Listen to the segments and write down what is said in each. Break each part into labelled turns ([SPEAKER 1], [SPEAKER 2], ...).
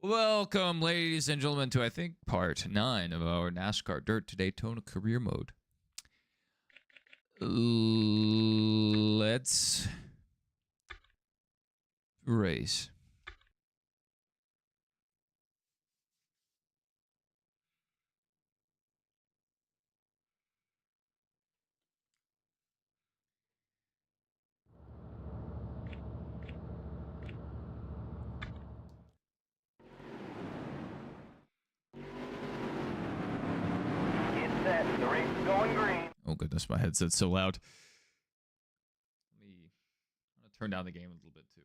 [SPEAKER 1] Welcome, ladies and gentlemen, to I think part 9 of our NASCAR Dirt to Daytona career mode. Let's race.
[SPEAKER 2] The race is going green.
[SPEAKER 1] Oh goodness, my headset's so loud. I'm gonna turn down the game a little bit too.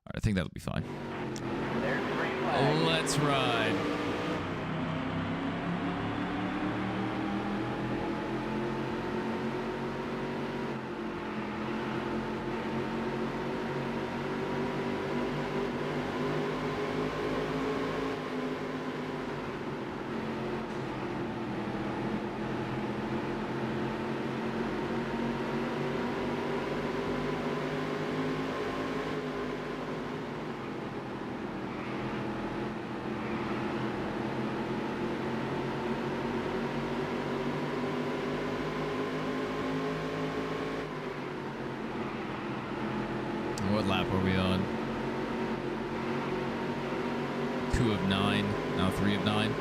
[SPEAKER 1] All right, I think that'll be fine.
[SPEAKER 2] There's the green flag.
[SPEAKER 1] Let's ride. What lap are we on? 2 of 9, now 3 of 9.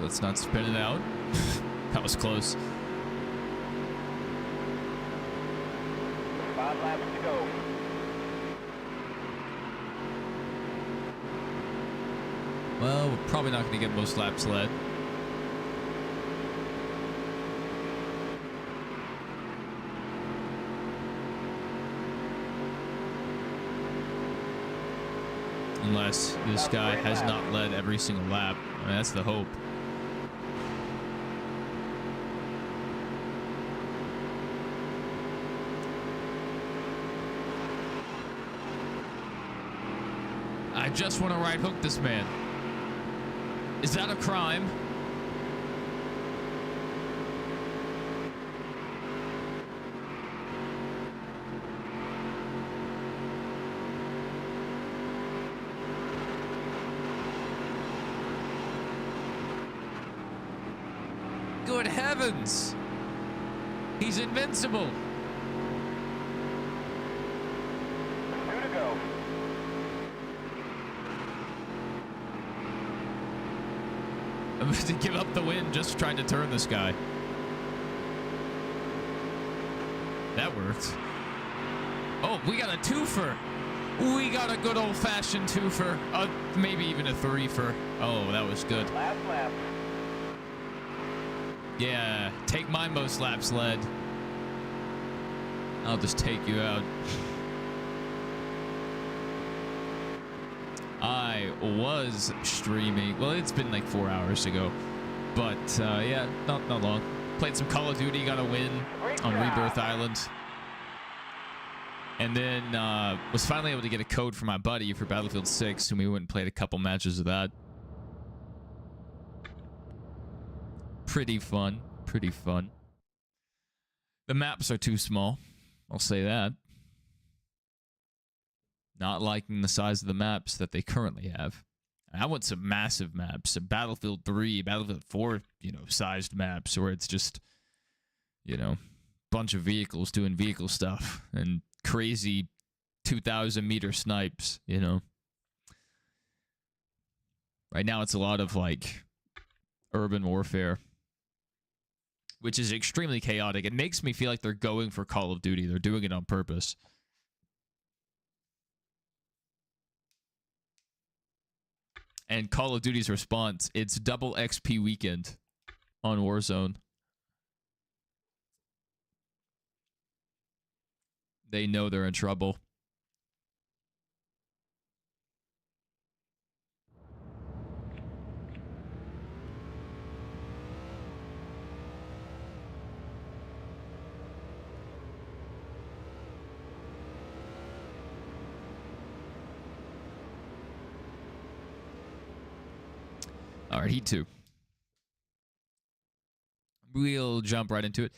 [SPEAKER 1] Let's not spin it out. That was close.
[SPEAKER 2] 5 laps to go.
[SPEAKER 1] Well, we're probably not going to get most laps led. Unless this guy has not led every single lap. I mean, that's the hope. I just want to right hook this man. Is that a crime? Good heavens! He's invincible.
[SPEAKER 2] 2 to go.
[SPEAKER 1] I'm about to give up the win just trying to turn this guy. That worked. Oh, we got a twofer. We got a good old-fashioned twofer. Maybe even a threefer. Oh, that was good.
[SPEAKER 2] Last lap.
[SPEAKER 1] Yeah, take my most laps led. I'll just take you out. I was streaming. Well, it's been like 4 hours ago. But, yeah, not long. Played some Call of Duty, got a win on Rebirth Island. And then was finally able to get a code from my buddy for Battlefield 6, and we went and played a couple matches of that. Pretty fun. Pretty fun. The maps are too small. I'll say that. Not liking the size of the maps that they currently have. I want some massive maps. Some Battlefield 3, Battlefield 4, sized maps where it's just, bunch of vehicles doing vehicle stuff and crazy 2,000 meter snipes, Right now it's a lot of, urban warfare, which is extremely chaotic. It makes me feel like they're going for Call of Duty. They're doing it on purpose. And Call of Duty's response, it's double XP weekend on Warzone. they know they're in trouble. All right, Heat 2. We'll jump right into it.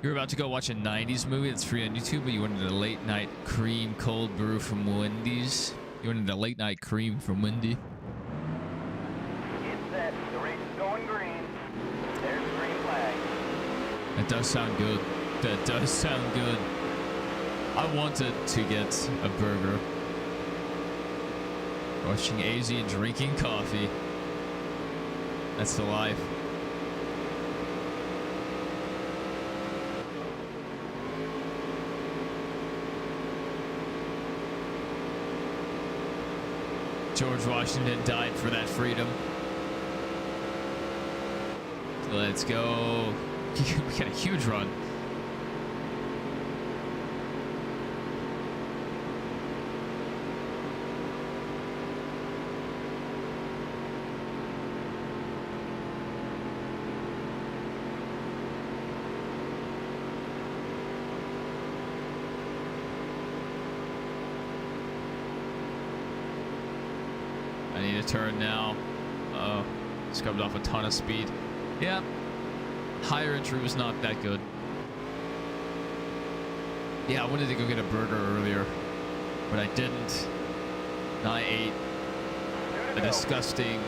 [SPEAKER 1] You're about to go watch a 90s movie that's free on YouTube, but you wanted a late night cream cold brew from Wendy's. You wanted a late night cream from Wendy.
[SPEAKER 2] Get set. The race is going green. There's the green flag.
[SPEAKER 1] That does sound good. That does sound good. I wanted to get a burger. Watching AZ and drinking coffee. That's the life. George Washington died for that freedom. Let's go. We got a huge run. I need a turn now. Just coming off a ton of speed. Yeah. Higher entry was not that good. Yeah, I wanted to go get a burger earlier, but I didn't. And I ate a disgusting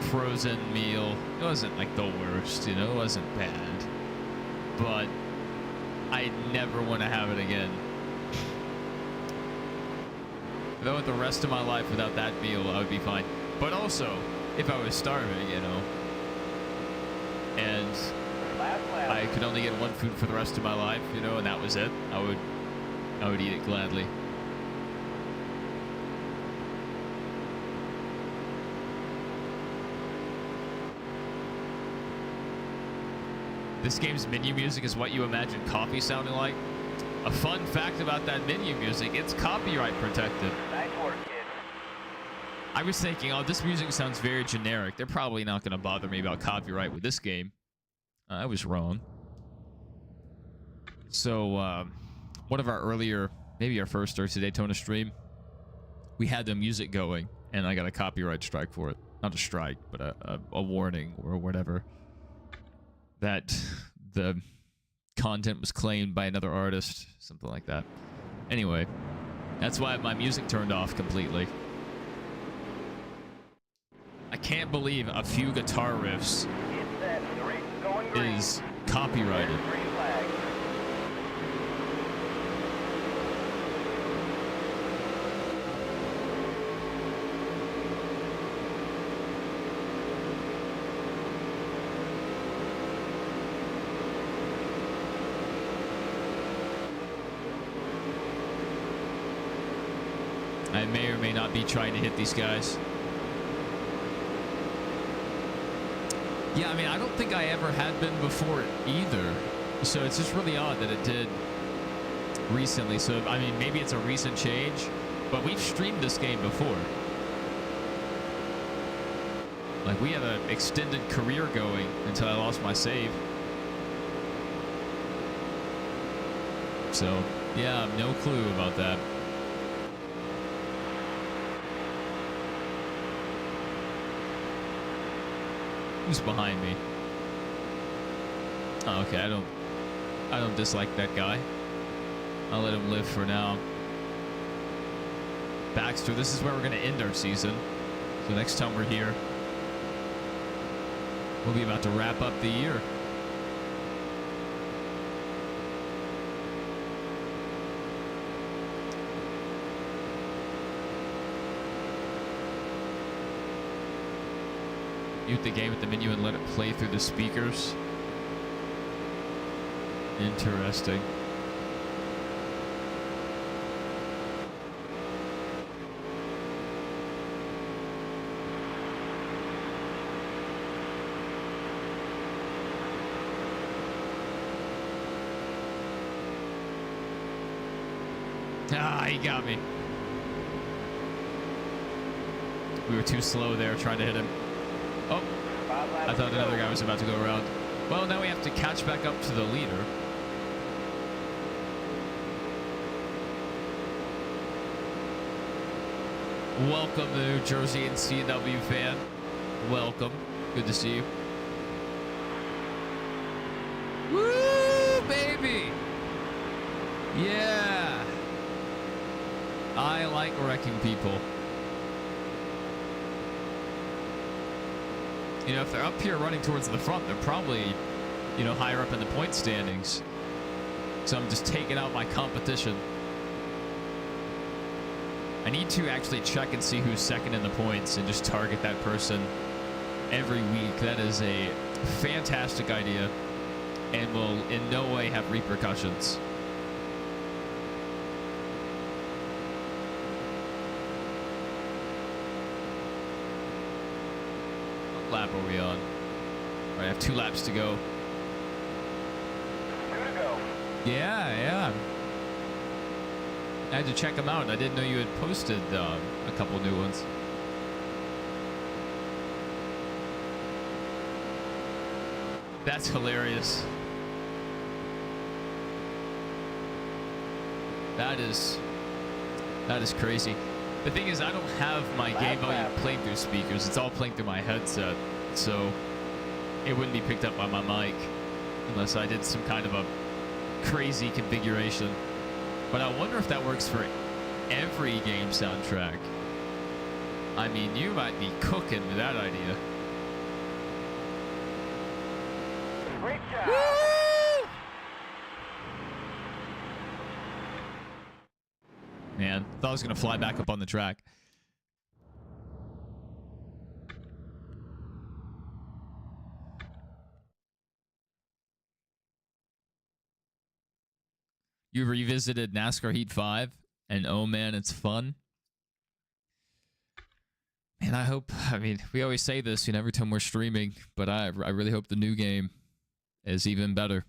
[SPEAKER 1] frozen meal. It wasn't like the worst, you know, it wasn't bad. But I never want to have it again. Though with the rest of my life without that meal, I would be fine. But also, if I was starving, you know, and I could only get one food for the rest of my life, you know, and that was it, I would eat it gladly. This game's menu music is what you imagine coffee sounding like. A fun fact about that menu music, it's copyright protected.
[SPEAKER 2] Nice work, kid.
[SPEAKER 1] I was thinking, oh, this music sounds very generic. They're probably not going to bother me about copyright with this game. I was wrong. So, one of our earlier, maybe our first Daytona stream, we had the music going, and I got a copyright strike for it. Not a strike, but a warning or whatever. That the content was claimed by another artist, something like that. Anyway, that's why my music turned off completely. I can't believe a few guitar riffs is copyrighted. I may or may not be trying to hit these guys. Yeah, I mean, I don't think I ever had been before either. So it's just really odd that it did recently. So, I mean, maybe it's a recent change, but we've streamed this game before. Like, we had an extended career going until I lost my save. So, yeah, I have no clue about that. Who's behind me? Oh, okay, I don't dislike that guy. I'll let him live for now. Baxter, this is where we're gonna end our season. So next time we're here, we'll be about to wrap up the year. Mute the game at the menu and let it play through the speakers. Interesting. Ah, he got me. We were too slow there trying to hit him. Oh,
[SPEAKER 2] 5 laps
[SPEAKER 1] I thought
[SPEAKER 2] to go.
[SPEAKER 1] another guy was about to go around. Well, now we have to catch back up to the leader. Welcome, the New Jersey and CW fan. Welcome. Good to see you. Woo, baby! Yeah! I like wrecking people. You know, if they're up here running towards the front, they're probably, you know, higher up in the point standings. So I'm just taking out my competition. I need to actually check and see who's second in the points and just target that person every week. That is a fantastic idea and will in no way have repercussions. What lap are we on? All right, I have 2 laps to go.
[SPEAKER 2] 2 to go.
[SPEAKER 1] Yeah. I had to check them out. I didn't know you had posted a couple new ones. That's hilarious. That is crazy. The thing is, I don't have my game volume playing through speakers. It's all playing through my headset, so it wouldn't be picked up by my mic unless I did some kind of a crazy configuration. But I wonder if that works for every game soundtrack. I mean, you might be cooking with that idea.
[SPEAKER 2] Great job.
[SPEAKER 1] Woo! Man, thought I was going to fly back up on the track. You revisited NASCAR Heat 5, and oh man, it's fun. And I mean, we always say this, you know, every time we're streaming, but I really hope the new game is even better.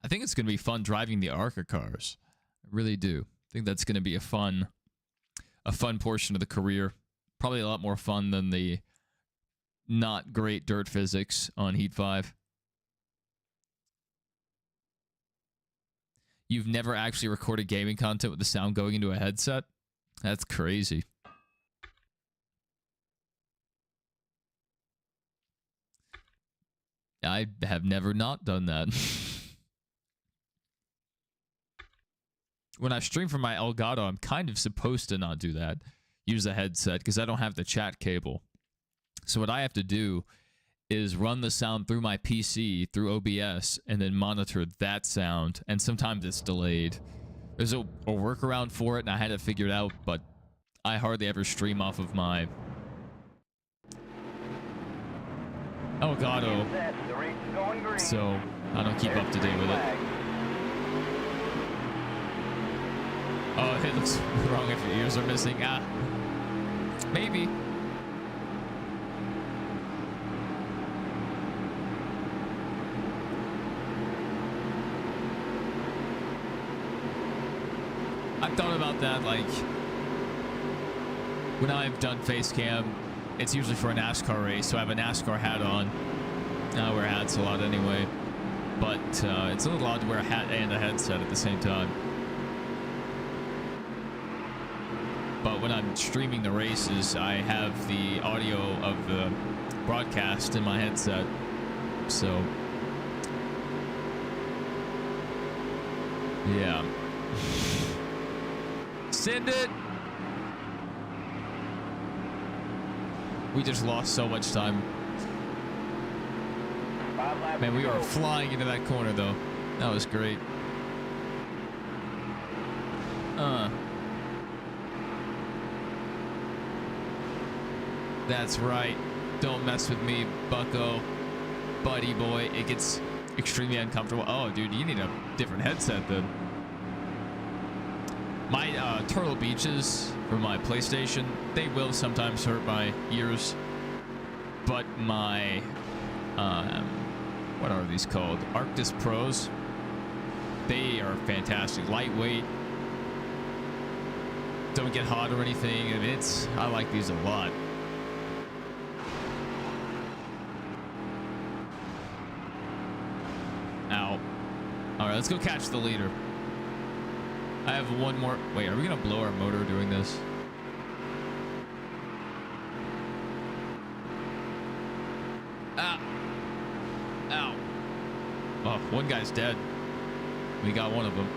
[SPEAKER 1] I think it's going to be fun driving the ARCA cars. I really do. I think that's going to be a fun portion of the career. Probably a lot more fun than the not great dirt physics on Heat 5. You've never actually recorded gaming content with the sound going into a headset? That's crazy. I have never not done that. When I stream from my Elgato, I'm kind of supposed to not do that. Use a headset because I don't have the chat cable. So what I have to do is run the sound through my PC, through OBS, and then monitor that sound. And sometimes it's delayed. There's a workaround for it, and I had it figured out, but I hardly ever stream off of my Elgato.
[SPEAKER 2] The race is going green.
[SPEAKER 1] So I don't keep up to date with it. Oh, it looks wrong if your ears are missing. Ah, maybe. I've thought about that, like, when I've done face cam, it's usually for a NASCAR race, so I have a NASCAR hat on. I wear hats a lot anyway, but it's a little odd to wear a hat and a headset at the same time. But when I'm streaming the races, I have the audio of the broadcast in my headset, so yeah. Send it! We just lost so much time. Man, we were flying into that corner, though. That was great. That's right. Don't mess with me, bucko. Buddy boy. It gets extremely uncomfortable. Oh, dude, you need a different headset, then. My Turtle Beaches from my PlayStation, they will sometimes hurt my ears, but my what are these called? Arctis Pros. They are fantastic. Lightweight. Don't get hot or anything. I mean, I like these a lot. Ow. All right, let's go catch the leader. I have one more. Wait, are we going to blow our motor doing this? Ah. Ow. Oh, one guy's dead. We got one of them.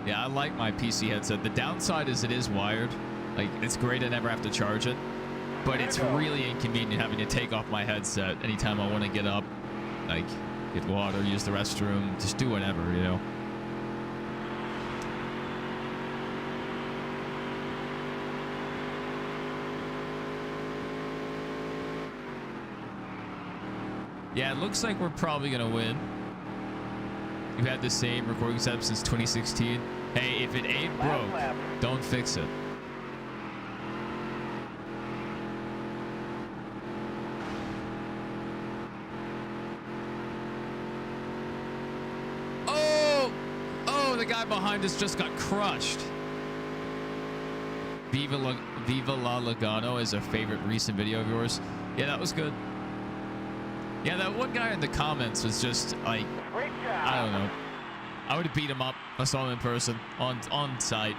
[SPEAKER 1] Yeah, I like my PC headset. The downside is it is wired. Like, it's great I never have to charge it. But it's really inconvenient having to take off my headset anytime I want to get up. Like, get water, use the restroom, just do whatever, you know? Yeah, it looks like we're probably going to win. We've had the same recording setup since 2016. Hey, if it ain't broke, don't fix it. Oh, the guy behind us just got crushed. Viva La Logano is a favorite recent video of yours. Yeah, that was good. Yeah, that one guy in the comments was just like, I don't know. I would have beat him up if I saw him in person, on site.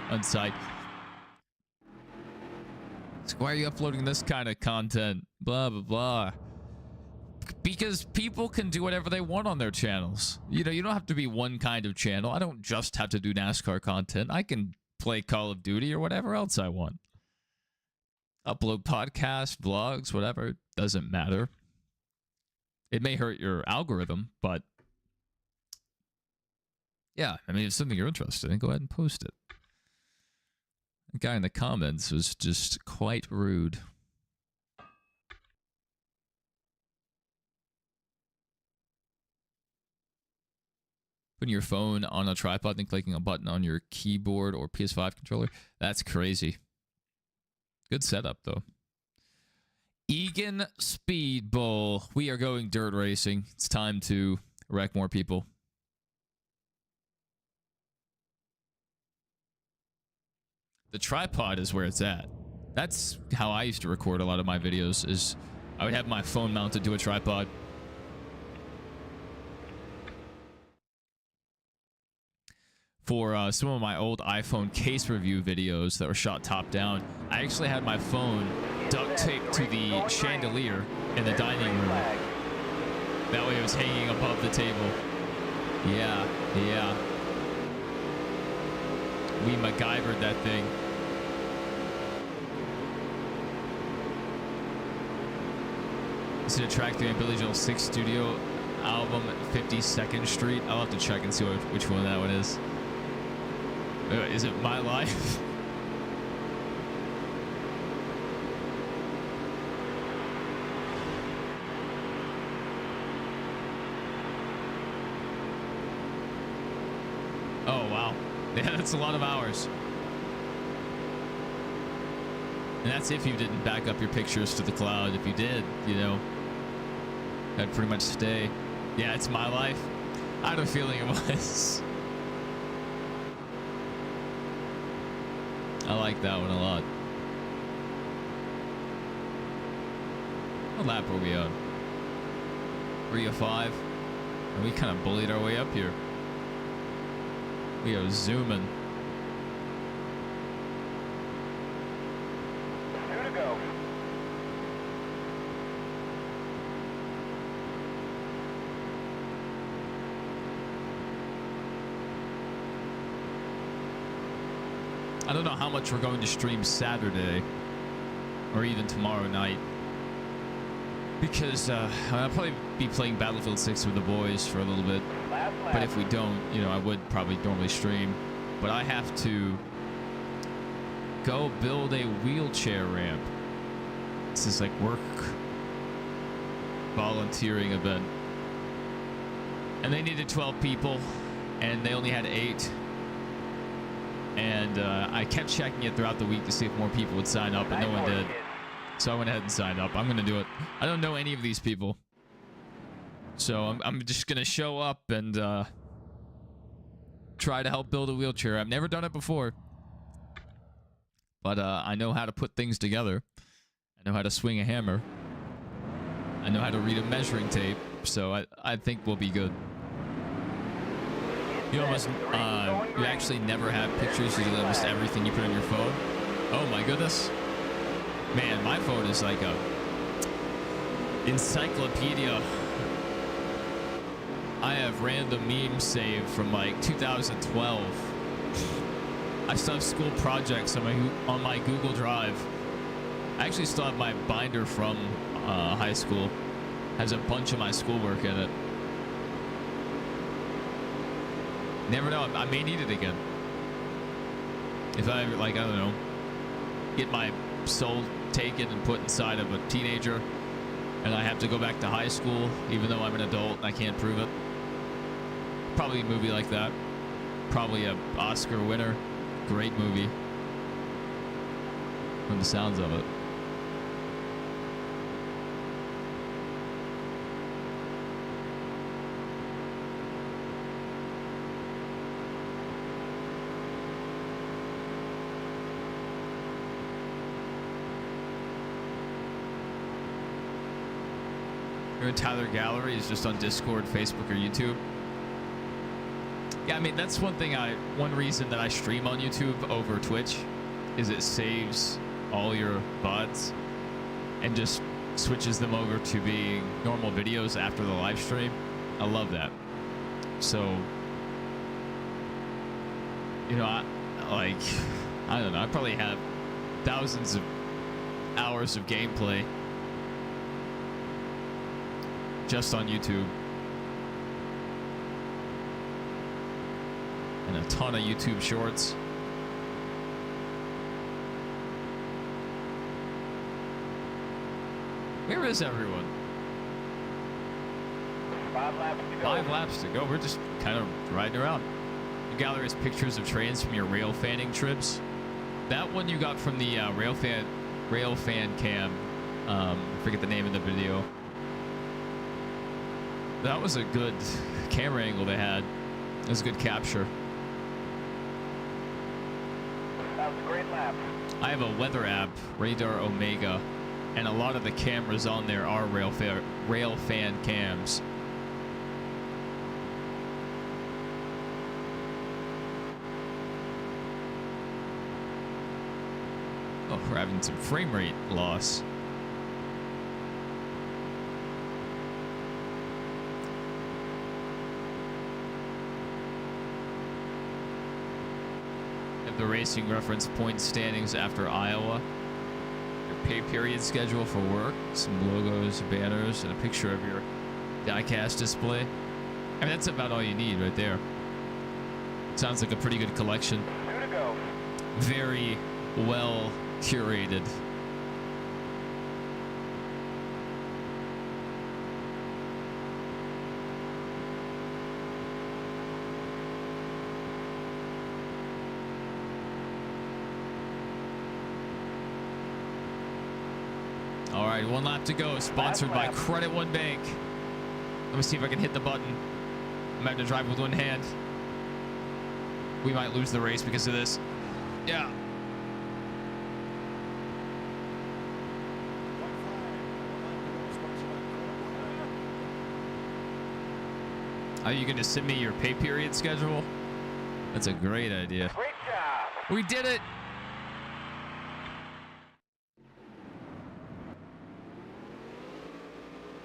[SPEAKER 1] So why are you uploading this kind of content? Blah, blah, blah. Because people can do whatever they want on their channels. You know, you don't have to be one kind of channel. I don't just have to do NASCAR content. I can play Call of Duty or whatever else I want. Upload podcasts, vlogs, whatever. It doesn't matter. It may hurt your algorithm, but yeah, I mean, if it's something you're interested in, go ahead and post it. The guy in the comments was just quite rude. Putting your phone on a tripod and clicking a button on your keyboard or PS5 controller, that's crazy. Good setup, though. Egan Speed Bowl. We are going dirt racing. It's time to wreck more people. The tripod is where it's at. That's how I used to record a lot of my videos, is I would have my phone mounted to a tripod. For some of my old iPhone case review videos that were shot top down, I actually had my phone duct taped to the chandelier in the dining room. That way it was hanging above the table. Yeah. We MacGyvered that thing. Listen to track 3 on Billy Joel's 6th studio album, 52nd Street. I'll have to check and see which one that one is. Is it My Life? Oh, wow. Yeah, that's a lot of hours. And that's if you didn't back up your pictures to the cloud. If you did, you know, that'd pretty much stay. Yeah, it's My Life. I had a feeling it was. I like that one a lot. What lap are we on? 3 of 5. And we kind of bullied our way up here. We are zooming.
[SPEAKER 2] 2 to go.
[SPEAKER 1] I don't know how much we're going to stream Saturday or even tomorrow night, because I'll probably be playing Battlefield 6 with the boys for a little bit. But if we don't, you know, I would probably normally stream. But I have to go build a wheelchair ramp. This is like work volunteering event. And they needed 12 people, and they only had 8. And I kept checking it throughout the week to see if more people would sign up, and no one did. So I went ahead and signed up. I'm going to do it. I don't know any of these people. So I'm just going to show up and try to help build a wheelchair. I've never done it before. But I know how to put things together. I know how to swing a hammer. I know how to read a measuring tape. So I think we'll be good. You almost, you actually never have pictures of almost everything you put on your phone. Oh my goodness. Man, my phone is like a encyclopedia. I have random memes saved from like 2012. I still have school projects on my Google Drive. I actually still have my binder from high school. Has a bunch of my schoolwork in it. Never know, I may need it again. If I, like, I don't know, get my soul taken and put inside of a teenager, and I have to go back to high school, even though I'm an adult and I can't prove it. Probably a movie like that. Probably a Oscar winner. Great movie. From the sounds of it. Tyler Gallery is just on Discord, Facebook, or YouTube. Yeah, I mean, that's one reason that I stream on YouTube over Twitch is it saves all your VODs and just switches them over to being normal videos after the live stream. I love that. So, you know, I don't know, I probably have thousands of hours of gameplay just on YouTube. And a ton of YouTube shorts. Where is everyone?
[SPEAKER 2] 5 laps to go.
[SPEAKER 1] 5 laps to go. We're just kind of riding around. The gallery has pictures of trains from your rail fanning trips. That one you got from the rail fan cam. I forget the name of the video. That was a good camera angle they had. It was a good capture.
[SPEAKER 2] That was a great lap.
[SPEAKER 1] I have a weather app, Radar Omega, and a lot of the cameras on there are rail fan cams. Oh, we're having some frame rate loss. The racing reference point standings after Iowa. Your pay period schedule for work, some logos, banners, and a picture of your diecast display. I mean, that's about all you need right there. Sounds like a pretty good collection.
[SPEAKER 2] 2 to go.
[SPEAKER 1] Very well curated. All right, 1 lap to go. Sponsored by Credit One Bank. Let me see if I can hit the button. I'm having to drive with one hand. We might lose the race because of this. Yeah. Are you going to send me your pay period schedule? That's a great idea.
[SPEAKER 2] Great job.
[SPEAKER 1] We did it.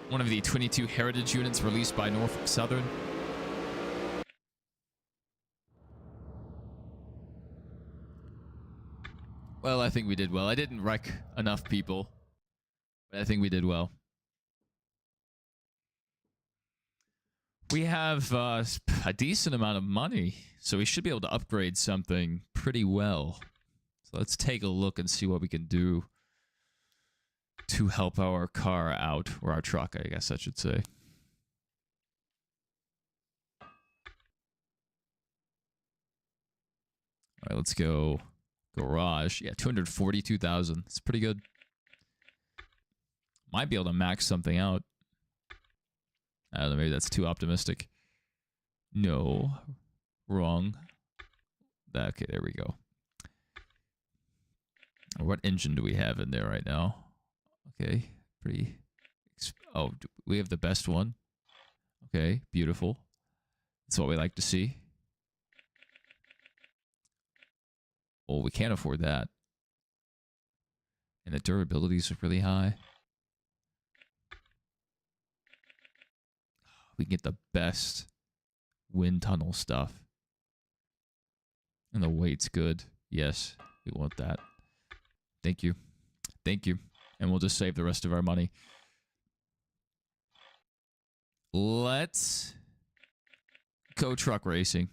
[SPEAKER 1] One of the 22 heritage units released by Norfolk Southern. Well, I think we did well. I didn't wreck enough people, but I think we did well. We have a decent amount of money, so we should be able to upgrade something pretty well. So let's take a look and see what we can do to help our car out, or our truck, I guess I should say. All right, let's go garage. Yeah, 242,000. It's pretty good. Might be able to max something out. I don't know, maybe that's too optimistic. No. Wrong. Okay, there we go. What engine do we have in there right now? Okay, pretty... Oh, we have the best one. Okay, beautiful. That's what we like to see. Oh, we can't afford that. And the durability is really high. We can get the best wind tunnel stuff. And the weight's good. Yes, we want that. Thank you. Thank you. And we'll just save the rest of our money. Let's go truck racing.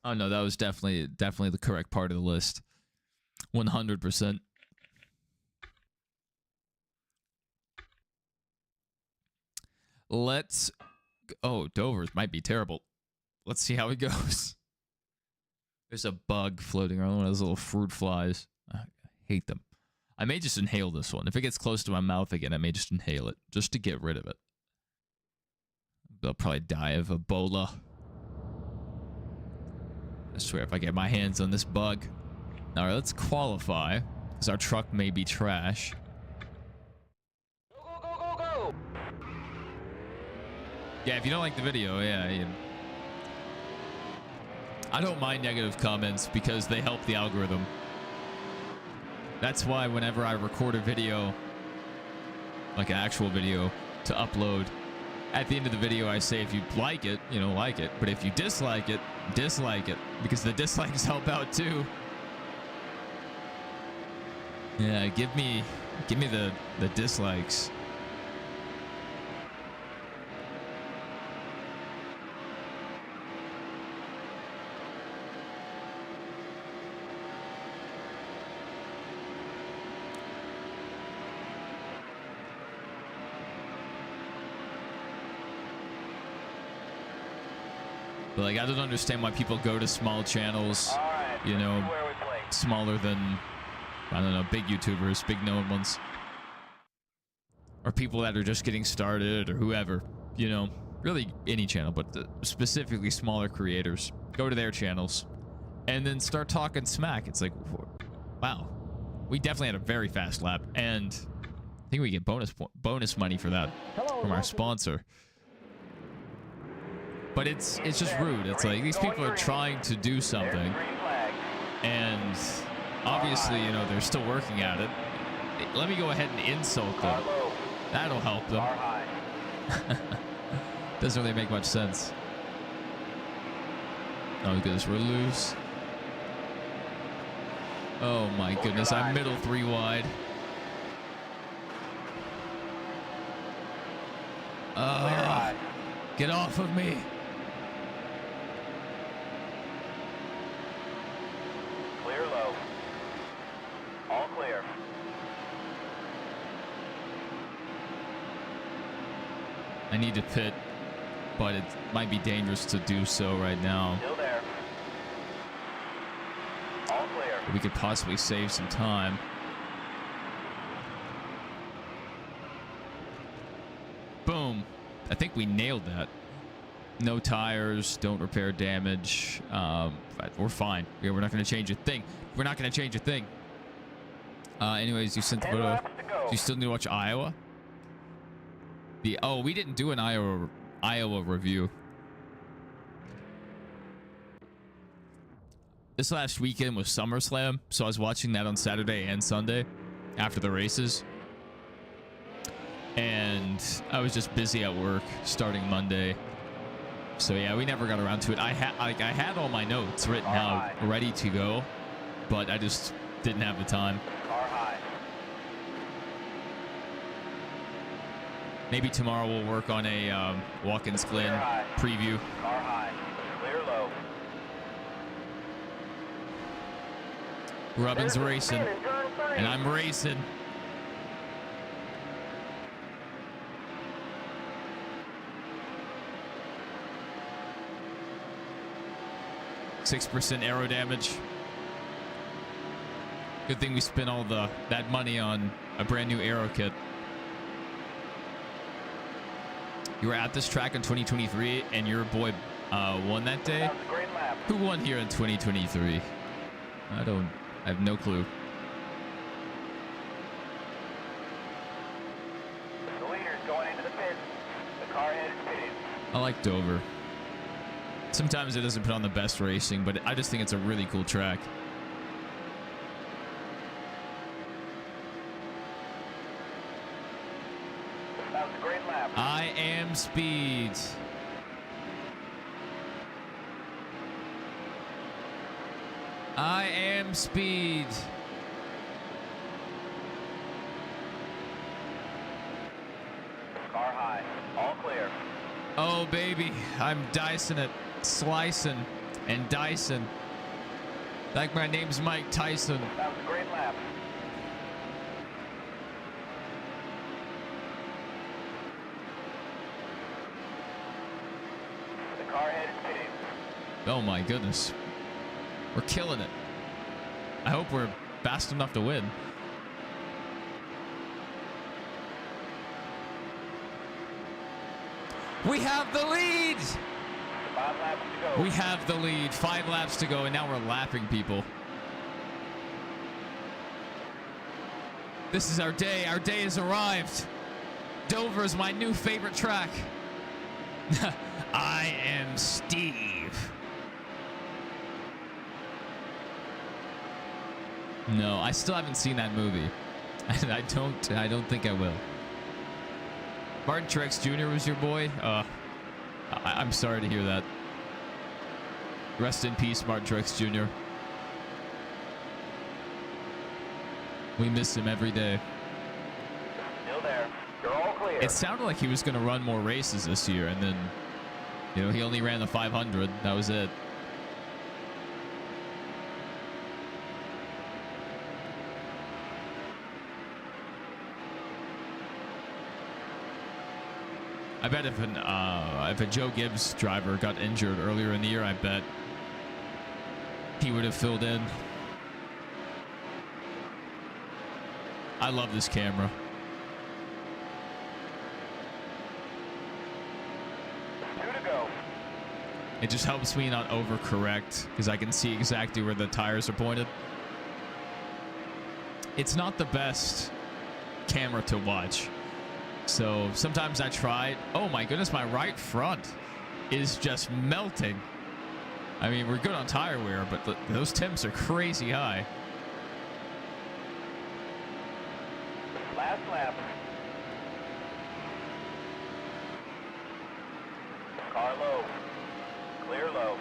[SPEAKER 1] Oh no, that was definitely the correct part of the list. 100%. Let's... Oh, Dover's might be terrible. Let's see how it goes. There's a bug floating around, one of those little fruit flies. I hate them. I may just inhale this one. If it gets close to my mouth again, I may just inhale it, just to get rid of it. They'll probably die of Ebola. I swear, if I get my hands on this bug. All right, let's qualify, because our truck may be trash.
[SPEAKER 2] Go, go, go, go, go!
[SPEAKER 1] Yeah, if you don't like the video, yeah. I don't mind negative comments because they help the algorithm. That's why whenever I record a video, like an actual video, to upload, at the end of the video I say if you like it, you know, like it. But if you dislike it, dislike it. Because the dislikes help out too. Yeah, give me the dislikes. But like, I don't understand why people go to small channels,
[SPEAKER 2] Alright,
[SPEAKER 1] you know,
[SPEAKER 2] where we play.
[SPEAKER 1] smaller than, I don't know, big YouTubers, big known ones. Or people that are just getting started or whoever, you know, really any channel, but specifically smaller creators. Go to their channels and then start talking smack. It's like, wow, we definitely had a very fast lap, and I think we get bonus money for that from our sponsor. But it's just rude. It's like these people are trying to do something, and obviously, you know, they're still working at it. Let me go ahead and insult them. That'll help them. Doesn't really make much sense. Oh goodness, we're loose. Oh my goodness, I'm middle 3 wide. Get off of me.
[SPEAKER 2] Clear low. All clear.
[SPEAKER 1] I need to pit, but it might be dangerous to do so right now.
[SPEAKER 2] Still there. All clear.
[SPEAKER 1] We could possibly save some time. Boom. I think we nailed that. No tires, don't repair damage. We're fine. Yeah, we're not going to change a thing. We're not going to change a thing. Anyways, you sent the
[SPEAKER 2] 10
[SPEAKER 1] photo.
[SPEAKER 2] laps to go.
[SPEAKER 1] Do you still need to watch Iowa? Oh, we didn't do an Iowa review. This last weekend was SummerSlam, so I was watching that on Saturday and Sunday after the races. And I was just busy at work starting Monday. So yeah, we never got around to it. I had all my notes written out, ready to go, but I just didn't have the time.
[SPEAKER 2] Car high.
[SPEAKER 1] Maybe tomorrow we'll work on a Watkins Glen preview.
[SPEAKER 2] Car high. Clear low.
[SPEAKER 1] Rubbin's racing,
[SPEAKER 2] Spin in turn 3.
[SPEAKER 1] and I'm racing. 6% aero damage. Good thing we spent all that money on a brand new aero kit. You were at this track in 2023, and your boy won that day.
[SPEAKER 2] That was a great lap.
[SPEAKER 1] Who won here in 2023? I have no clue.
[SPEAKER 2] The leader's going into the pit. The car headed pitting.
[SPEAKER 1] I like Dover. Sometimes it doesn't put on the best racing, but I just think it's a really cool track.
[SPEAKER 2] That was a great lap.
[SPEAKER 1] I am speed. I am speed.
[SPEAKER 2] Car high. All clear.
[SPEAKER 1] Oh, baby. I'm dicing it. Slicing and dicing. Like my name's Mike Tyson.
[SPEAKER 2] That was a great lap. The car headed pitting.
[SPEAKER 1] Oh, my goodness. We're killing it. I hope we're fast enough to win. We have the lead!
[SPEAKER 2] 5 laps to go.
[SPEAKER 1] We have the lead. 5 laps to go, and now we're lapping people. This is our day. Our day has arrived. Dover is my new favorite track. I am Steve. No, I still haven't seen that movie. And I don't think I will. Martin Truex Jr. was your boy? I'm sorry to hear that. Rest in peace, Martin Truex Jr. We miss him every day.
[SPEAKER 2] Still there. You're all clear.
[SPEAKER 1] It sounded like he was going to run more races this year, and then, he only ran the 500. That was it. I bet if a Joe Gibbs driver got injured earlier in the year, I bet he would have filled in. I love this camera.
[SPEAKER 2] 2 to go.
[SPEAKER 1] It just helps me not overcorrect because I can see exactly where the tires are pointed. It's not the best camera to watch. So sometimes I try it. Oh my goodness, my right front is just melting. I mean, we're good on tire wear, but those temps are crazy high.
[SPEAKER 2] Last lap. Car low. Clear low.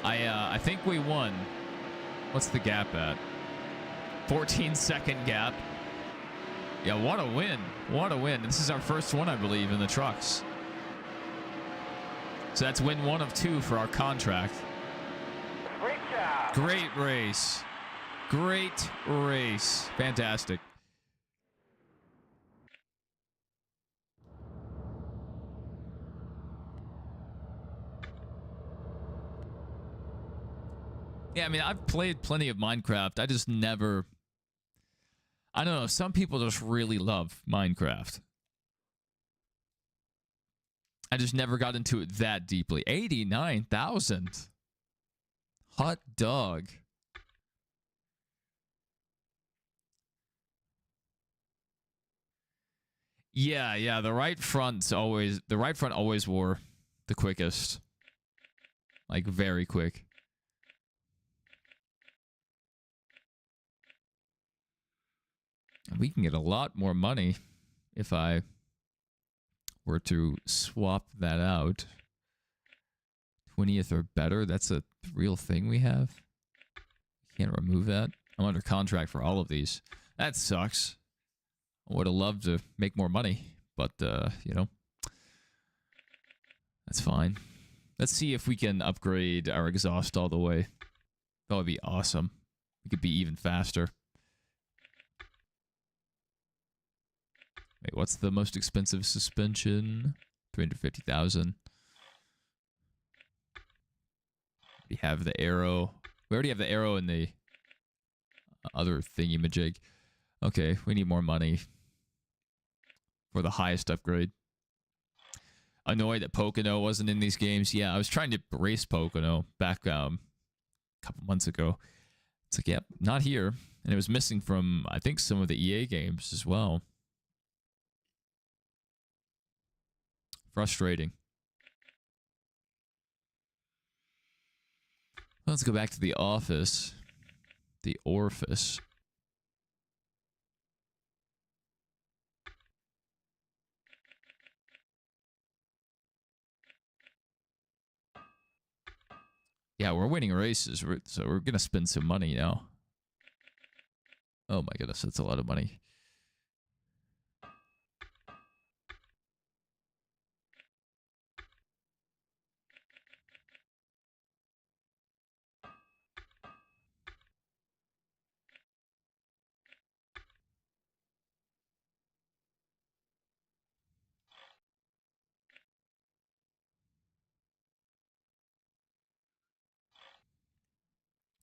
[SPEAKER 1] I think we won. What's the gap at? 14-second gap. Yeah, what a win. What a win. This is our first one, I believe, in the trucks. So that's win 1 of 2 for our contract.
[SPEAKER 2] Great job.
[SPEAKER 1] Great race. Great race. Fantastic. Yeah, I mean, I've played plenty of Minecraft. I just never... I don't know. Some people just really love Minecraft. I just never got into it that deeply. 89,000. Hot dog. Yeah. The right front always wore the quickest. Like very quick. We can get a lot more money if I were to swap that out. 20th or better. That's a real thing we have. Can't remove that. I'm under contract for all of these. That sucks. I would have loved to make more money, but, that's fine. Let's see if we can upgrade our exhaust all the way. That would be awesome. We could be even faster. Wait, what's the most expensive suspension? 350,000. We have the arrow. We already have the arrow in the other thingy-majig. Okay, we need more money for the highest upgrade. Annoyed that Pocono wasn't in these games. Yeah, I was trying to race Pocono back a couple months ago. It's like, yep, not here. And it was missing from, I think, some of the EA games as well. Frustrating. Let's go back to the office. The orifice. Yeah, we're winning races, so we're going to spend some money now. Oh my goodness, that's a lot of money.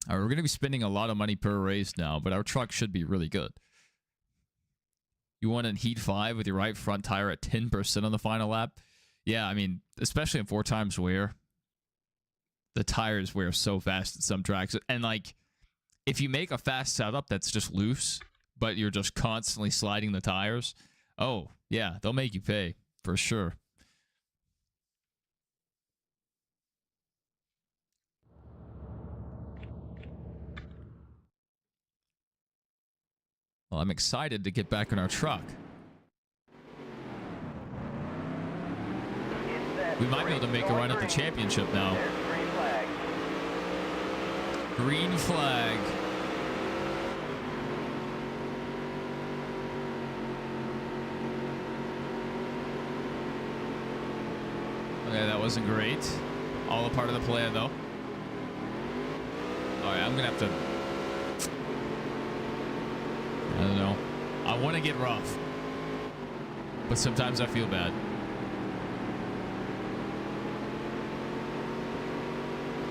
[SPEAKER 1] All right, we're going to be spending a lot of money per race now, but our truck should be really good. You want in Heat 5 with your right front tire at 10% on the final lap? Yeah, I mean, especially in 4 times wear. The tires wear so fast at some tracks. And, like, if you make a fast setup that's just loose, but you're just constantly sliding the tires, oh, yeah, they'll make you pay, for sure. Well, I'm excited to get back in our truck. We might be able to make a run at the championship now. Green flag. Okay, that wasn't great. All a part of the plan, though. All right, I'm going to have to... I don't know. I want to get rough. But sometimes I feel bad.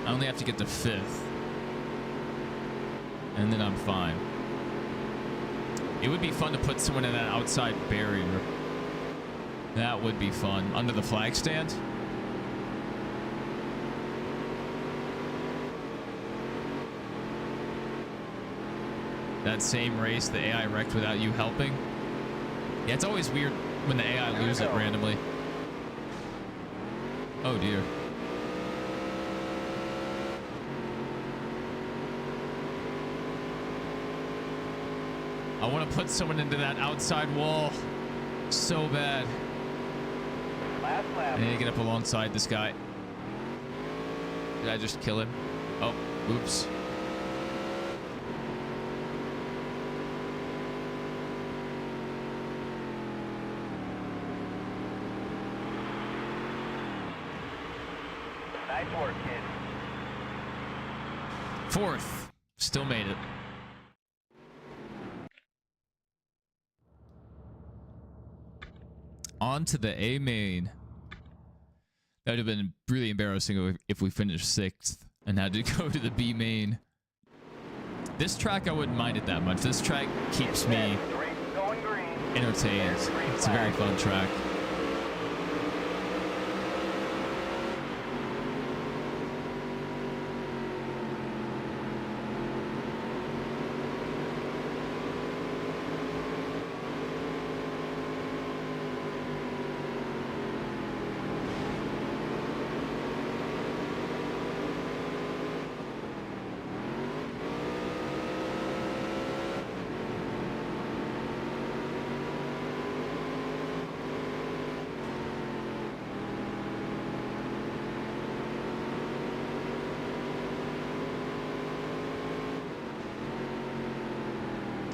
[SPEAKER 1] I only have to get to 5th. And then I'm fine. It would be fun to put someone in that outside barrier. That would be fun. Under the flag stand? That same race the AI wrecked without you helping? Yeah, it's always weird when the AI loses it randomly. Oh dear. I want to put someone into that outside wall so bad. I need to get up alongside this guy. Did I just kill him? Oh, oops.
[SPEAKER 2] Nice work, kid.
[SPEAKER 1] 4th. Still made it. On to the A main. That would have been really embarrassing if we finished 6th and had to go to the B main. This track, I wouldn't mind it that much. This track keeps me entertained. It's a very fun track.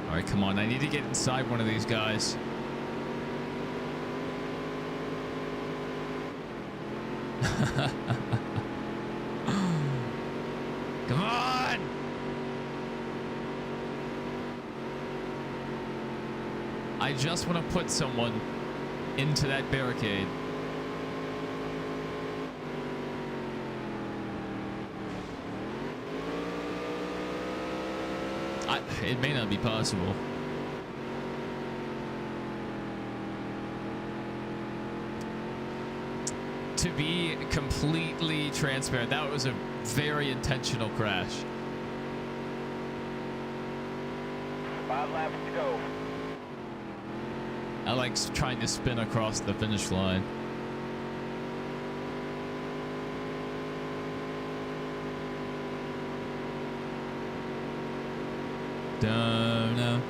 [SPEAKER 1] All right, come on. I need to get inside one of these guys. Come on! I just want to put someone into that barricade. it may not be possible. To be completely transparent, that was a very intentional crash.
[SPEAKER 2] 5 laps to go.
[SPEAKER 1] I like trying to spin across the finish line. Donna,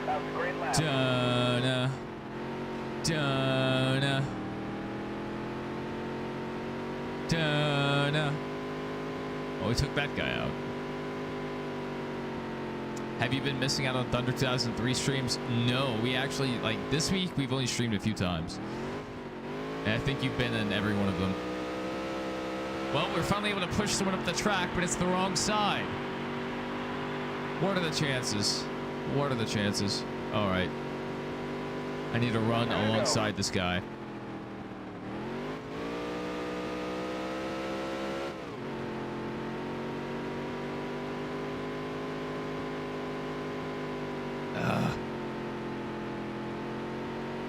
[SPEAKER 2] That was a great lap.
[SPEAKER 1] Donna, Donna, Donna. Oh, we took that guy out. Have you been missing out on Thunder 2003 streams? No, we actually, like, this week we've only streamed a few times. And I think you've been in every one of them. Well, we're finally able to push someone up the track, but it's the wrong side. What are the chances? What are the chances? All right. I need to run alongside this guy.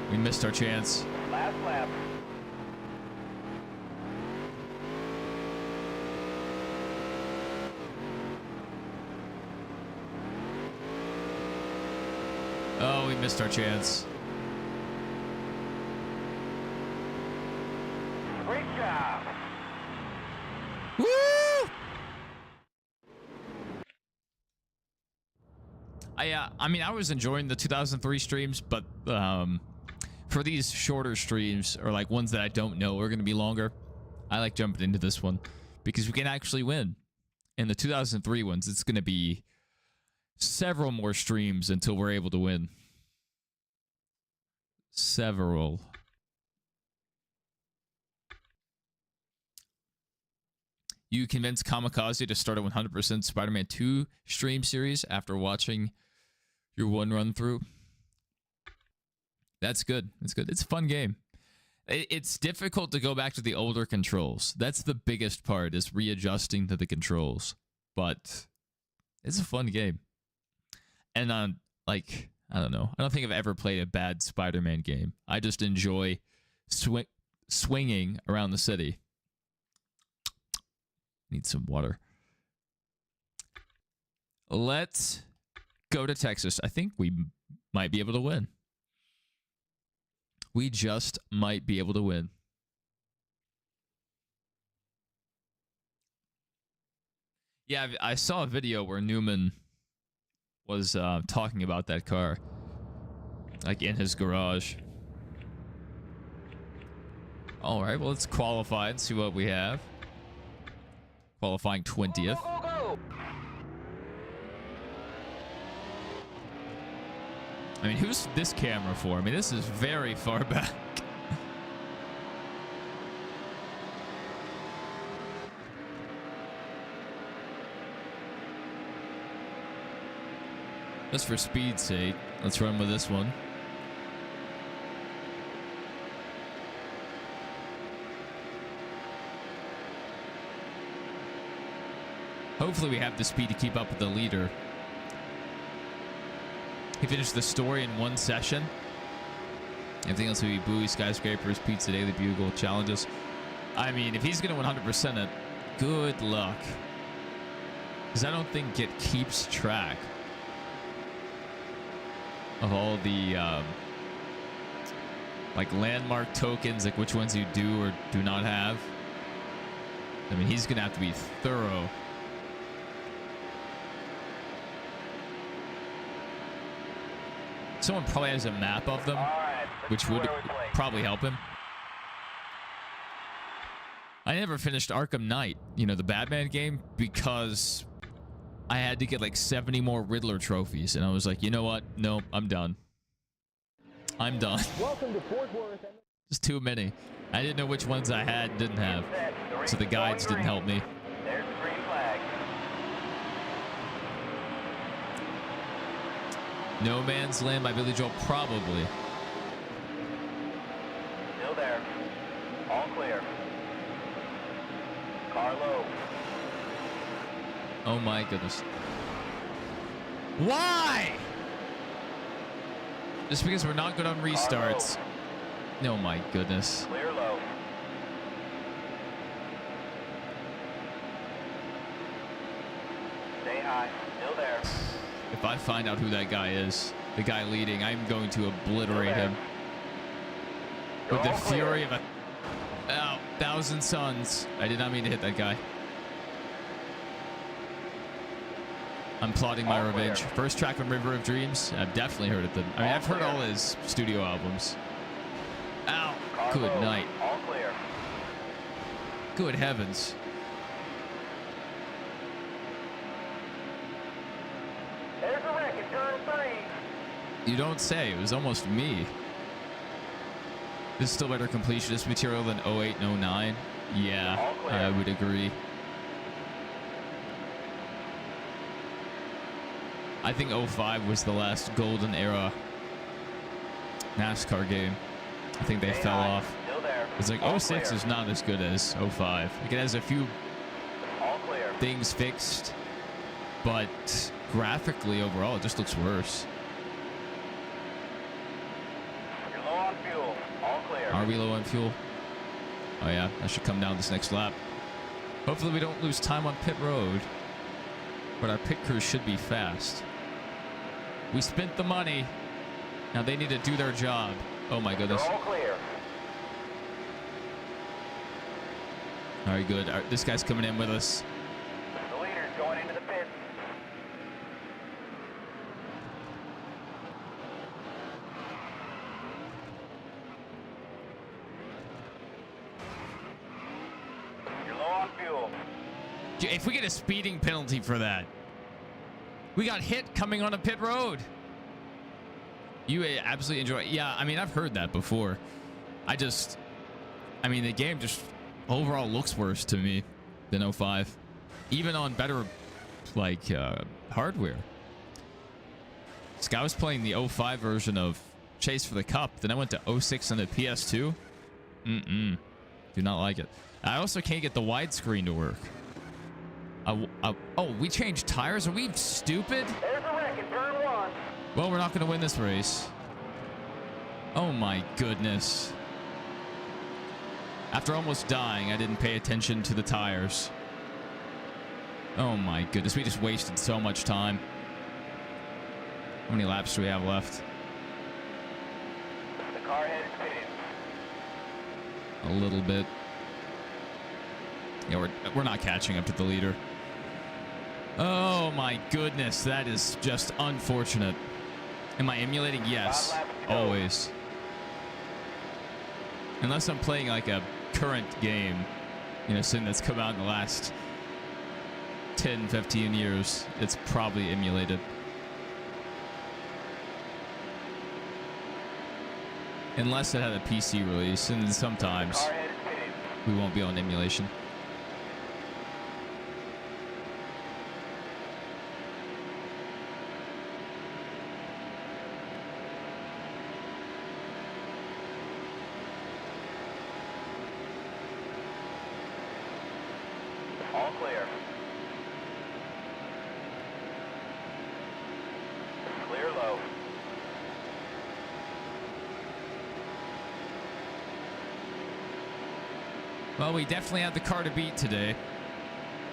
[SPEAKER 1] We missed our chance.
[SPEAKER 2] Last lap.
[SPEAKER 1] Oh, we missed our chance.
[SPEAKER 2] Great job.
[SPEAKER 1] Woo! I mean, I was enjoying the 2003 streams, but for these shorter streams, or like ones that I don't know are going to be longer, I like jumping into this one because we can actually win. In the 2003 ones, it's going to be several more streams until we're able to win. Several. You convinced Kamikaze to start a 100% Spider-Man 2 stream series after watching your one run through. That's good. That's good. It's a fun game. It's difficult to go back to the older controls. That's the biggest part, is readjusting to the controls. But it's a fun game. And like, I don't know. I don't think I've ever played a bad Spider-Man game. I just enjoy swinging around the city. Need some water. Let's go to Texas. I think we might be able to win. We just might be able to win. Yeah, I saw a video where Newman was talking about that car, like in his garage. All right, well, let's qualify and see what we have. Qualifying 20th.
[SPEAKER 2] Go, go, go.
[SPEAKER 1] I mean, who's this camera for? I mean, this is very far back. Just for speed's sake, let's run with this one. Hopefully we have the speed to keep up with the leader. He finished the story in one session. Everything else would be Buoy, Skyscrapers, Pizza, Daily Bugle, Challenges. I mean, if he's going to 100% it, good luck. Because I don't think it keeps track of all the like landmark tokens, like which ones you do or do not have. I mean, he's going to have to be thorough. Someone probably has a map of them,
[SPEAKER 2] Right,
[SPEAKER 1] which would probably help him. I never finished Arkham Knight, you know, the Batman game, because I had to get like 70 more Riddler trophies, and I was like, you know what? Nope, I'm done. I'm done.
[SPEAKER 2] Welcome to Fort Worth.
[SPEAKER 1] Just too many. I didn't know which ones I had and didn't have, so the guides didn't help me.
[SPEAKER 2] There's the green flag.
[SPEAKER 1] No Man's Land by Billy Joel, probably.
[SPEAKER 2] Still there. All clear. Car low.
[SPEAKER 1] Oh my goodness. Why? Just because we're not good on restarts. Oh my goodness.
[SPEAKER 2] Clear low. Stay high. Still there.
[SPEAKER 1] If I find out who that guy is, the guy leading, I'm going to obliterate him. With the fury of a thousand suns. I did not mean to hit that guy. I'm plotting my revenge. First track on River of Dreams. I've definitely heard of them. I mean, I've heard all his studio albums. Ow. Good night.
[SPEAKER 2] All clear.
[SPEAKER 1] Good heavens.
[SPEAKER 2] There's a wreck at turn 3.
[SPEAKER 1] You don't say. It was almost me. This is still better completionist material than 08 and 09. Yeah, I would agree. I think 05 was the last golden era NASCAR game. I think they fell off. It's like 06 is not as good as 05. Like it has a few things fixed, but graphically overall it just looks worse.
[SPEAKER 2] You're low on fuel. All clear.
[SPEAKER 1] Are we low on fuel? Oh yeah, that should come down this next lap. Hopefully we don't lose time on pit road, but our pit crew should be fast. We spent the money. Now they need to do their job. Oh my goodness.
[SPEAKER 2] You're all clear.
[SPEAKER 1] All right, good. All right, this guy's coming in with us.
[SPEAKER 2] The leader's going into the pit. You're low on fuel.
[SPEAKER 1] If we get a speeding penalty for that, we got hit coming on a pit road. You absolutely enjoy it. Yeah, I mean, I've heard that before. I mean, the game just overall looks worse to me than 05. Even on better, like, hardware. This guy was playing the 05 version of Chase for the Cup. Then I went to 06 on the PS2. Do not like it. I also can't get the widescreen to work. Oh, we changed tires? Are we stupid?
[SPEAKER 2] There's a wreck in turn 1.
[SPEAKER 1] Well, we're not going to win this race. Oh my goodness. After almost dying, I didn't pay attention to the tires. Oh my goodness, we just wasted so much time. How many laps do we have left?
[SPEAKER 2] The car headed pitted.
[SPEAKER 1] A little bit. Yeah, we're not catching up to the leader. Oh my goodness, that is just unfortunate. Am I emulating? Yes, always. Unless I'm playing like a current game, you know, something that's come out in the last 10, 15 years, it's probably emulated. Unless it had a PC release, and then sometimes we won't be on emulation.
[SPEAKER 2] All clear. Clear low.
[SPEAKER 1] Well, we definitely had the car to beat today.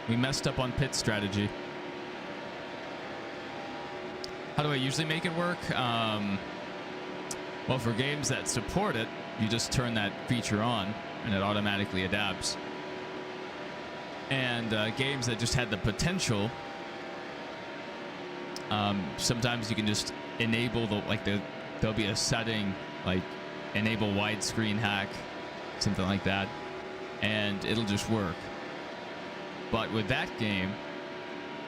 [SPEAKER 1] We messed up on pit strategy. How do I usually make it work? Well, for games that support it, you just turn that feature on and it automatically adapts. And games that just had the potential, sometimes you can just enable there'll be a setting like enable widescreen hack, something like that, and it'll just work. But with that game,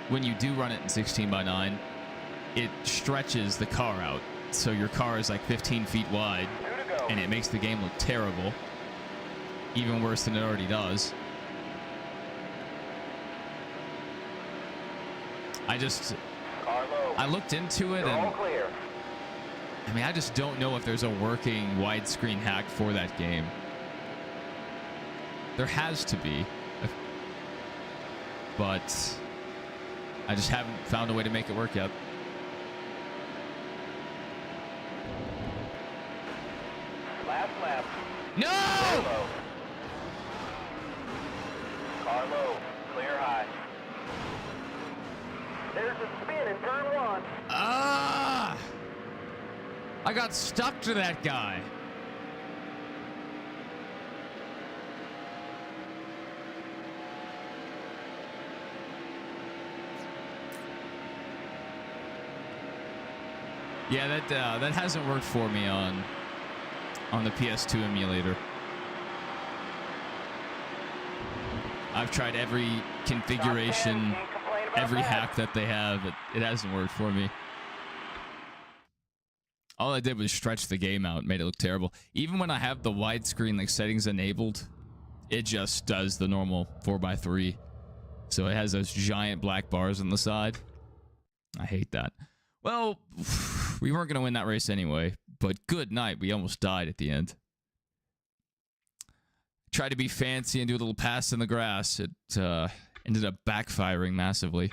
[SPEAKER 1] when you do run it in 16:9, it stretches the car out, so your car is like 15 feet wide, and it makes the game look terrible, even worse than it already does. I looked into it, and I mean, I just don't know if there's a working widescreen hack for that game. There has to be, but I just haven't found a way to make it work yet. No!
[SPEAKER 2] Low. Car low. Clear high. There's a spin in turn 1.
[SPEAKER 1] Ah! I got stuck to that guy. Yeah, that hasn't worked for me on the PS2 emulator. I've tried every configuration, every hack that they have. It hasn't worked for me. All I did was stretch the game out, made it look terrible. Even when I have the widescreen like settings enabled, it just does the normal 4:3. So it has those giant black bars on the side. I hate that. Well, we weren't going to win that race anyway, but good night. We almost died at the end. Tried to be fancy and do a little pass in the grass. It ended up backfiring massively.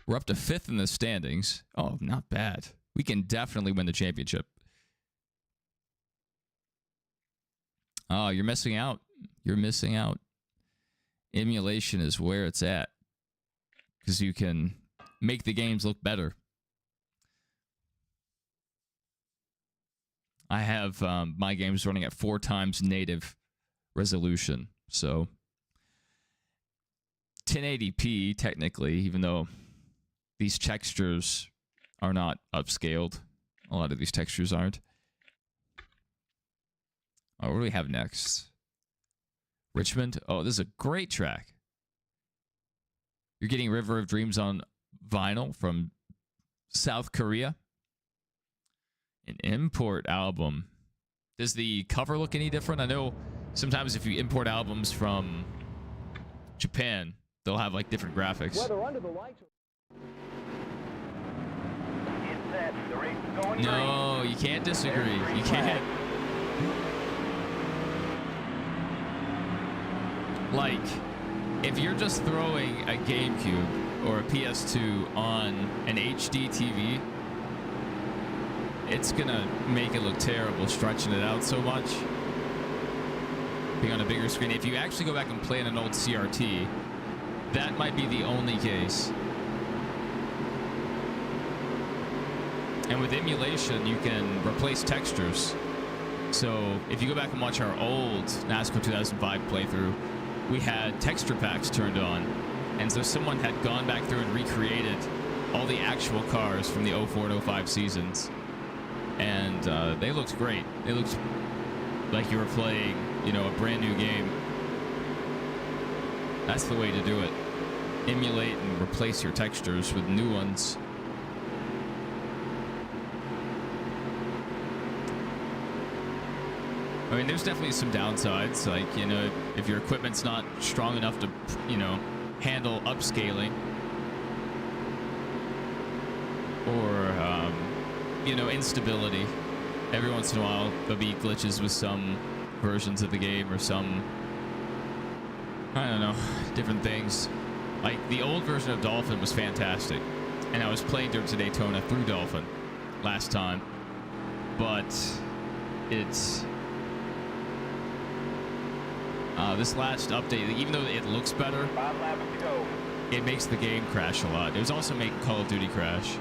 [SPEAKER 1] We're up to 5th in the standings. Oh, not bad. We can definitely win the championship. Oh, you're missing out. You're missing out. Emulation is where it's at, because you can make the games look better. I have my games running at 4 times native resolution, so 1080p technically, even though these textures are not upscaled. A lot of these textures aren't. Oh, what do we have next? Richmond? Oh, this is a great track. You're getting River of Dreams on vinyl from South Korea. An import album. Does the cover look any different? I know sometimes if you import albums from Japan, they'll have like different graphics. No, you can't disagree. You can't. Like, if you're just throwing a GameCube or a PS2 on an HD TV, it's gonna make it look terrible stretching it out so much. Being on a bigger screen. If you actually go back and play in an old CRT, that might be the only case. And with emulation, you can replace textures. So if you go back and watch our old NASCAR 2005 playthrough, we had texture packs turned on. And so someone had gone back through and recreated all the actual cars from the 04 and 05 seasons. And they looked great. They looked like you were playing, you know, a brand new game. That's the way to do it. Emulate and replace your textures with new ones. I mean, there's definitely some downsides, like, you know, if your equipment's not strong enough to, you know, handle upscaling, or, you know, instability. Every once in a while, there'll be glitches with some versions of the game, or some, I don't know, different things. Like, the old version of Dolphin was fantastic, and I was playing Dirt to Daytona through Dolphin last time, but it's... this last update, even though it looks better,
[SPEAKER 2] 5 laps to go.
[SPEAKER 1] it makes the game crash a lot. It was also making Call of Duty crash.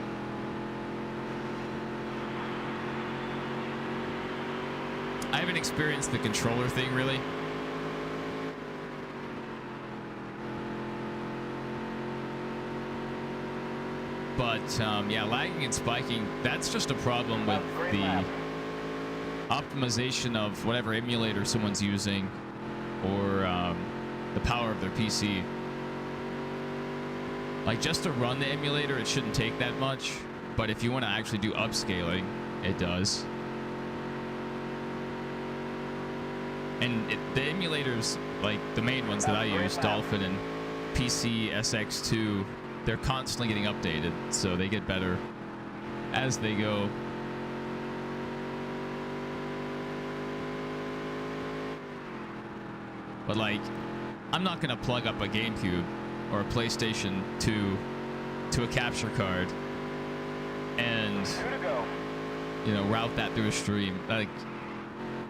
[SPEAKER 1] I haven't experienced the controller thing, really. But, yeah, lagging and spiking, that's just a problem with the optimization of whatever emulator someone's using, or the power of their PC. Like, just to run the emulator, it shouldn't take that much, but if you want to actually do upscaling, it does. And the emulators, like the main ones that I use, Dolphin and PC SX2, they're constantly getting updated, so they get better as they go. But, like, I'm not going to plug up a GameCube or a PlayStation 2 to a capture card and, you know, route that through a stream. Like,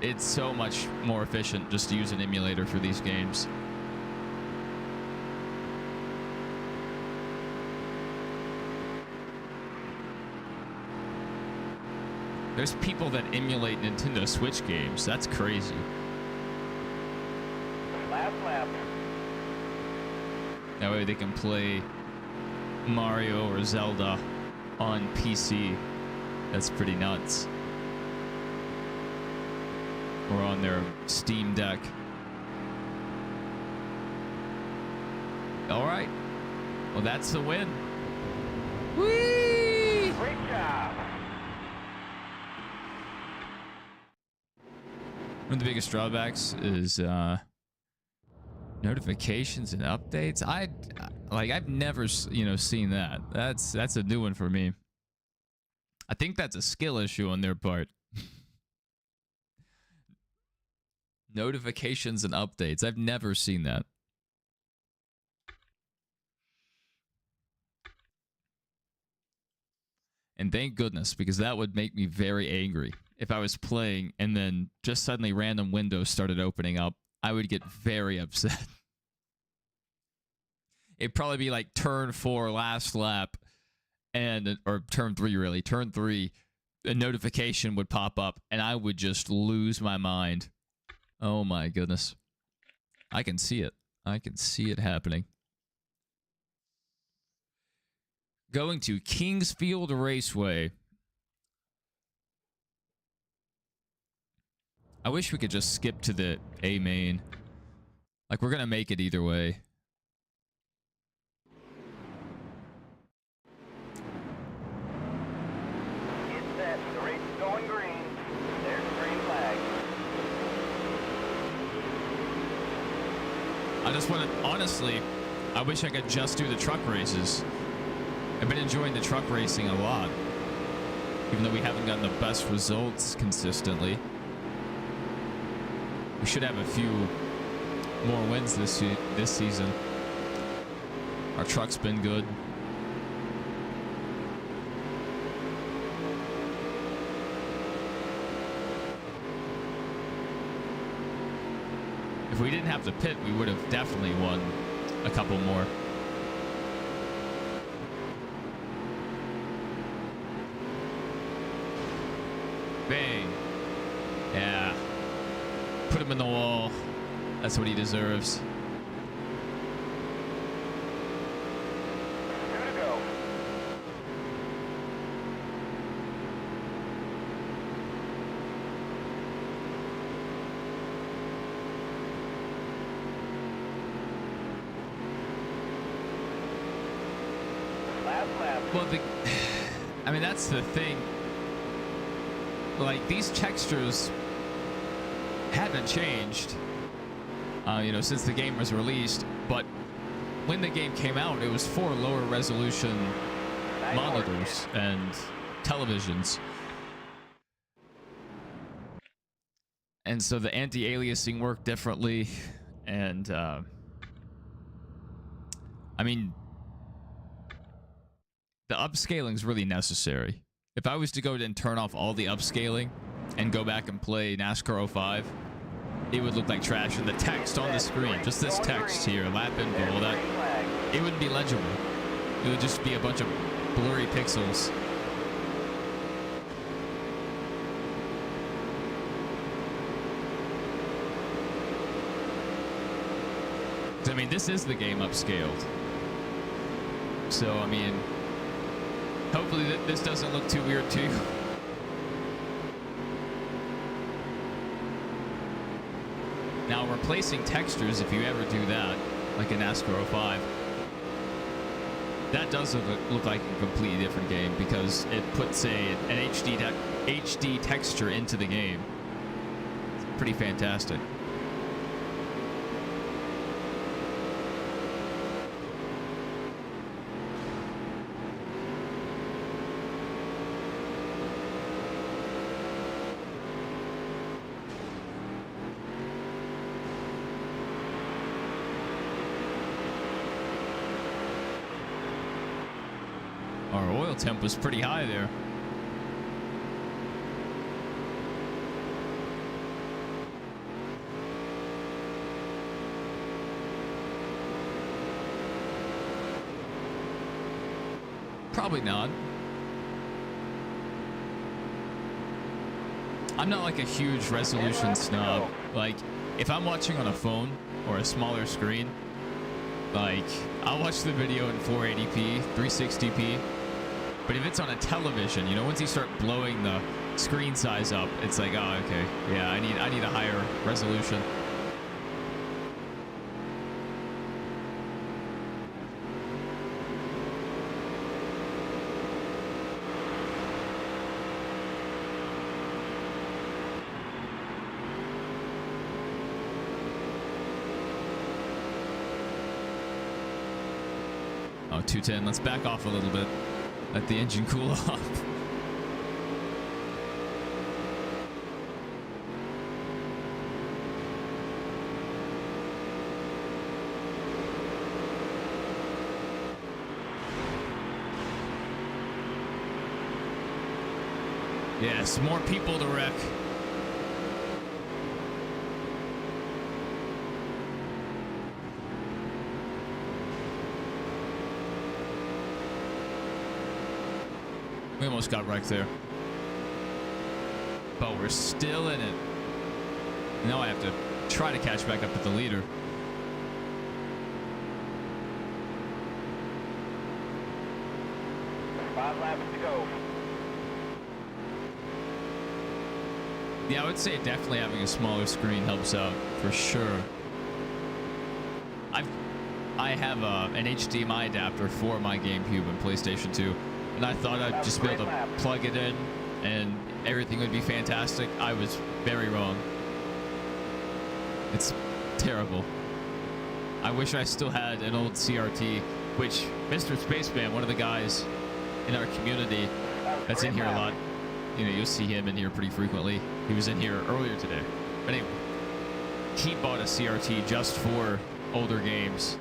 [SPEAKER 1] It's so much more efficient just to use an emulator for these games. There's people that emulate Nintendo Switch games. That's crazy.
[SPEAKER 2] Last lap.
[SPEAKER 1] That way they can play Mario or Zelda on PC. That's pretty nuts. Or on their Steam Deck. All right. Well, that's the win. Whee!
[SPEAKER 2] Great job.
[SPEAKER 1] One of the biggest drawbacks is notifications and updates. I've never, seen that. That's a new one for me. I think that's a skill issue on their part. Notifications and updates. I've never seen that. And thank goodness, because that would make me very angry. If I was playing and then just suddenly random windows started opening up, I would get very upset. It'd probably be like turn 4, last lap, or turn 3 really. Turn 3, a notification would pop up, and I would just lose my mind. Oh my goodness. I can see it. I can see it happening. Going to Kingsfield Raceway. I wish we could just skip to the A main. Like, we're gonna make it either way.
[SPEAKER 2] Get set. The race is going green. There's the green flag.
[SPEAKER 1] I just want to, honestly, I wish I could just do the truck races. I've been enjoying the truck racing a lot. Even though we haven't gotten the best results consistently. We should have a few more wins this season. Our truck's been good. If we didn't have the pit, we would have definitely won a couple more. Bang. Yeah. Put him in the wall. That's what he deserves.
[SPEAKER 2] 2 to go. Last lap.
[SPEAKER 1] Well, I mean, that's the thing. Like, these textures haven't changed, since the game was released. But when the game came out, it was for lower resolution monitors and televisions. And so the anti-aliasing worked differently. And, I mean, the upscaling is really necessary. If I was to go and turn off all the upscaling and go back and play NASCAR 05, it would look like trash. And the text on the screen, just this text here, lap info, all that, it wouldn't be legible. It would just be a bunch of blurry pixels. I mean, this is the game upscaled. So, I mean, hopefully this doesn't look too weird too. Now, replacing textures, if you ever do that, like in NASCAR 05, that does look like a completely different game because it puts an HD texture into the game. It's pretty fantastic. Our oil temp was pretty high there. Probably not. I'm not like a huge resolution snob. Like, if I'm watching on a phone or a smaller screen, like, I'll watch the video in 480p, 360p. But if it's on a television, you know, once you start blowing the screen size up, it's like, oh, okay, yeah, I need a higher resolution. Oh, 210. Let's back off a little bit. Let the engine cool off. Yes, more people to wreck. We almost got wrecked there. But we're still in it. Now I have to try to catch back up with the leader.
[SPEAKER 2] Five laps to go.
[SPEAKER 1] Yeah, I would say definitely having a smaller screen helps out for sure. I have an HDMI adapter for my GameCube and PlayStation 2, and I thought I'd just be able to plug it in and everything would be fantastic. I was very wrong. It's terrible. I wish I still had an old CRT, which Mr. Spaceman, one of the guys in our community that's in here a lot, you know, you'll see him in here pretty frequently. He was in here earlier today. But anyway, he bought a CRT just for older games.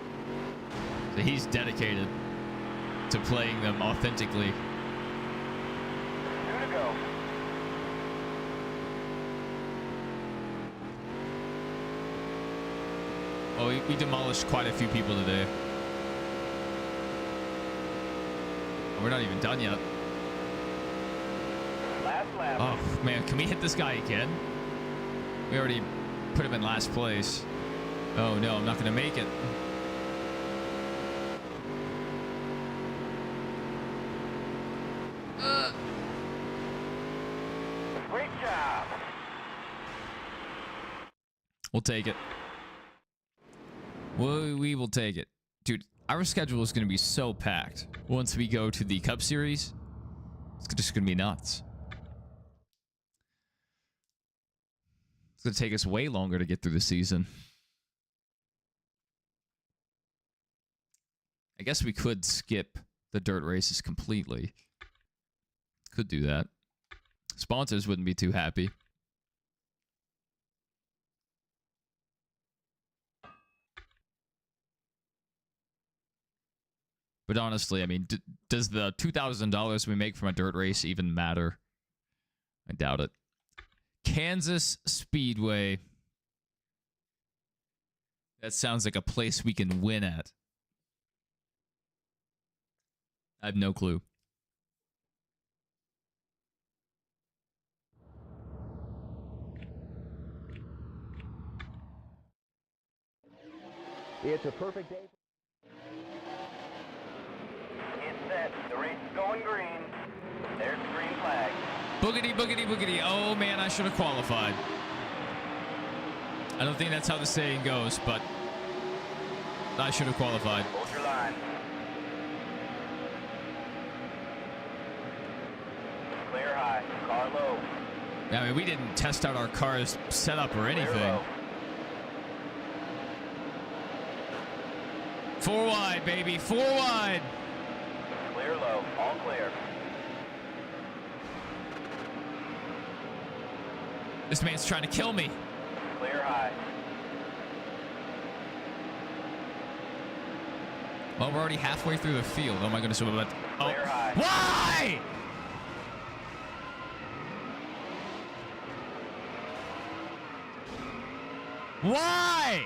[SPEAKER 1] So he's dedicated to playing them authentically.
[SPEAKER 2] 2 to go.
[SPEAKER 1] Oh, we demolished quite a few people today. We're not even done yet.
[SPEAKER 2] Last lap.
[SPEAKER 1] Oh, man, can we hit this guy again? We already put him in last place. Oh, no, I'm not going to make it.
[SPEAKER 2] Great job.
[SPEAKER 1] We'll take it. We will take it. Dude, our schedule is going to be so packed once we go to the Cup Series. It's just going to be nuts. It's going to take us way longer to get through the season. I guess we could skip the dirt races completely. Could do that. Sponsors wouldn't be too happy. But honestly, I mean, does the $2,000 we make from a dirt race even matter? I doubt it. Kansas Speedway. That sounds like a place we can win at. I have no clue.
[SPEAKER 2] It's a perfect day. It's set. The race is going green. There's the green flag.
[SPEAKER 1] Boogity, boogity, boogity. Oh, man, I should have qualified. I don't think that's how the saying goes, but I should have qualified.
[SPEAKER 2] Hold your line. Clear high. Car low.
[SPEAKER 1] I mean, we didn't test out our car's setup or
[SPEAKER 2] Clear
[SPEAKER 1] anything.
[SPEAKER 2] low.
[SPEAKER 1] 4 wide, baby. 4 wide.
[SPEAKER 2] Clear low. All clear.
[SPEAKER 1] This man's trying to kill me.
[SPEAKER 2] Clear high.
[SPEAKER 1] Well, we're already halfway through the field. Oh, my goodness. Oh,
[SPEAKER 2] Clear high.
[SPEAKER 1] why? Why?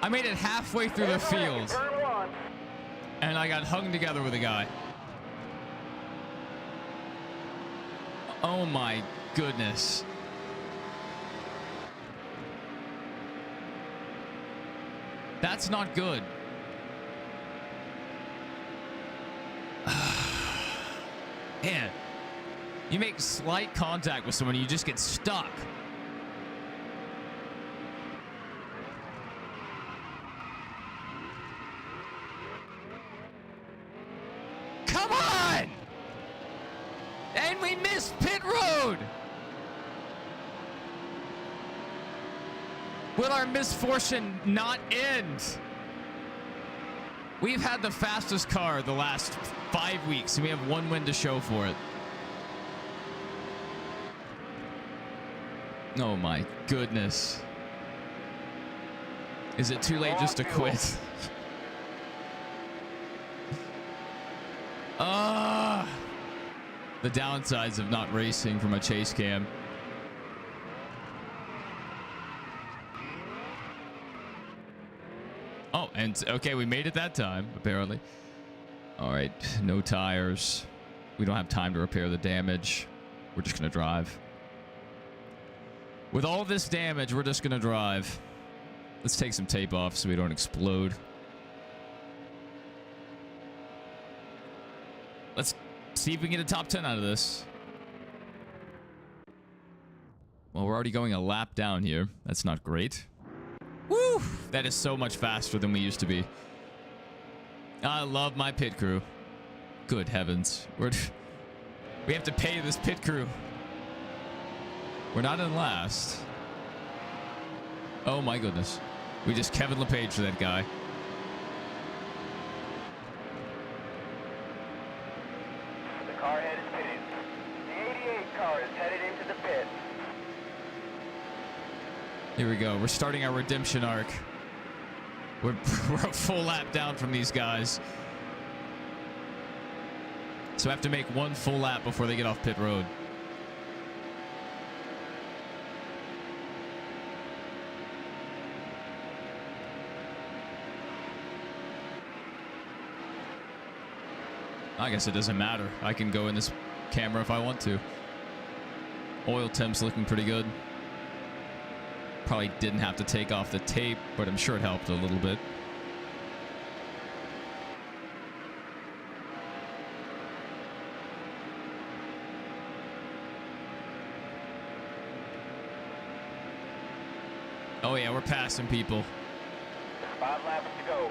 [SPEAKER 1] I made it halfway through the field.
[SPEAKER 2] Turn one.
[SPEAKER 1] and I got hung together with a guy. Oh my goodness. That's not good. Man, you make slight contact with someone, you just get stuck. Come on! And we missed pit road! Will our misfortune not end? We've had the fastest car the last 5 weeks, and we have one win to show for it. Oh my goodness. Is it too late just to quit? The downsides of not racing from a chase cam. Oh, and okay, we made it that time, apparently. All right, no tires. We don't have time to repair the damage. We're just gonna drive. With all this damage, we're just gonna drive. Let's take some tape off so we don't explode. Let's see if we can get a top 10 out of this. Well, we're already going a lap down here. That's not great. Woo! That is so much faster than we used to be. I love my pit crew. Good heavens. We have to pay this pit crew. We're not in last. Oh my goodness. We just Kevin LePage for that guy.
[SPEAKER 2] The car head is pitted. The 88 car is headed into the pit.
[SPEAKER 1] Here we go. We're starting our redemption arc. We're a full lap down from these guys. So I have to make one full lap before they get off pit road. I guess it doesn't matter. I can go in this camera if I want to. Oil temp's looking pretty good. Probably didn't have to take off the tape, but I'm sure it helped a little bit. Oh yeah, we're passing people.
[SPEAKER 2] 5 laps to go.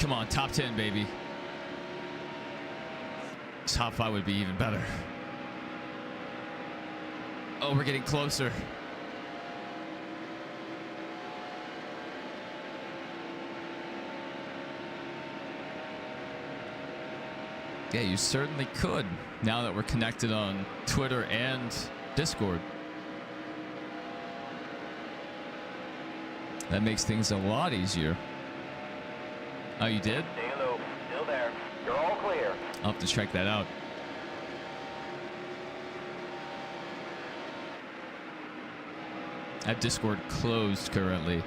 [SPEAKER 1] Come on, top 10, baby. Top 5 would be even better. Oh, we're getting closer. Yeah, you certainly could, now that we're connected on Twitter and Discord. That makes things a lot easier. Oh, you did?
[SPEAKER 2] Stay low. Still there. You're all clear.
[SPEAKER 1] I'll have to check that out. I have Discord closed currently.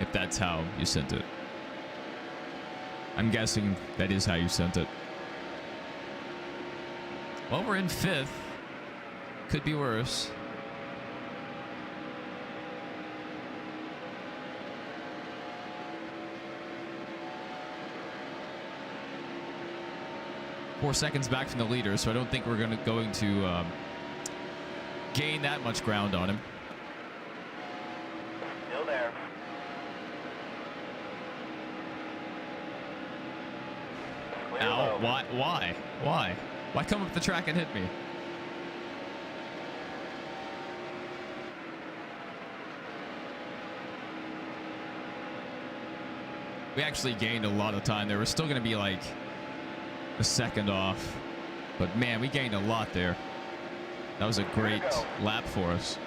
[SPEAKER 1] If that's how you sent it. I'm guessing that is how you sent it. Well, we're in 5th. Could be worse. Four seconds back from the leader, so I don't think we're going to gain that much ground on him.
[SPEAKER 2] Still there. Clear
[SPEAKER 1] Ow!
[SPEAKER 2] low.
[SPEAKER 1] Why come up the track and hit me? We actually gained a lot of time there. We're still going to be like a second off, but man, we gained a lot there. That was a great lap for us.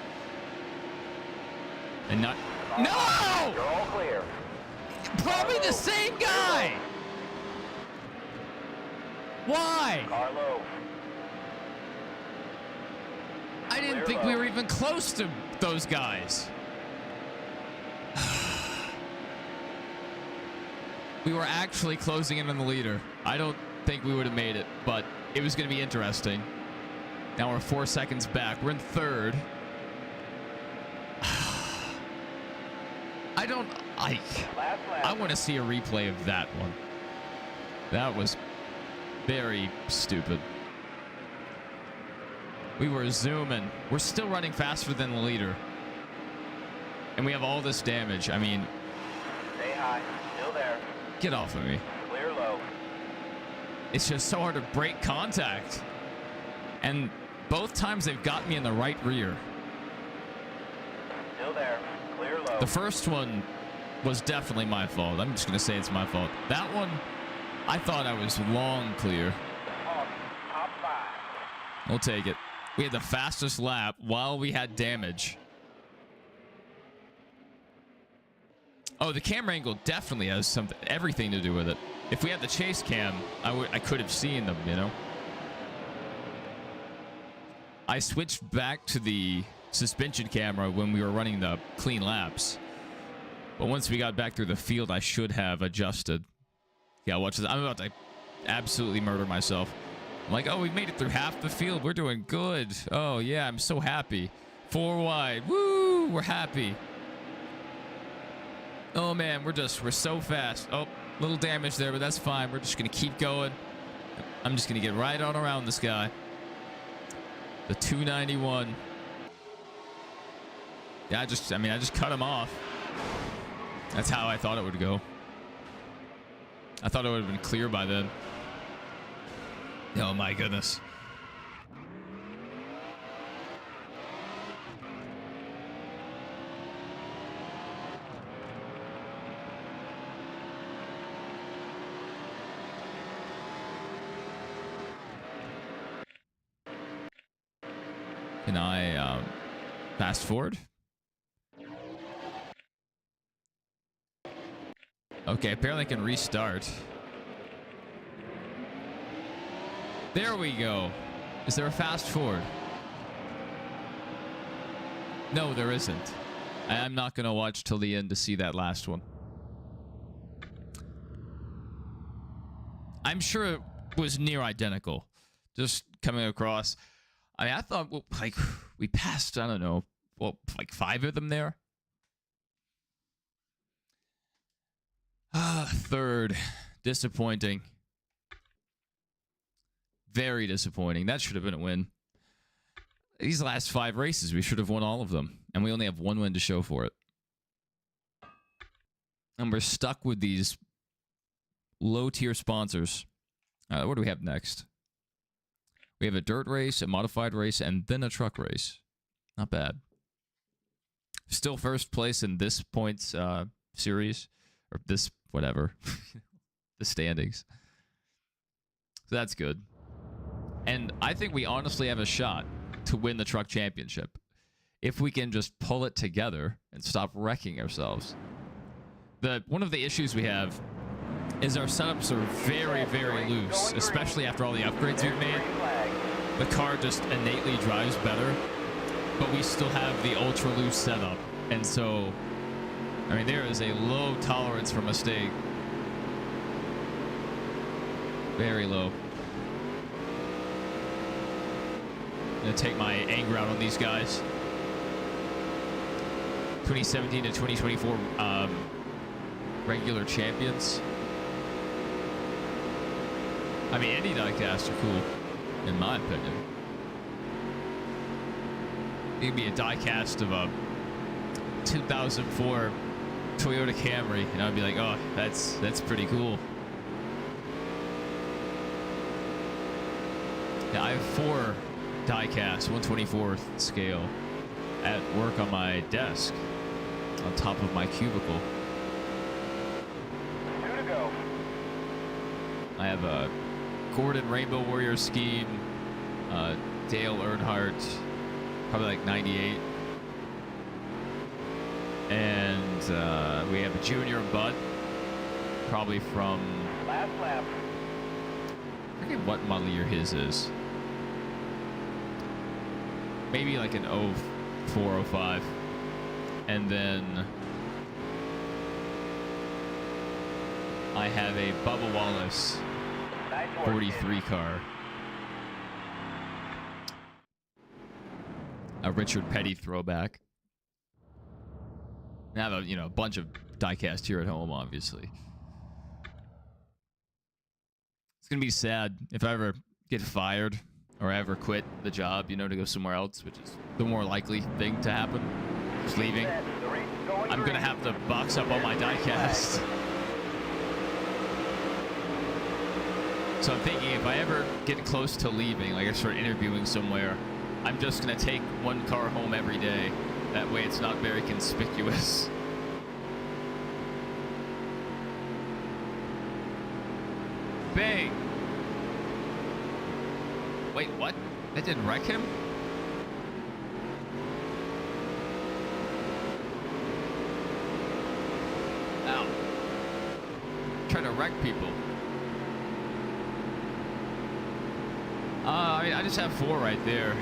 [SPEAKER 1] And not... No!
[SPEAKER 2] You're all clear.
[SPEAKER 1] Probably the same guy! Why?
[SPEAKER 2] Car low.
[SPEAKER 1] I didn't think we were even close to those guys. We were actually closing in on the leader. I don't think we would have made it, but it was going to be interesting. Now we're 4 seconds back. We're in third. I want to see a replay of that one. That was very stupid. We were zooming. We're still running faster than the leader. And we have all this damage. I mean...
[SPEAKER 2] Stay high. Still there.
[SPEAKER 1] Get off of me.
[SPEAKER 2] Clear low.
[SPEAKER 1] It's just so hard to break contact. And both times they've got me in the right rear.
[SPEAKER 2] Still there. Clear low.
[SPEAKER 1] The first one was definitely my fault. I'm just going to say it's my fault. That one, I thought I was long clear.
[SPEAKER 2] Top 5.
[SPEAKER 1] We'll take it. We had the fastest lap while we had damage. Oh, the camera angle definitely has everything to do with it. If we had the chase cam, I could have seen them, you know? I switched back to the suspension camera when we were running the clean laps. But once we got back through the field, I should have adjusted. Yeah, watch this. I'm about to absolutely murder myself. I'm like, oh, we made it through half the field. We're doing good. Oh, yeah, I'm so happy. 4 wide. Woo, we're happy. Oh, man, we're so fast. Oh, little damage there, but that's fine. We're just going to keep going. I'm just going to get right on around this guy. The 291. Yeah, I just cut him off. That's how I thought it would go. I thought it would have been clear by then. Oh my goodness. Can I fast forward? Okay, apparently I can restart. There we go. Is there a fast forward? No, there isn't. I'm not going to watch till the end to see that last one. I'm sure it was near identical. Just coming across. I mean, I thought, well, like, we passed, I don't know, well, like 5 of them there. Third. Disappointing. Very disappointing. That should have been a win. These last 5 races, we should have won all of them. And we only have 1 win to show for it. And we're stuck with these low-tier sponsors. What do we have next? We have a dirt race, a modified race, and then a truck race. Not bad. Still first place in this points series. Or this, whatever. The standings. So that's good. And I think we honestly have a shot to win the truck championship. If we can just pull it together and stop wrecking ourselves. One of the issues we have is our setups are very, very loose, especially after all the upgrades we've made. The car just innately drives better, but we still have the ultra loose setup. And so, I mean, there is a low tolerance for mistake. Very low. I'm gonna take my anger out on these guys. 2017 to 2024 regular champions. I mean, any diecasts are cool, in my opinion. It could be a diecast of a 2004 Toyota Camry, and I'd be like, oh, that's pretty cool. Yeah, I have 4 diecasts, 1/24th scale, at work on my desk, on top of my cubicle.
[SPEAKER 2] 2 to go.
[SPEAKER 1] I have a Gordon Rainbow Warrior scheme, Dale Earnhardt, probably like 98. And we have a Junior Butt, probably from...
[SPEAKER 2] Last lap.
[SPEAKER 1] I forget what model year his is. Maybe like an 04, 05. And then I have a Bubba Wallace
[SPEAKER 2] Nice work,
[SPEAKER 1] 43 car. A Richard Petty throwback. I have a bunch of diecast here at home, obviously. It's gonna be sad if I ever get fired or I ever quit the job, to go somewhere else, which is the more likely thing to happen. Just leaving. I'm gonna have to box up all my diecast. So I'm thinking if I ever get close to leaving, like I start interviewing somewhere, I'm just gonna take one car home every day. That way it's not very conspicuous. Bang! Wait, what? That didn't wreck him? Ow. Trying to wreck people. I just have 4 right there.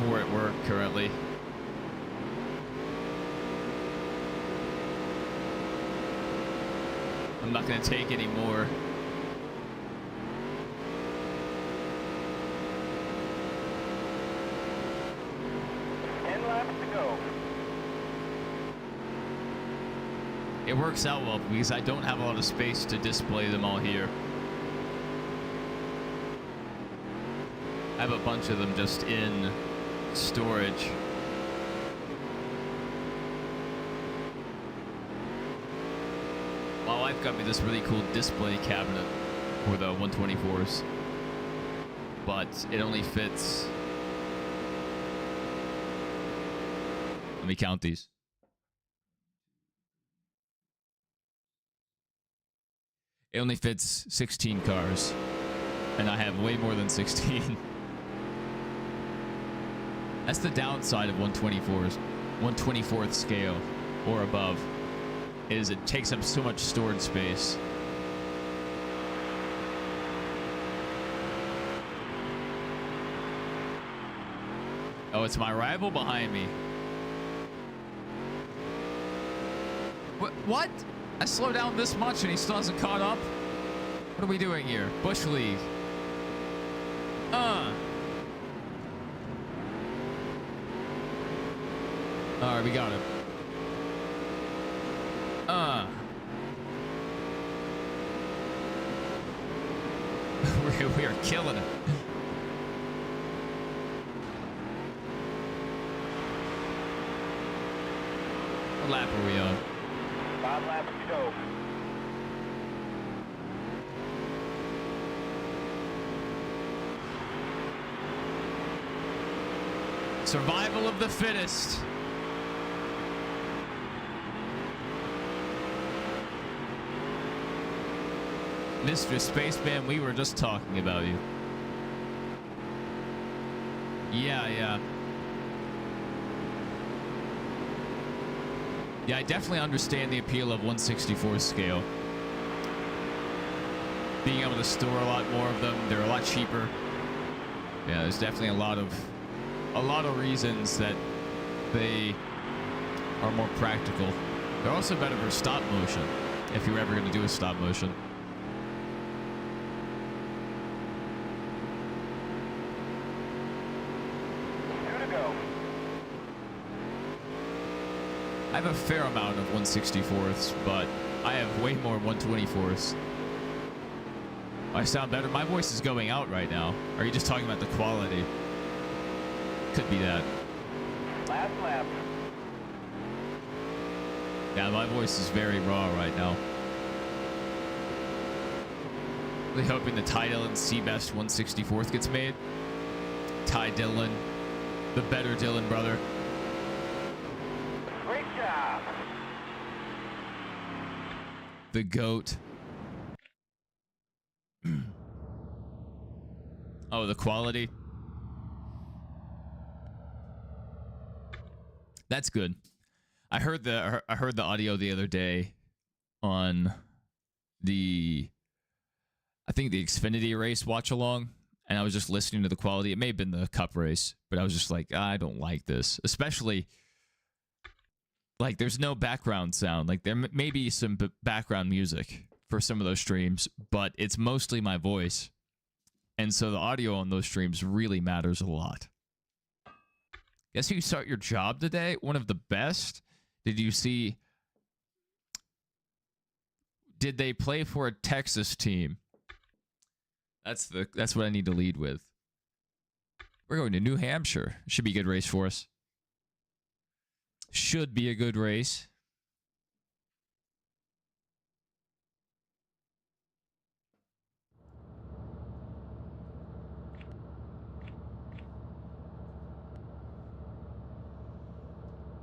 [SPEAKER 1] 4 at work currently. I'm not going to take any more. It works out well because I don't have a lot of space to display them all here. I have a bunch of them just in storage. My wife got me this really cool display cabinet for the 124s, but it only fits. Let me count these. It only fits 16 cars, and I have way more than 16. That's the downside of 124s, 1/24th scale or above, is it takes up so much storage space. Oh, it's my rival behind me. What? I slowed down this much and he still hasn't caught up? What are we doing here? Bush League. Alright, we got him. We are killing it. What lap are we on?
[SPEAKER 2] 5 laps to go.
[SPEAKER 1] Survival of the fittest. Mr. Spaceman, we were just talking about you. Yeah. Yeah, I definitely understand the appeal of 1/64 scale. Being able to store a lot more of them, they're a lot cheaper. Yeah, there's definitely a lot of reasons that they are more practical. They're also better for stop motion, if you're ever going to do a stop motion. I have a fair amount of 1/64ths, but I have way more 1/24ths. I sound better. My voice is going out right now. Are you just talking about the quality? Could be that.
[SPEAKER 2] Last lap.
[SPEAKER 1] Yeah, my voice is very raw right now. Really hoping the Ty Dillon Seabest 1/64th gets made. Ty Dillon, the better Dillon brother.
[SPEAKER 2] Great job.
[SPEAKER 1] The GOAT. Oh, the quality. That's good. I heard the audio the other day on I think the Xfinity race watch along, and I was just listening to the quality. It may have been the Cup race, but I was just like, I don't like this, especially like there's no background sound. Like there may be some background music for some of those streams, but it's mostly my voice. And so the audio on those streams really matters a lot. Guess you start your job today? One of the best. Did you see? Did they play for a Texas team? That's what I need to lead with. We're going to New Hampshire. Should be a good race for us. Should be a good race.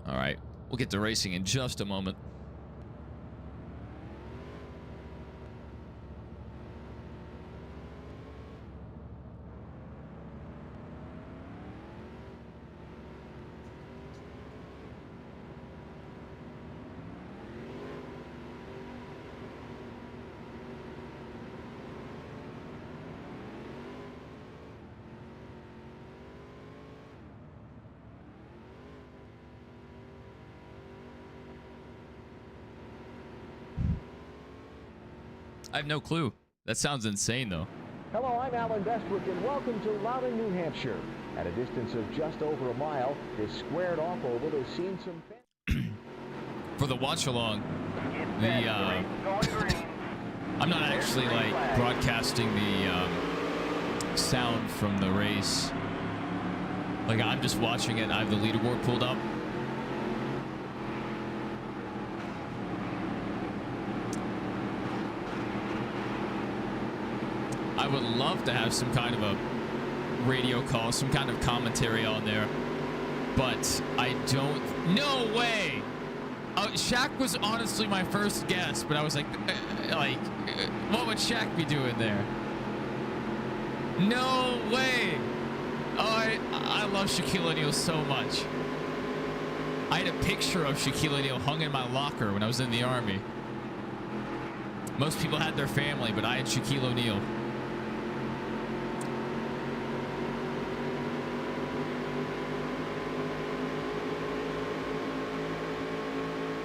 [SPEAKER 1] All right, we'll get to racing in just a moment. I have no clue. That sounds insane, though.
[SPEAKER 3] Hello, I'm Alan Bestwick, and welcome to Loudon, New Hampshire. At a distance of just over a mile, this squared off oval has seen some...
[SPEAKER 1] For the watch-along, I'm not actually, like, broadcasting the sound from the race. Like, I'm just watching it. I have the leaderboard pulled up. I would love to have some kind of a radio call, some kind of commentary on there, but I don't. No way! Shaq was honestly my first guess, but I was like, what would Shaq be doing there? No way! Oh, I love Shaquille O'Neal so much. I had a picture of Shaquille O'Neal hung in my locker when I was in the Army. Most people had their family, but I had Shaquille O'Neal.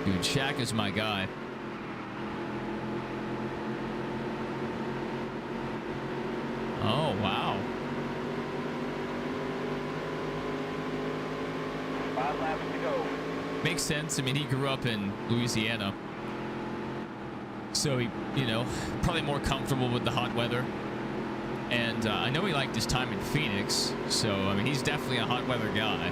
[SPEAKER 1] Dude, Shaq is my guy. Oh, wow.
[SPEAKER 2] 5 laps to go.
[SPEAKER 1] Makes sense. I mean, he grew up in Louisiana. So he, probably more comfortable with the hot weather. And I know he liked his time in Phoenix. So, I mean, he's definitely a hot weather guy.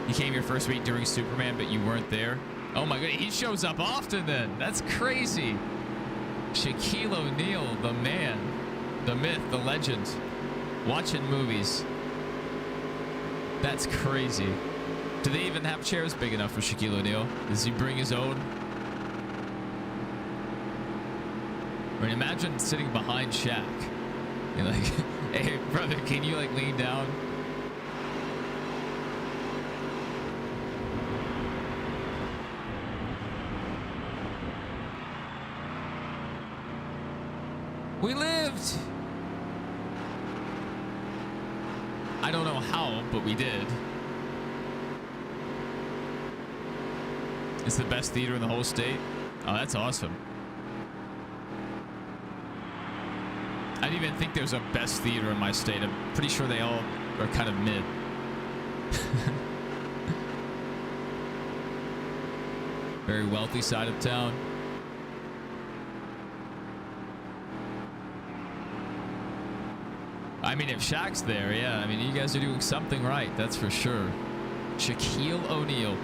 [SPEAKER 1] You came here first week during Superman, but you weren't there. Oh my goodness, he shows up often then. That's crazy. Shaquille O'Neal, the man, the myth, the legend. Watching movies. That's crazy. Do they even have chairs big enough for Shaquille O'Neal? Does he bring his own? I mean, imagine sitting behind Shaq. You're like, hey, brother, can you, like, lean down? We lived! I don't know how, but we did. It's the best theater in the whole state. Oh, that's awesome. I didn't even think there's a best theater in my state. I'm pretty sure they all are kind of mid. Very wealthy side of town. I mean, if Shaq's there, yeah. I mean, you guys are doing something right. That's for sure. Shaquille O'Neal.
[SPEAKER 2] 2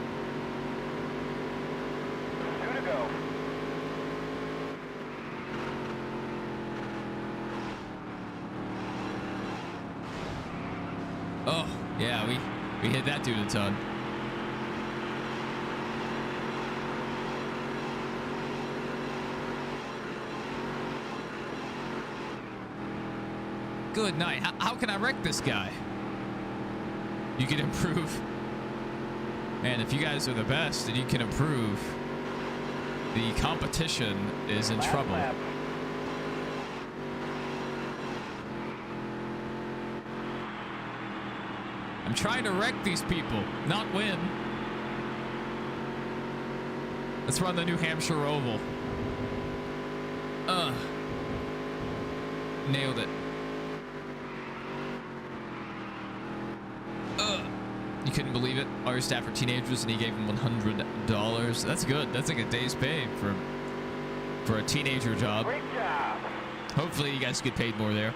[SPEAKER 2] to go.
[SPEAKER 1] Oh, yeah, we hit that dude a ton. Good night. How can I wreck this guy? You can improve. Man, if you guys are the best and you can improve, the competition is in trouble.
[SPEAKER 2] Lap.
[SPEAKER 1] I'm trying to wreck these people, not win. Let's run the New Hampshire Oval. Nailed it. You couldn't believe it. All your staff are teenagers, and he gave them $100. That's good. That's like a day's pay for a teenager job.
[SPEAKER 2] Great job.
[SPEAKER 1] Hopefully, you guys get paid more there.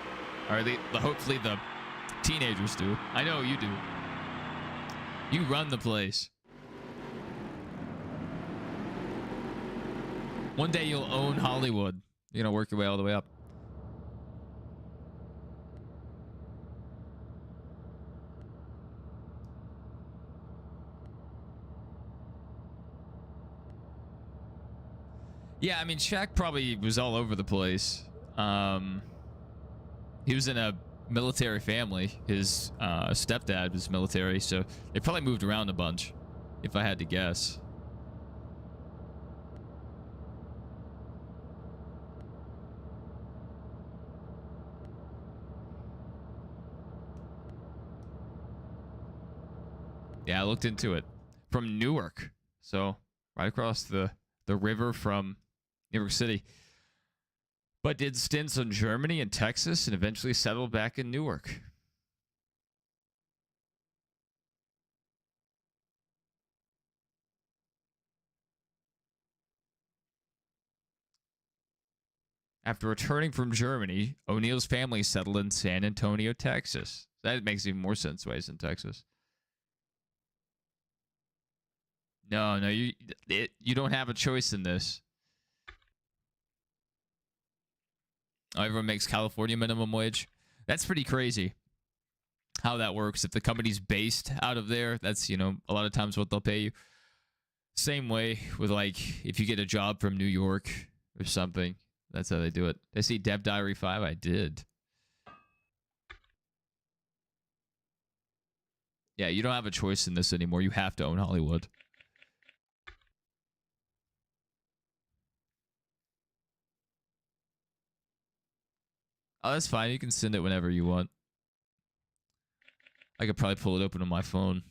[SPEAKER 1] Or hopefully the teenagers do. I know you do. You run the place. One day you'll own Hollywood. You're gonna work your way all the way up. Yeah, I mean, Shaq probably was all over the place. He was in a military family. His stepdad was military, so they probably moved around a bunch, if I had to guess. Yeah, I looked into it. From Newark, so right across the river from New York City. But did stints in Germany and Texas and eventually settled back in Newark. After returning from Germany, O'Neill's family settled in San Antonio, Texas. That makes even more sense why he's in Texas. No, you don't have a choice in this. Oh, everyone makes California minimum wage. That's pretty crazy how that works. If the company's based out of there, that's, a lot of times what they'll pay you. Same way with, like, if you get a job from New York or something, that's how they do it. Did I see Dev Diary 5? I did. Yeah, you don't have a choice in this anymore. You have to own Hollywood. Oh, that's fine. You can send it whenever you want. I could probably pull it open on my phone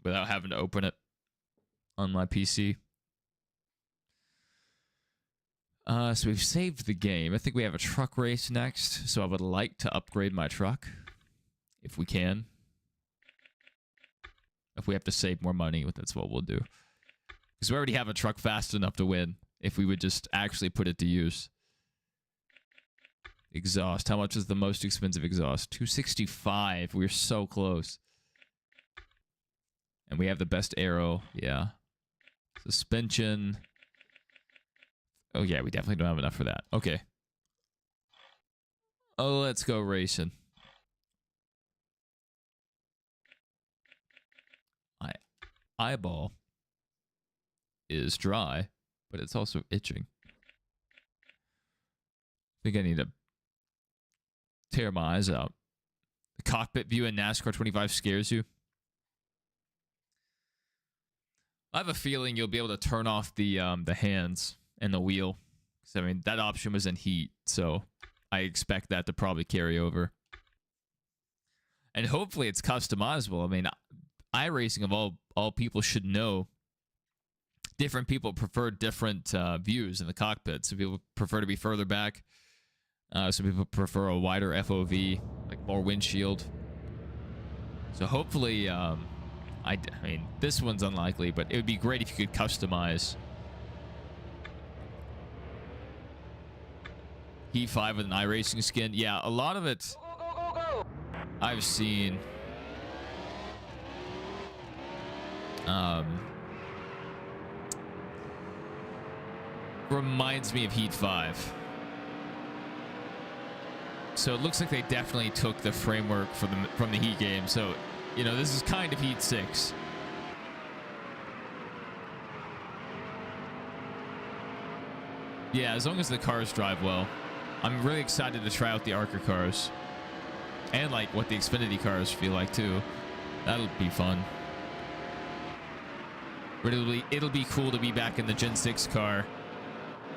[SPEAKER 1] without having to open it on my PC. So we've saved the game. I think we have a truck race next. So I would like to upgrade my truck if we can. If we have to save more money, that's what we'll do. Because we already have a truck fast enough to win if we would just actually put it to use. Exhaust. How much is the most expensive exhaust? $265. We're so close. And we have the best aero. Yeah. Suspension. Oh, yeah. We definitely don't have enough for that. Okay. Oh, let's go racing. My eyeball is dry, but it's also itching. I think I need to tear my eyes out. The cockpit view in NASCAR 25 scares you. I have a feeling you'll be able to turn off the hands and the wheel. I mean, that option was in heat, so I expect that to probably carry over. And hopefully it's customizable. I mean, iRacing of all people should know. Different people prefer different views in the cockpit. Some people prefer to be further back. Some people prefer a wider FOV, like more windshield. So hopefully, I mean, this one's unlikely, but it would be great if you could customize Heat 5 with an iRacing skin. Yeah, a lot of it I've seen. Reminds me of Heat 5. So it looks like they definitely took the framework from the Heat game. So, this is kind of Heat 6. Yeah, as long as the cars drive well. I'm really excited to try out the ARCA cars. And, like, what the Xfinity cars feel like, too. That'll be fun. But it'll be cool to be back in the Gen 6 car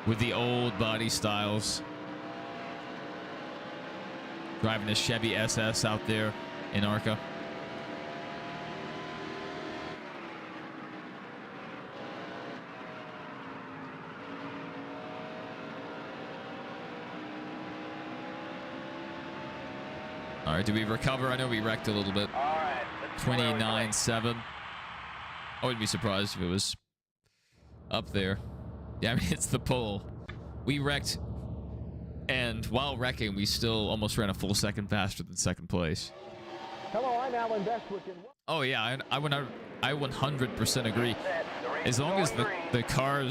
[SPEAKER 1] with the old body styles. Driving a Chevy SS out there in ARCA. right, did we recover? I know we wrecked a little bit.
[SPEAKER 2] All right.
[SPEAKER 1] 29-7. I wouldn't be surprised if it was up there. Yeah, I mean, it's the pole. We wrecked, and while wrecking, we still almost ran a full second faster than second place.
[SPEAKER 3] Hello, I'm Alan Bestwick.
[SPEAKER 1] Oh, yeah, I 100% agree. As long as the car,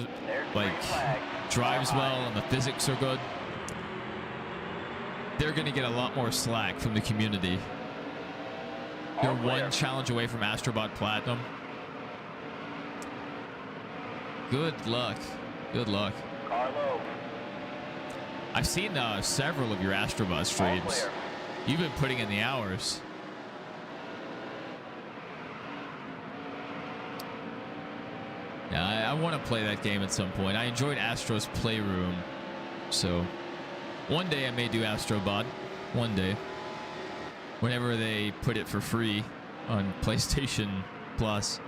[SPEAKER 1] like, drives well and the physics are good, they're going to get a lot more slack from the community. They're one challenge away from Astrobot Platinum. Good luck. Good luck.
[SPEAKER 2] Carlo.
[SPEAKER 1] I've seen several of your Astrobot streams. You've been putting in the hours. Yeah, I want to play that game at some point. I enjoyed Astro's Playroom. So, one day I may do Astrobot. One day. Whenever they put it for free on PlayStation Plus.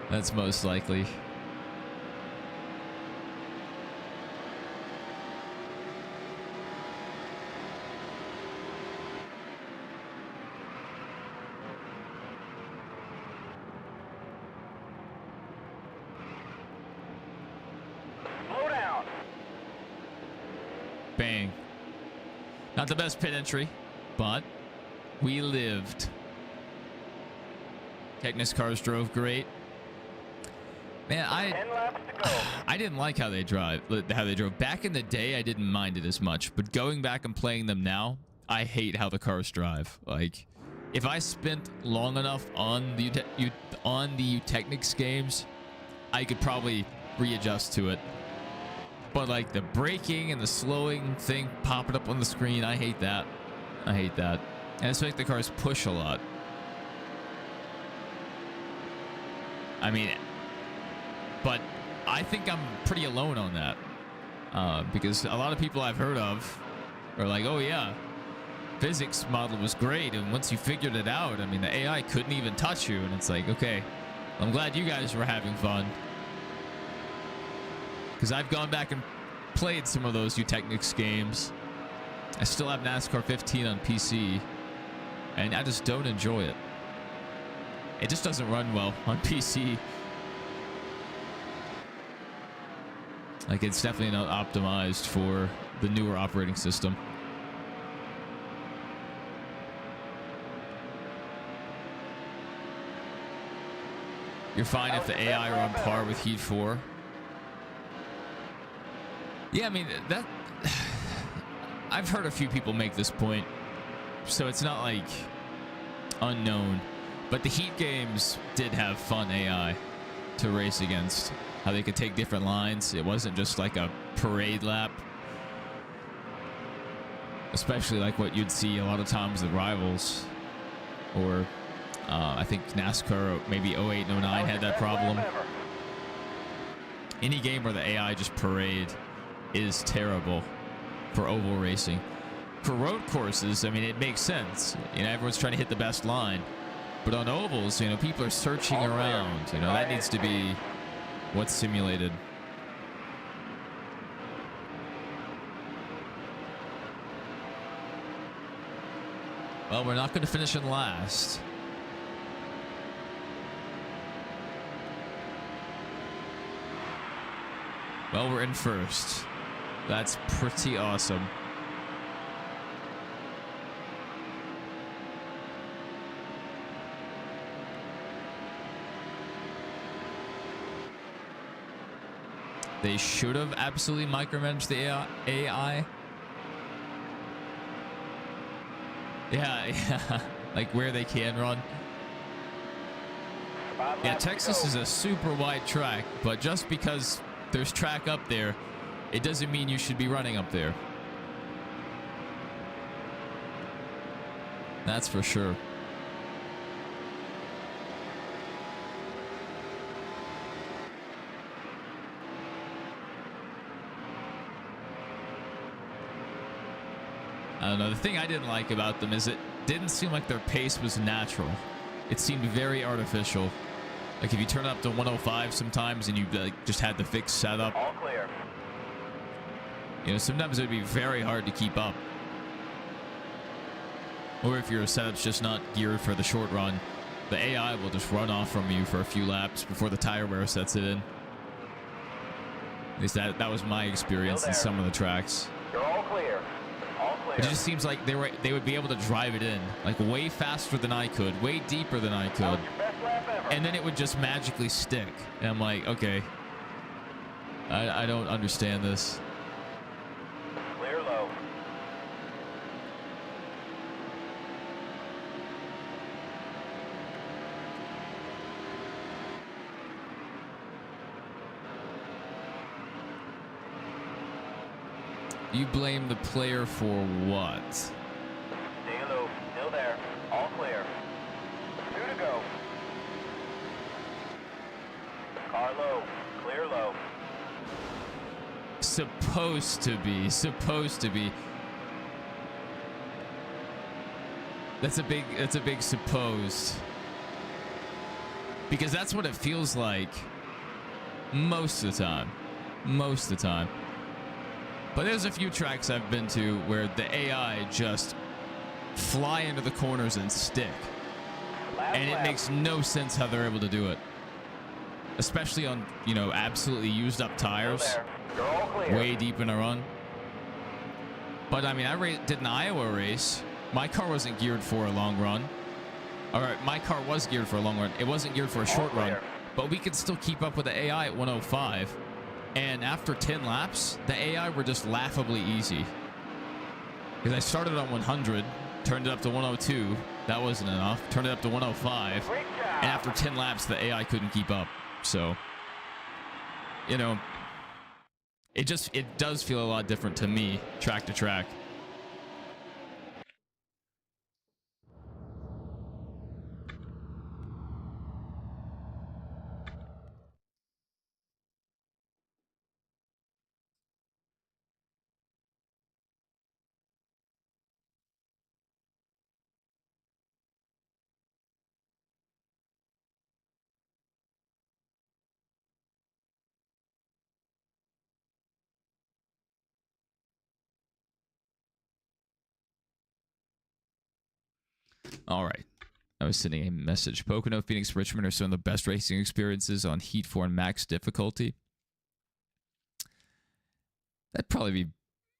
[SPEAKER 1] That's most likely. Bang. Not the best pit entry, but we lived. Technics cars drove great. Man, I didn't like how they drove. Back in the day, I didn't mind it as much, but going back and playing them now, I hate how the cars drive. Like, if I spent long enough on the Technics games, I could probably readjust to it. But like the braking and the slowing thing popping up on the screen, I hate that. I hate that. And it's like the cars push a lot. I mean, but I think I'm pretty alone on that. Because a lot of people I've heard of are like, oh yeah, physics model was great. And once you figured it out, I mean, the AI couldn't even touch you. And it's like, okay, I'm glad you guys were having fun. Because I've gone back and played some of those Technics games. I still have NASCAR 15 on PC, and I just don't enjoy it. It just doesn't run well on PC. Like, it's definitely not optimized for the newer operating system. You're fine if the AI are on par with Heat 4. Yeah, I mean, that I've heard a few people make this point, so it's not like unknown. But the Heat games did have fun AI to race against. How they could take different lines. It wasn't just like a parade lap. Especially like what you'd see a lot of times with Rivals. Or I think NASCAR, maybe 08 and 09 had that problem. Any game where the AI just parade is terrible for oval racing. For road courses, I mean, it makes sense. You know, everyone's trying to hit the best line. But on ovals, you know, people are searching around. You know, that needs to be what's simulated. Well, we're not going to finish in last. Well, we're in first. That's pretty awesome. They should have absolutely micromanaged the AI. Yeah. Like where they can run. Yeah, Texas is a super wide track, but just because there's track up there, it doesn't mean you should be running up there. That's for sure. I don't know. The thing I didn't like about them is it didn't seem like their pace was natural. It seemed very artificial. Like if you turn up to 105 sometimes and you like just had the fixed setup.
[SPEAKER 2] All clear.
[SPEAKER 1] You know, sometimes it would be very hard to keep up. Or if your setup's just not geared for the short run, the AI will just run off from you for a few laps before the tire wear sets it in. At least that was my experience in some of the tracks.
[SPEAKER 2] You're all clear. All clear.
[SPEAKER 1] It just seems like they would be able to drive it in like way faster than I could, way deeper than I
[SPEAKER 2] That
[SPEAKER 1] could,
[SPEAKER 2] was your best lap ever.
[SPEAKER 1] and then it would just magically stick. And I'm like, okay, I don't understand this.
[SPEAKER 2] Clear low.
[SPEAKER 1] You blame the player for what?
[SPEAKER 2] Stay low. Still there. All clear. 2 to go. Car low. Clear low.
[SPEAKER 1] Supposed to be. That's a big supposed. Because that's what it feels like most of the time. But there's a few tracks I've been to where the AI just fly into the corners and stick.
[SPEAKER 2] Last
[SPEAKER 1] And it
[SPEAKER 2] lap.
[SPEAKER 1] makes no sense how they're able to do it. Especially on, you know, absolutely used up
[SPEAKER 2] Still
[SPEAKER 1] tires.
[SPEAKER 2] there. You're all clear.
[SPEAKER 1] Way deep in a run. But I mean, I did an Iowa race. My car wasn't geared for a long run. All right, my car was geared for a long run. It wasn't geared for a short run.
[SPEAKER 2] clear.
[SPEAKER 1] But we could still keep up with the AI at 105. And after 10 laps, the AI were just laughably easy. Because I started on 100, turned it up to 102. That wasn't enough. Turned it up to 105.
[SPEAKER 2] Great job.
[SPEAKER 1] And after 10 laps, the AI couldn't keep up. So, you know, it does feel a lot different to me, track to track. All right. I was sending a message. Pocono, Phoenix, Richmond are some of the best racing experiences on Heat 4 and max difficulty. That'd probably be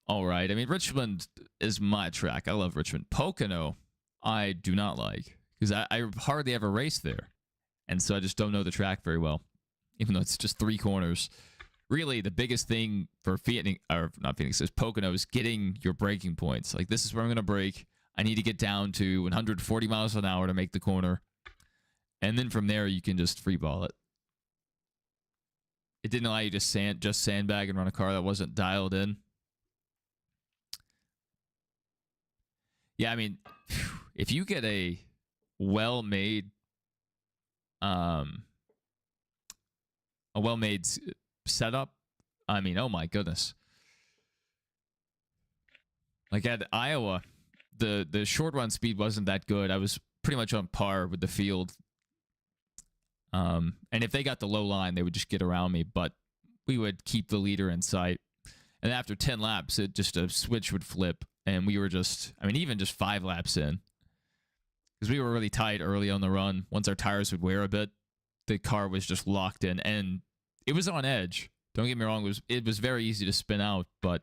[SPEAKER 1] all right. I mean, Richmond is my track. I love Richmond. Pocono, I do not like because I hardly ever race there. And so I just don't know the track very well, even though it's just 3 corners. Really, the biggest thing for Phoenix is Pocono is getting your braking points. Like, this is where I'm going to brake. I need to get down to 140 miles an hour to make the corner. And then from there, you can just free ball it. It didn't allow you to just sandbag and run a car that wasn't dialed in. Yeah, I mean, if you get a well-made setup, I mean, oh my goodness. Like at Iowa, the short run speed wasn't that good. I was pretty much on par with the field. And if they got the low line, they would just get around me, but we would keep the leader in sight. And after 10 laps, a switch would flip, and we were just, I mean, even just 5 laps in, because we were really tight early on the run. Once our tires would wear a bit, the car was just locked in, and it was on edge. Don't get me wrong, it was very easy to spin out, but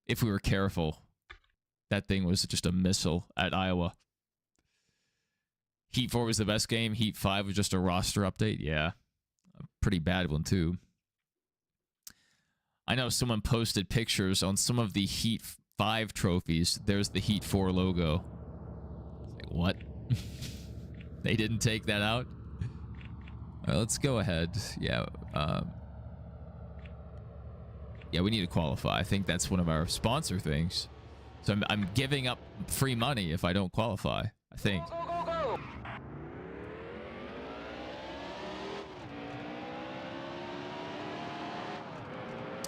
[SPEAKER 1] if we were careful, that thing was just a missile at Iowa. Heat 4 was the best game. Heat 5 was just a roster update. Yeah, a pretty bad one, too. I know someone posted pictures on some of the Heat 5 trophies. There's the Heat 4 logo. Like, what? They didn't take that out? All right, let's go ahead. Yeah, yeah, we need to qualify. I think that's one of our sponsor things. So I'm giving up free money if I don't qualify, I think.
[SPEAKER 2] Go, go, go!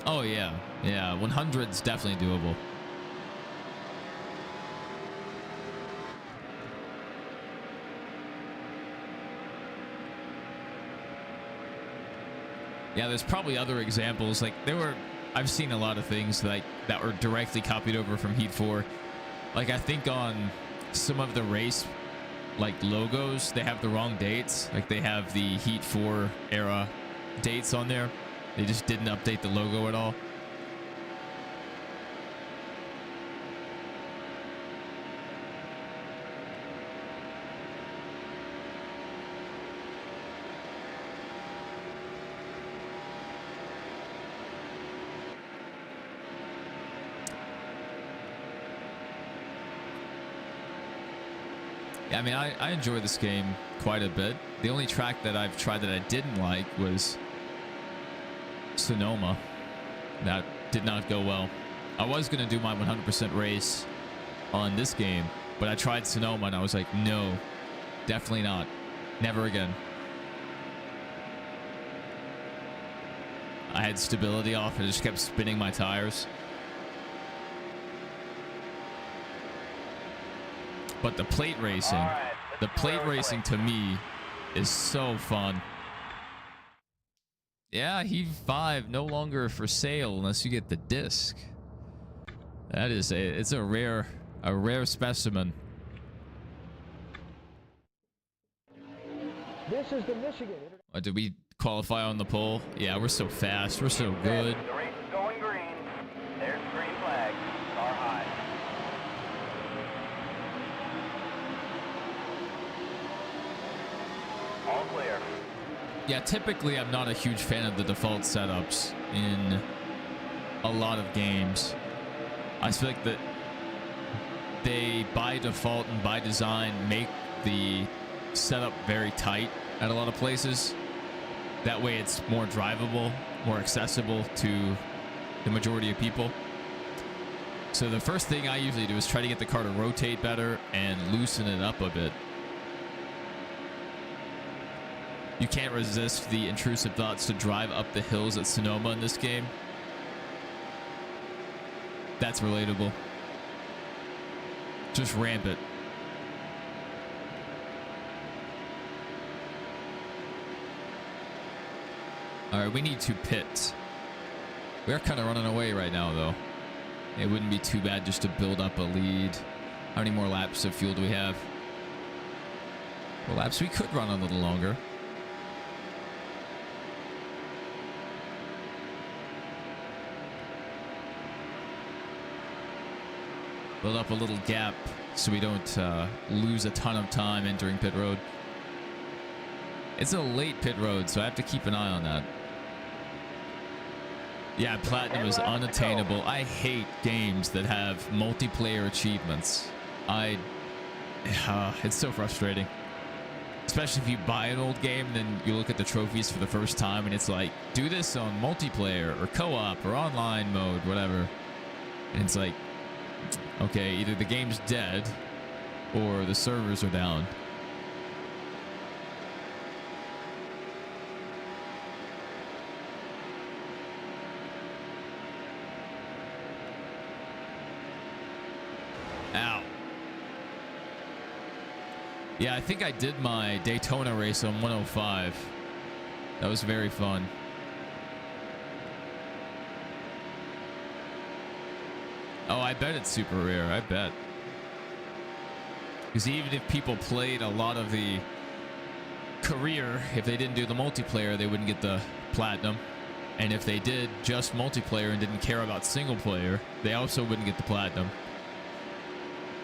[SPEAKER 1] Oh, yeah. Yeah, 100's definitely doable. Yeah, there's probably other examples. Like, there were I've seen a lot of things like that were directly copied over from Heat 4. Like I think on some of the race like logos, they have the wrong dates. Like they have the Heat 4 era dates on there. They just didn't update the logo at all. Yeah, I mean, I enjoy this game quite a bit. The only track that I've tried that I didn't like was Sonoma. That did not go well. I was going to do my 100% race on this game, but I tried Sonoma and I was like, no, definitely not. Never again. I had stability off and it just kept spinning my tires. But the plate racing, the plate racing to me is so fun. Yeah, Heat 5 no longer for sale unless you get the disc. That is it's a rare specimen.
[SPEAKER 3] This is the Michigan.
[SPEAKER 1] Did we qualify on the pole? Yeah, we're so fast. We're so good.
[SPEAKER 2] The race is going green. There's the green flag. Car high. All clear.
[SPEAKER 1] Yeah, typically I'm not a huge fan of the default setups in a lot of games. I feel like that they, by default and by design, make the setup very tight at a lot of places. That way it's more drivable, more accessible to the majority of people. So the first thing I usually do is try to get the car to rotate better and loosen it up a bit. You can't resist the intrusive thoughts to drive up the hills at Sonoma in this game. That's relatable. Just ramp it. All right, we need to pit. We're kind of running away right now, though. It wouldn't be too bad just to build up a lead. How many more laps of fuel do we have? Well, laps we could run a little longer. Build up a little gap so we don't lose a ton of time entering pit road. It's a late pit road, so I have to keep an eye on that. Yeah, platinum is unattainable. I hate games that have multiplayer achievements. It's so frustrating. Especially if you buy an old game, and then you look at the trophies for the first time, and it's like, do this on multiplayer or co-op or online mode, whatever. And it's like, okay, either the game's dead or the servers are down. Ow. Yeah, I think I did my Daytona race on 105. That was very fun. Oh, I bet it's super rare. I bet. Because even if people played a lot of the career, if they didn't do the multiplayer, they wouldn't get the platinum. And if they did just multiplayer and didn't care about single player, they also wouldn't get the platinum.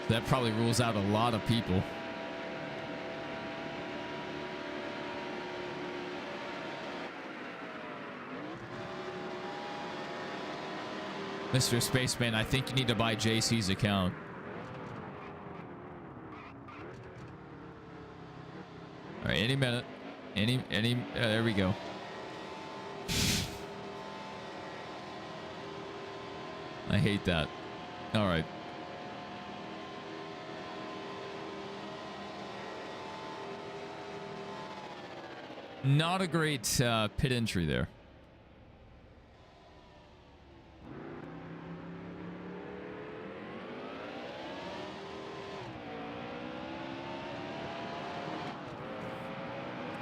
[SPEAKER 1] That probably rules out a lot of people. Mr. Spaceman, I think you need to buy JC's account. All right, any minute. There we go. I hate that. All right. Not a great pit entry there.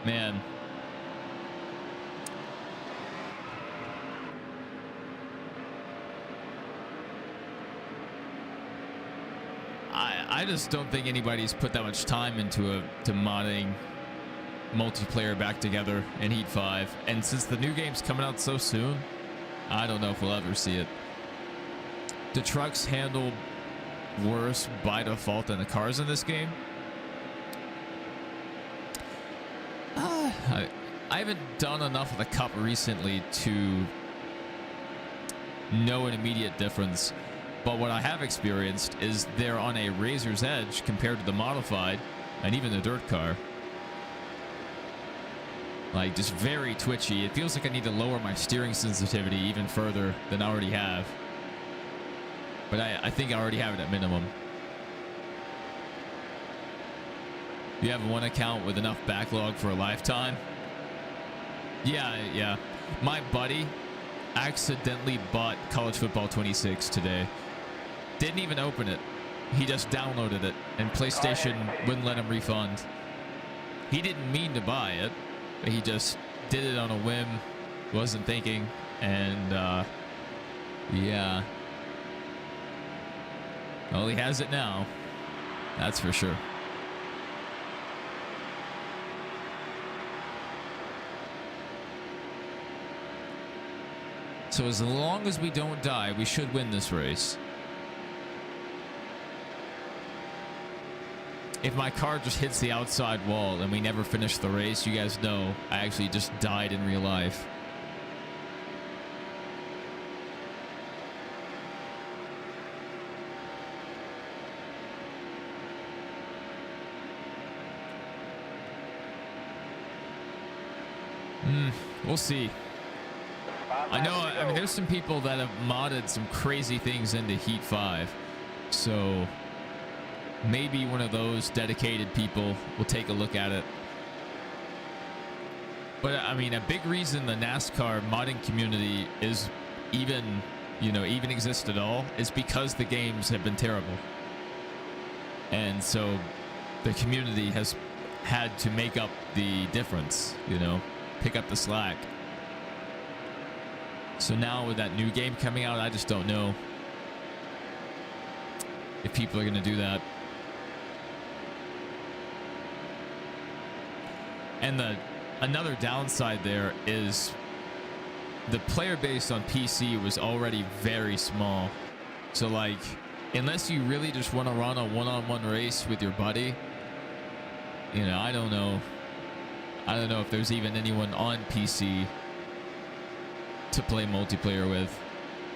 [SPEAKER 1] Man. I just don't think anybody's put that much time into modding multiplayer back together in Heat 5. And since the new game's coming out so soon, I don't know if we'll ever see it. The trucks handle worse by default than the cars in this game. I haven't done enough of the Cup recently to know an immediate difference. But what I have experienced is they're on a razor's edge compared to the modified and even the dirt car. Like, just very twitchy. It feels like I need to lower my steering sensitivity even further than I already have. But I think I already have it at minimum. You have one account with enough backlog for a lifetime? Yeah. My buddy accidentally bought College Football 26 today. Didn't even open it. He just downloaded it, and PlayStation wouldn't let him refund. He didn't mean to buy it. He just did it on a whim, wasn't thinking, and yeah. Well, he has it now. That's for sure. So as long as we don't die, we should win this race. If my car just hits the outside wall and we never finish the race, you guys know I actually just died in real life. We'll see. I know, I mean, there's some people that have modded some crazy things into Heat 5. So maybe one of those dedicated people will take a look at it. But I mean, a big reason the NASCAR modding community is even exists at all is because the games have been terrible. And so the community has had to make up the difference, pick up the slack. So now with that new game coming out, I just don't know if people are going to do that. And another downside there is the player base on PC was already very small. So like, unless you really just want to run a one-on-one race with your buddy, I don't know if there's even anyone on PC to play multiplayer with,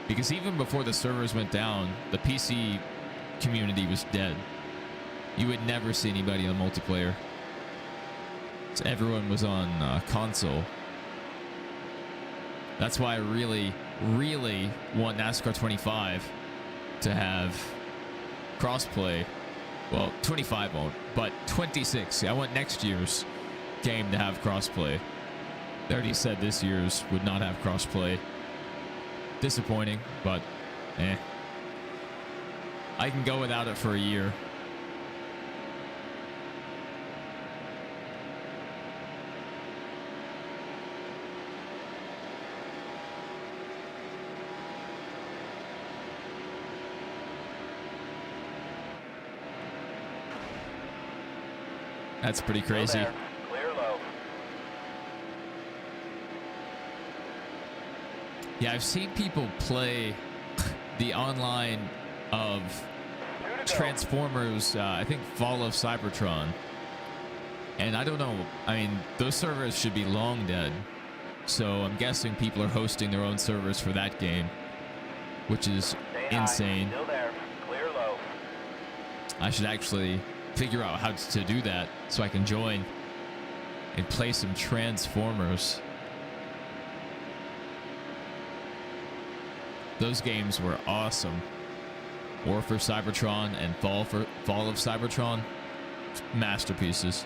[SPEAKER 1] because even before the servers went down, the PC community was dead. You would never see anybody on multiplayer. So everyone was on console. That's why I really, really want NASCAR 25 to have crossplay. Well, 25 won't, but 26. I want next year's game to have crossplay. They already said this year's would not have crossplay. Disappointing, but I can go without it for a year. That's pretty crazy.
[SPEAKER 2] Clear low.
[SPEAKER 1] Yeah, I've seen people play the online of Transformers, I think Fall of Cybertron. And I don't know, I mean, those servers should be long dead. So I'm guessing people are hosting their own servers for that game, which is insane.
[SPEAKER 2] Still there. Clear low.
[SPEAKER 1] I should actually figure out how to do that so I can join and play some Transformers. Those games were awesome. War for Cybertron and Fall of Cybertron, masterpieces.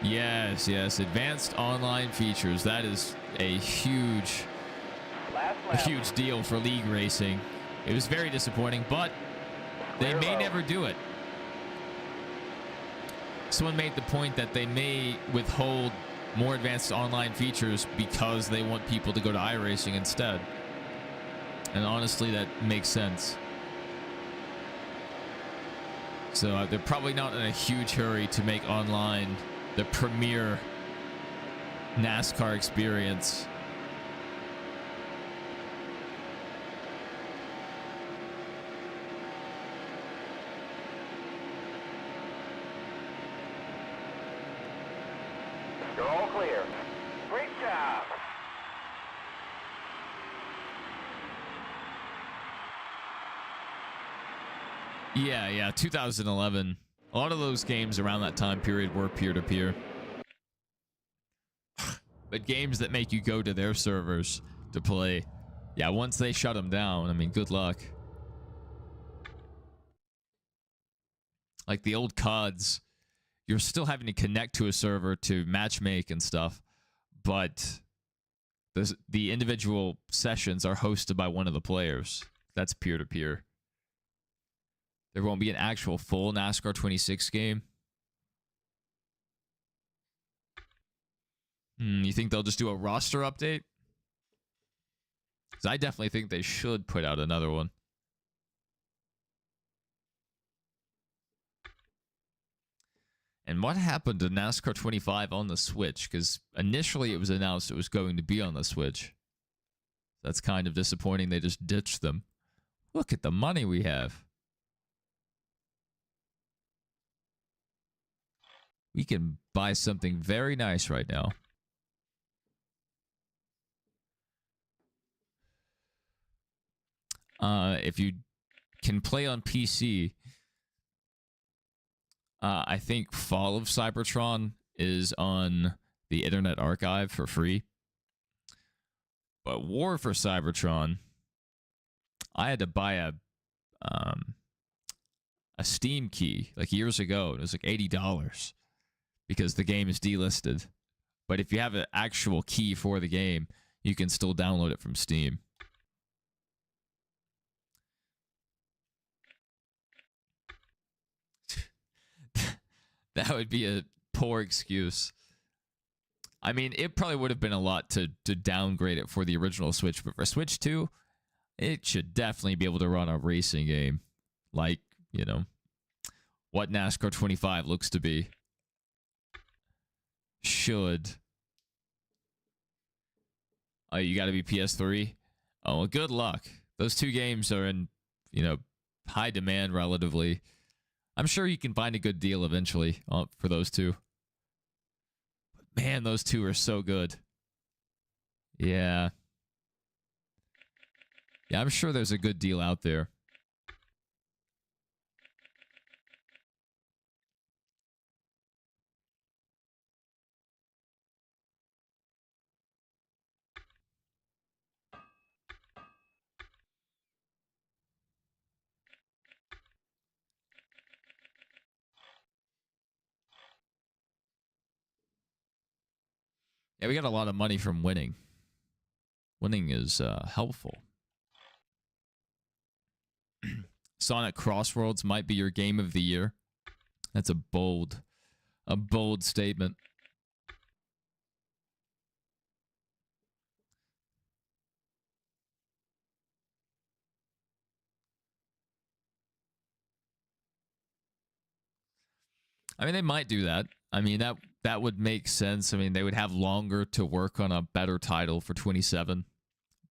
[SPEAKER 1] Yes, advanced online features. That is a huge deal for league racing. It was very disappointing, but they may never do it. Someone made the point that they may withhold more advanced online features because they want people to go to iRacing instead. And honestly, that makes sense. So they're probably not in a huge hurry to make online the premier NASCAR experience.
[SPEAKER 2] You're all clear. Great job.
[SPEAKER 1] Yeah, 2011. A lot of those games around that time period were peer-to-peer. But games that make you go to their servers to play, yeah, once they shut them down, I mean, good luck. Like the old CODs, you're still having to connect to a server to matchmake and stuff, but the individual sessions are hosted by one of the players. That's peer-to-peer. There won't be an actual full NASCAR 26 game. You think they'll just do a roster update? Because I definitely think they should put out another one. And what happened to NASCAR 25 on the Switch? Because initially it was announced it was going to be on the Switch. That's kind of disappointing. They just ditched them. Look at the money we have. We can buy something very nice right now. If you can play on PC, I think Fall of Cybertron is on the Internet Archive for free. But War for Cybertron, I had to buy a Steam key like years ago. It was like $80 because the game is delisted. But if you have an actual key for the game, you can still download it from Steam. That would be a poor excuse. I mean, it probably would have been a lot to downgrade it for the original Switch, but for Switch 2, it should definitely be able to run a racing game. Like, you know, what NASCAR 25 looks to be. Should. Oh, you got to be PS3? Oh, well, good luck. Those two games are in, you know, high demand relatively. I'm sure you can find a good deal eventually for those two. But man, those two are so good. Yeah. Yeah, I'm sure there's a good deal out there. Yeah, we got a lot of money from winning. Winning is helpful. Sonic Crossroads might be your game of the year. That's a bold statement. I mean, they might do that. I mean, that would make sense. I mean, they would have longer to work on a better title for 27.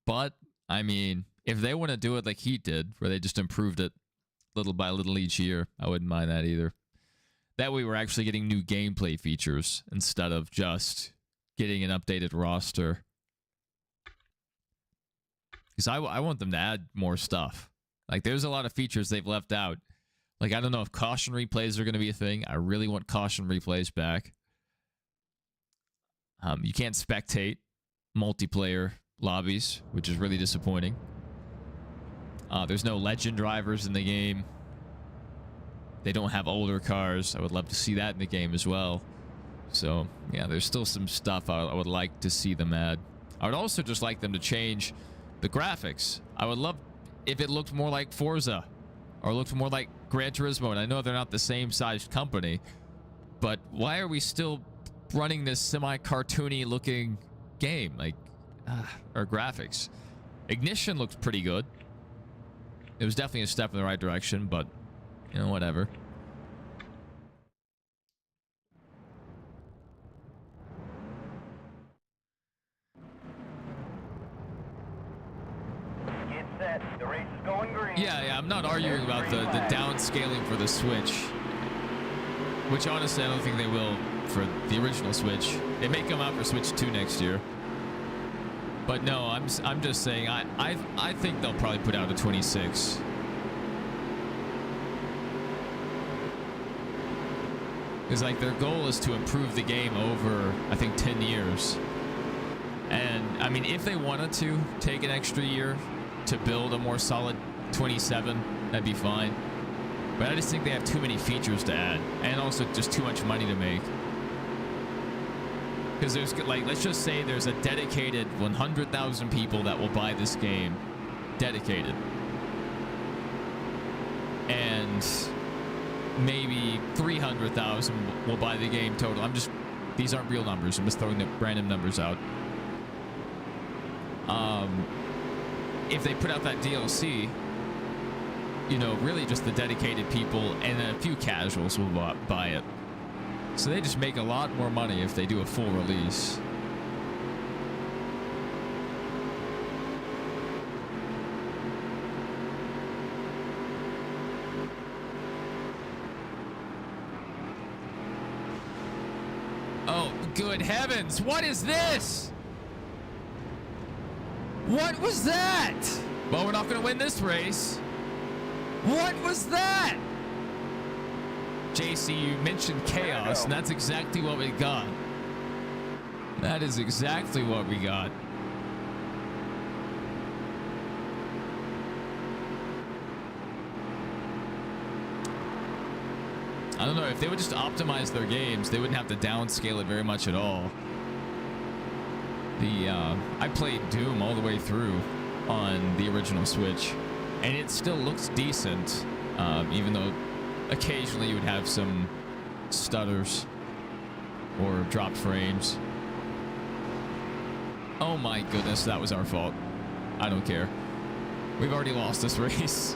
[SPEAKER 1] But, I mean, if they want to do it like Heat did, where they just improved it little by little each year, I wouldn't mind that either. That way we're actually getting new gameplay features instead of just getting an updated roster. Because I want them to add more stuff. Like, there's a lot of features they've left out. Like, I don't know if caution replays are going to be a thing. I really want caution replays back. You can't spectate multiplayer lobbies, which is really disappointing. There's no legend drivers in the game. They don't have older cars. I would love to see that in the game as well. So, yeah, there's still some stuff I would like to see them add. I would also just like them to change the graphics. I would love if it looked more like Forza or looked more like Gran Turismo. And I know they're not the same sized company, but why are we still running this semi-cartoony looking game? Like, or graphics. Ignition looked pretty good. It was definitely a step in the right direction, but, you know, whatever.
[SPEAKER 2] red. The race is going green.
[SPEAKER 1] Yeah, I'm not arguing about the downscaling for the Switch. Which honestly, I don't think they will for the original Switch. It may come out for Switch 2 next year. But no, I'm just saying I think they'll probably put out a 26. Because like their goal is to improve the game over, I think, 10 years. And I mean, if they wanted to take an extra year to build a more solid 27, that'd be fine. But I just think they have too many features to add, and also just too much money to make. Because there's, like, let's just say there's a dedicated 100,000 people that will buy this game. Dedicated. And maybe 300,000 will buy the game total. These aren't real numbers. I'm just throwing the random numbers out. If they put out that DLC, you know, really just the dedicated people and then a few casuals will buy it. So they just make a lot more money if they do a full release. Oh, good heavens. What is this? What was that? Well, we're not going to win this race. What was that? JC, you mentioned chaos, and that's exactly what we got. That is exactly what we got. I don't know, if they would just optimize their games, they wouldn't have to downscale it very much at all. I played Doom all the way through on the original Switch, and it still looks decent, even though occasionally you would have some stutters or dropped frames. Oh my goodness, that was our fault. I don't care. We've already lost this race.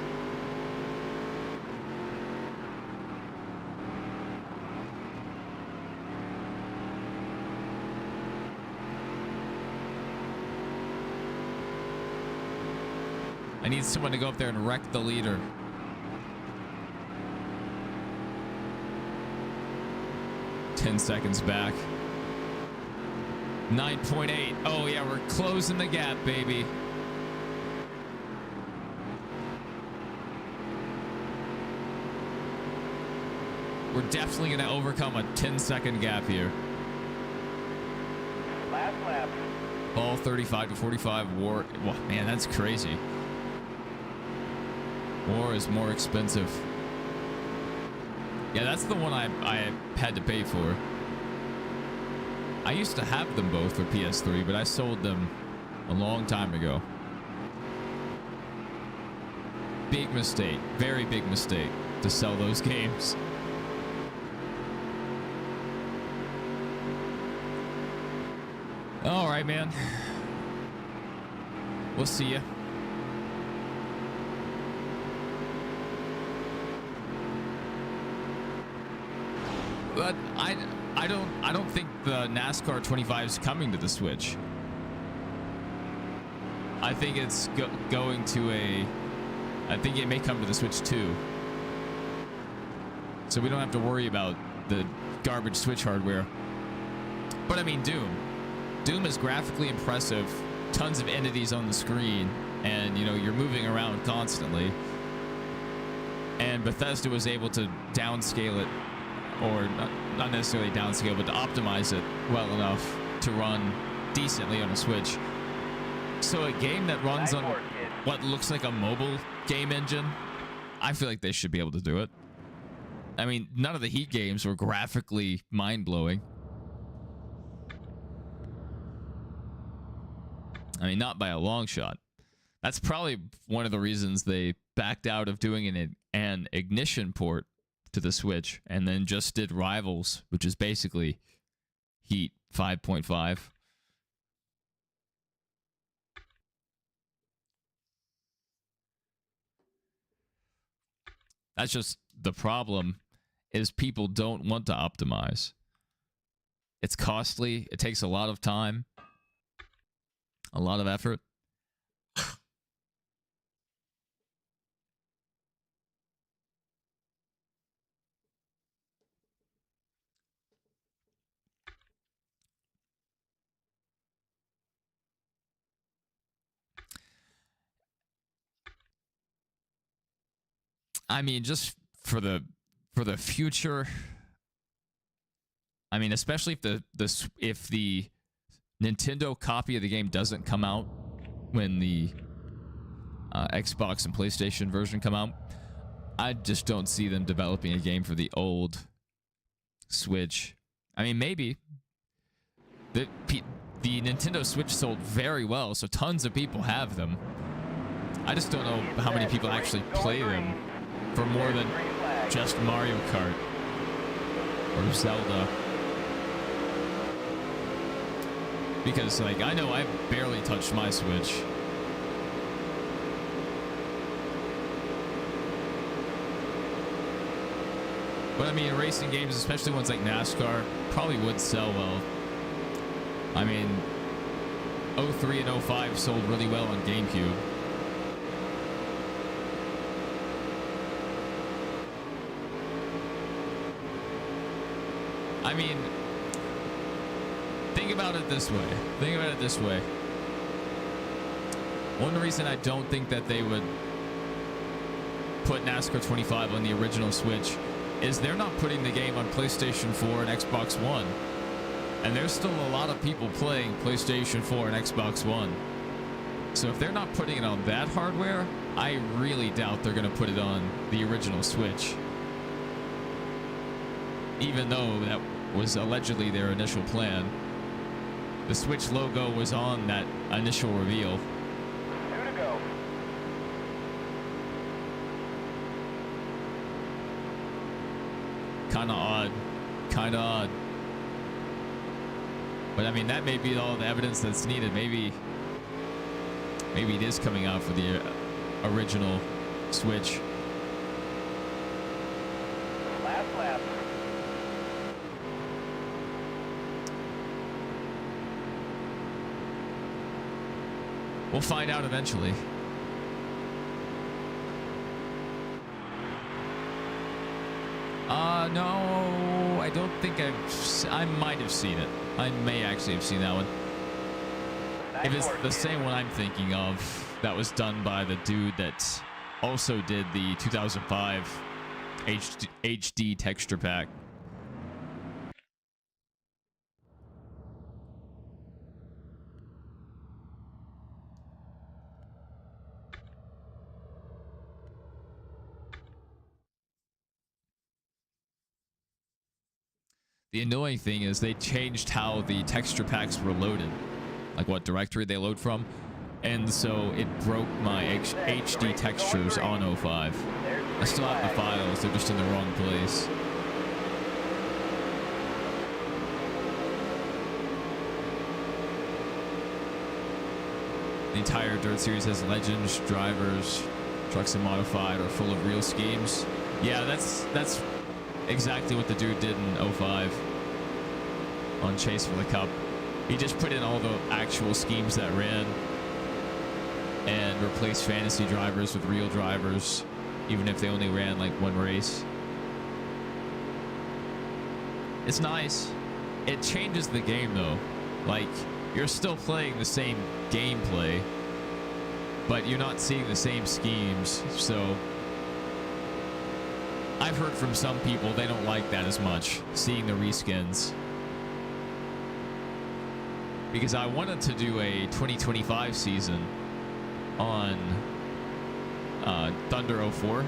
[SPEAKER 1] I need someone to go up there and wreck the leader. Ten seconds back. 9.8. Oh yeah, we're closing the gap, baby. We're definitely going to overcome a 10-second gap here.
[SPEAKER 2] Last lap.
[SPEAKER 1] Ball 35 to 45. War. Well, man, that's crazy. War is more expensive. Yeah, that's the one I had to pay for. I used to have them both for PS3, but I sold them a long time ago. Big mistake. Very big mistake to sell those games. All right, man. We'll see ya. But I don't think the NASCAR 25 is coming to the Switch. I think it's going to I think it may come to the Switch 2. So we don't have to worry about the garbage Switch hardware. But I mean, Doom is graphically impressive. Tons of entities on the screen, and you know, you're moving around constantly. And Bethesda was able to downscale it, or not necessarily downscale, but to optimize it well enough to run decently on a Switch. So a game that runs on what looks like a mobile game engine, I feel like they should be able to do it. I mean, none of the Heat games were graphically mind-blowing. I mean, not by a long shot. That's probably one of the reasons they backed out of doing an Ignition port to the Switch, and then just did Rivals, which is basically Heat 5.5. That's just the problem, is people don't want to optimize. It's costly. It takes a lot of time, a lot of effort. I mean, just for the future. I mean, especially if the Nintendo copy of the game doesn't come out when the Xbox and PlayStation version come out, I just don't see them developing a game for the old Switch. I mean, maybe the Nintendo Switch sold very well, so tons of people have them. I just don't know how many people actually play them for more than just Mario Kart or Zelda. Because, like, I know I've barely touched my Switch. But, I mean, racing games, especially ones like NASCAR, probably would sell well. I mean, 03 and 05 sold really well on GameCube. I mean, think about it this way. One reason I don't think that they would put NASCAR 25 on the original Switch is they're not putting the game on PlayStation 4 and Xbox One. And there's still a lot of people playing PlayStation 4 and Xbox One. So if they're not putting it on that hardware, I really doubt they're going to put it on the original Switch. Even though that was allegedly their initial plan. The Switch logo was on that initial reveal.
[SPEAKER 2] 2 to go.
[SPEAKER 1] Kinda odd. But I mean, that may be all the evidence that's needed. Maybe it is coming out for the original Switch.
[SPEAKER 2] Last lap.
[SPEAKER 1] We'll find out eventually. No, I don't think I might have seen it. I may actually have seen that one. If it's the same one I'm thinking of, that was done by the dude that also did the 2005 HD texture pack. The annoying thing is they changed how the texture packs were loaded, like what directory they load from, and so it broke my HD textures on 05. I still have the files, they're just in the wrong place. The entire Dirt series has legends, drivers, trucks and modified, or full of real schemes. Yeah, that's exactly what the dude did in 05 on Chase for the Cup. He just put in all the actual schemes that ran and replaced fantasy drivers with real drivers, even if they only ran like one race. It's nice. It changes the game though. Like, you're still playing the same gameplay, but you're not seeing the same schemes, so I've heard from some people they don't like that as much, seeing the reskins. Because I wanted to do a 2025 season on Thunder 04.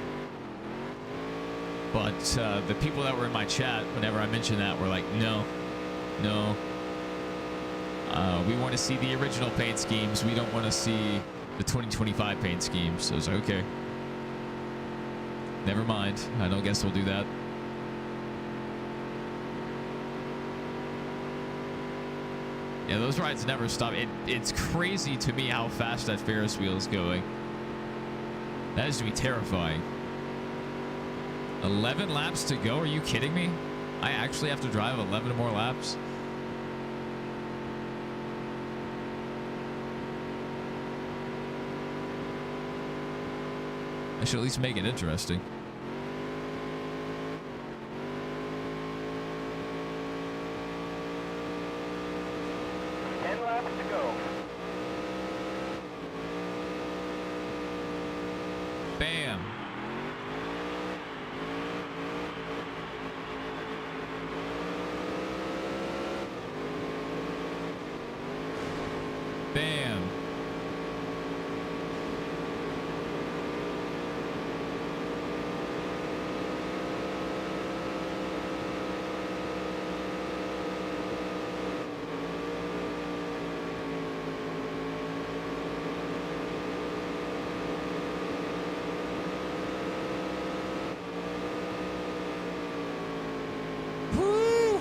[SPEAKER 1] But the people that were in my chat, whenever I mentioned that, were like, no. We want to see the original paint schemes. We don't want to see the 2025 paint schemes. So I was like, okay. Never mind. I don't guess we'll do that. Yeah, those rides never stop. It's crazy to me how fast that Ferris wheel is going. That is to be terrifying. 11 laps to go? Are you kidding me? I actually have to drive 11 more laps? I should at least make it interesting. Bam. Woo!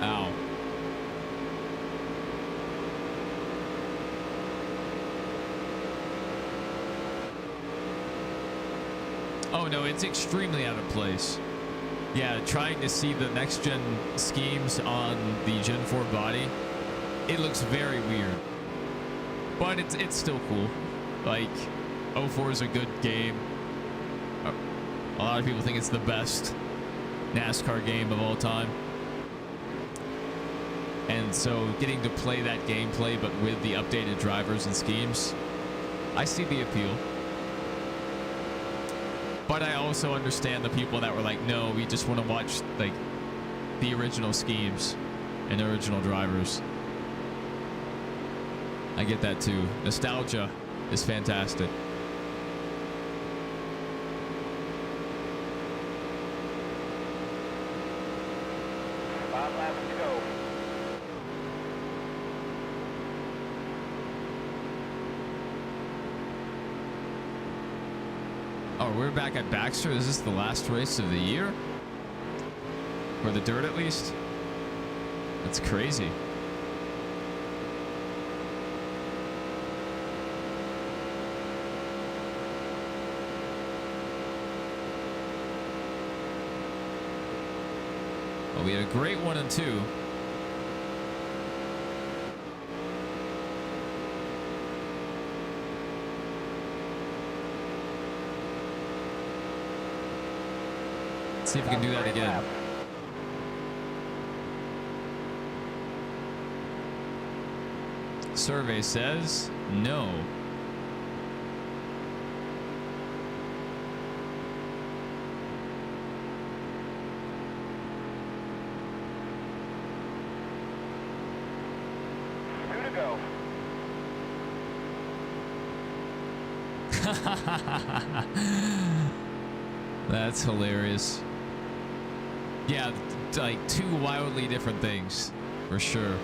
[SPEAKER 1] Ow. Oh no, it's extremely out of place. Yeah, trying to see the next gen schemes on the Gen 4 body, it looks very weird. But it's still cool. Like, 04 is a good game. A lot of people think it's the best NASCAR game of all time. And so getting to play that gameplay, but with the updated drivers and schemes, I see the appeal. But I also understand the people that were like, no, we just want to watch like the original schemes and the original drivers. I get that too. Nostalgia is fantastic.
[SPEAKER 2] 5 laps to go.
[SPEAKER 1] Oh, we're back at Baxter. Is this the last race of the year? For the dirt, at least? That's crazy. Well, we had a great 1 and 2. See if we can do that again. Survey says no.
[SPEAKER 2] Two to go.
[SPEAKER 1] That's hilarious. Yeah, like two wildly different things, for sure.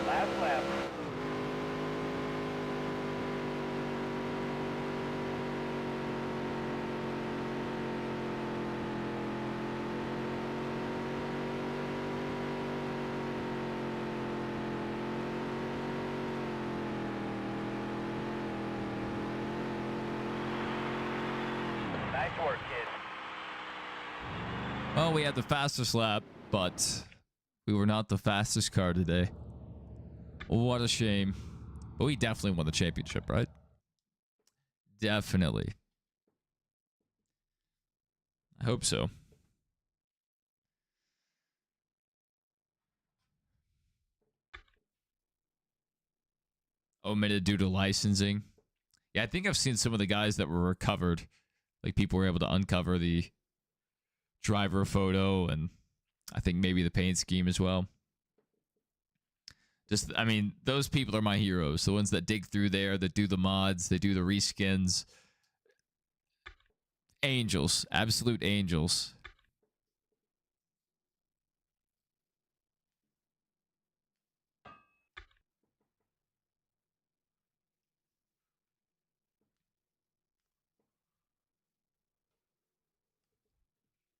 [SPEAKER 2] Last lap. Nice work, kid.
[SPEAKER 1] Well, we had the fastest lap, but we were not the fastest car today. What a shame. But we definitely won the championship, right? Definitely. I hope so. Omitted due to licensing. Yeah, I think I've seen some of the guys that were recovered. Like, people were able to uncover the driver photo and I think maybe the paint scheme as well. Just, I mean, those people are my heroes. The ones that dig through there, that do the mods, they do the reskins. Angels. Absolute angels.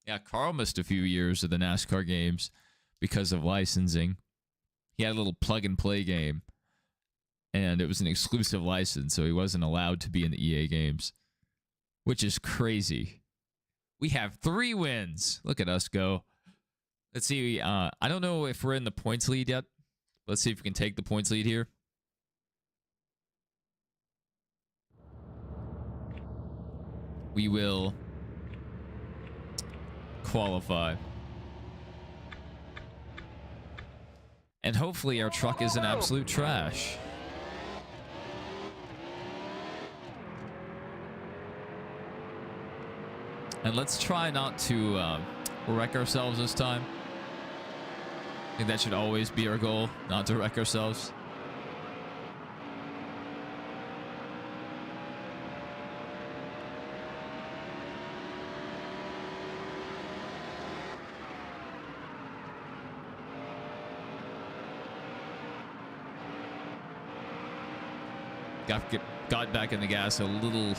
[SPEAKER 1] Yeah, Carl missed a few years of the NASCAR games because of licensing. He had a little plug-and-play game, and it was an exclusive license, so he wasn't allowed to be in the EA games, which is crazy. We have 3 wins. Look at us go. Let's see. I don't know if we're in the points lead yet. Let's see if we can take the points lead here. We will qualify. And hopefully our truck isn't absolute trash. And let's try not to wreck ourselves this time. I think that should always be our goal, not to wreck ourselves. Got back in the gas a little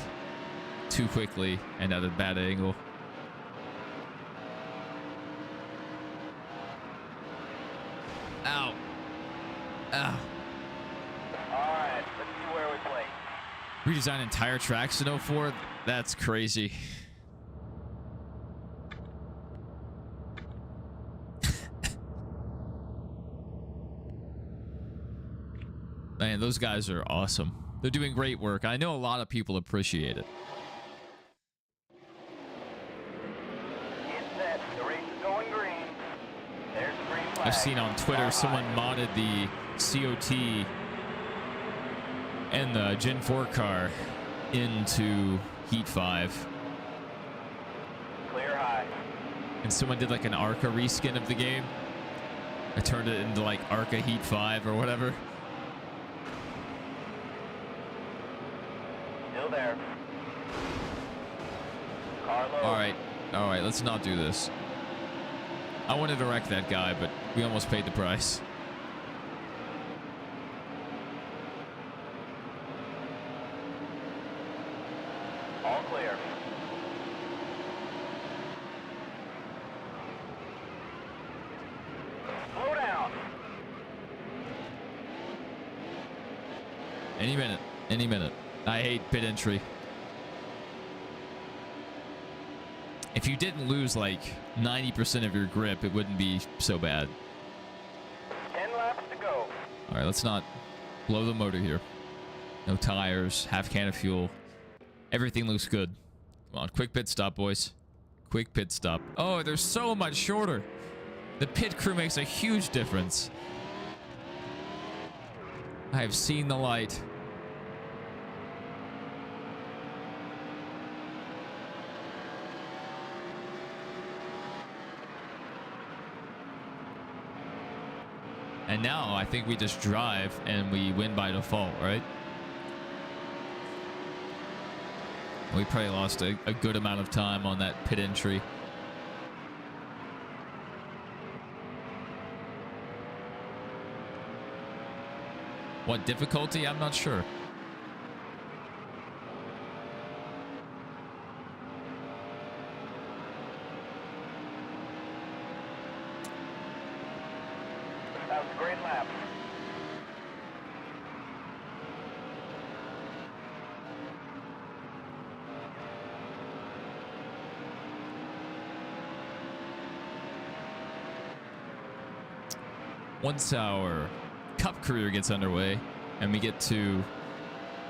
[SPEAKER 1] too quickly and at a bad angle. Ow. Ow.
[SPEAKER 2] Alright, let's see where we play.
[SPEAKER 1] Redesign entire tracks in 04? That's crazy. Man, those guys are awesome. They're doing great work. I know a lot of people appreciate it.
[SPEAKER 2] It's set. The race is going green. There's the green flag.
[SPEAKER 1] I've seen on Twitter someone modded the COT and the Gen 4 car into Heat 5.
[SPEAKER 2] Clear high.
[SPEAKER 1] And someone did like an ARCA reskin of the game. I turned it into like ARCA Heat 5 or whatever.
[SPEAKER 2] Still there. Car low.
[SPEAKER 1] All right, let's not do this. I wanted to wreck that guy, but we almost paid the price.
[SPEAKER 2] All clear. Slow down.
[SPEAKER 1] Any minute. Any minute. I hate pit entry. If you didn't lose like 90% of your grip, it wouldn't be so bad.
[SPEAKER 2] 10 laps to go.
[SPEAKER 1] All right, let's not blow the motor here. No tires, half can of fuel. Everything looks good. Come on, quick pit stop, boys. Quick pit stop. Oh, they're so much shorter. The pit crew makes a huge difference. I have seen the light. And now I think we just drive and we win by default, right? We probably lost a good amount of time on that pit entry. What difficulty? I'm not sure.
[SPEAKER 2] That was a great lap.
[SPEAKER 1] Once our cup career gets underway and we get to,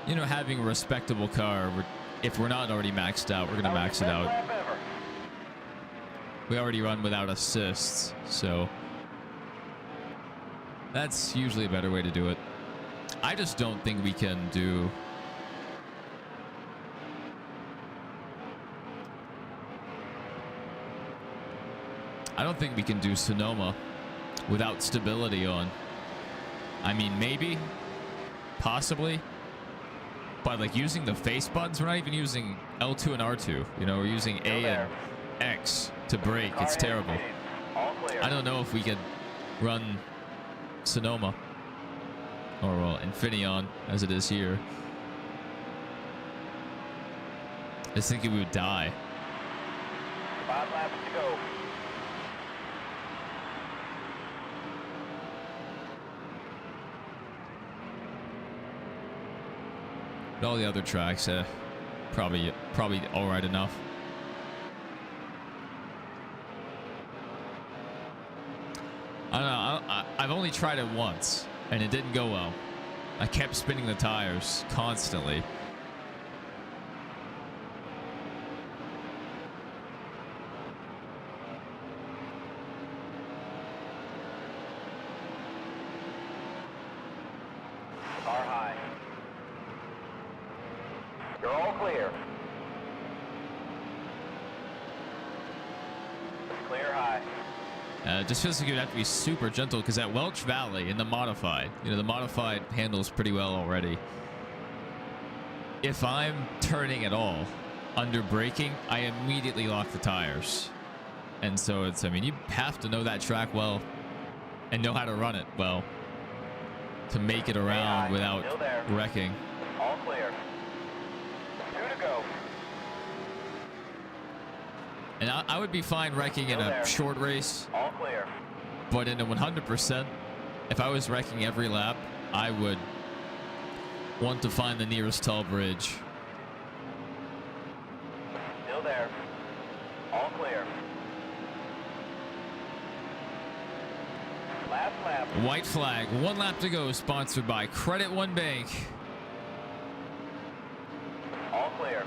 [SPEAKER 1] you know, having a respectable car, if we're not already maxed out, we're going to max it out.
[SPEAKER 2] Lap ever.
[SPEAKER 1] We already run without assists, so that's usually a better way to do it. I just don't think we can do... I don't think we can do Sonoma without stability on. I mean, maybe, possibly, but like using the face buttons, we're not even using L2 and R2. You know, we're using A and X to brake. It's terrible.
[SPEAKER 2] All clear.
[SPEAKER 1] I don't know if we could run Sonoma or well, Infineon as it is here. I just think we would die.
[SPEAKER 2] 5 laps to go.
[SPEAKER 1] But all the other tracks, probably all right enough. I don't know. I've only tried it once, and it didn't go well. I kept spinning the tires constantly. Just feels like you'd have to be super gentle because at Welch Valley in the modified, the modified handles pretty well already. If I'm turning at all under braking, I immediately lock the tires. And so you have to know that track well and know how to run it well to make it around without wrecking.
[SPEAKER 2] All clear. 2 to go.
[SPEAKER 1] And I would be fine wrecking in a short race.
[SPEAKER 2] All clear.
[SPEAKER 1] But in a 100%, if I was wrecking every lap, I would want to find the nearest tall bridge.
[SPEAKER 2] Still there. All clear. Last lap.
[SPEAKER 1] White flag, 1 lap to go, sponsored by Credit One Bank.
[SPEAKER 2] All clear.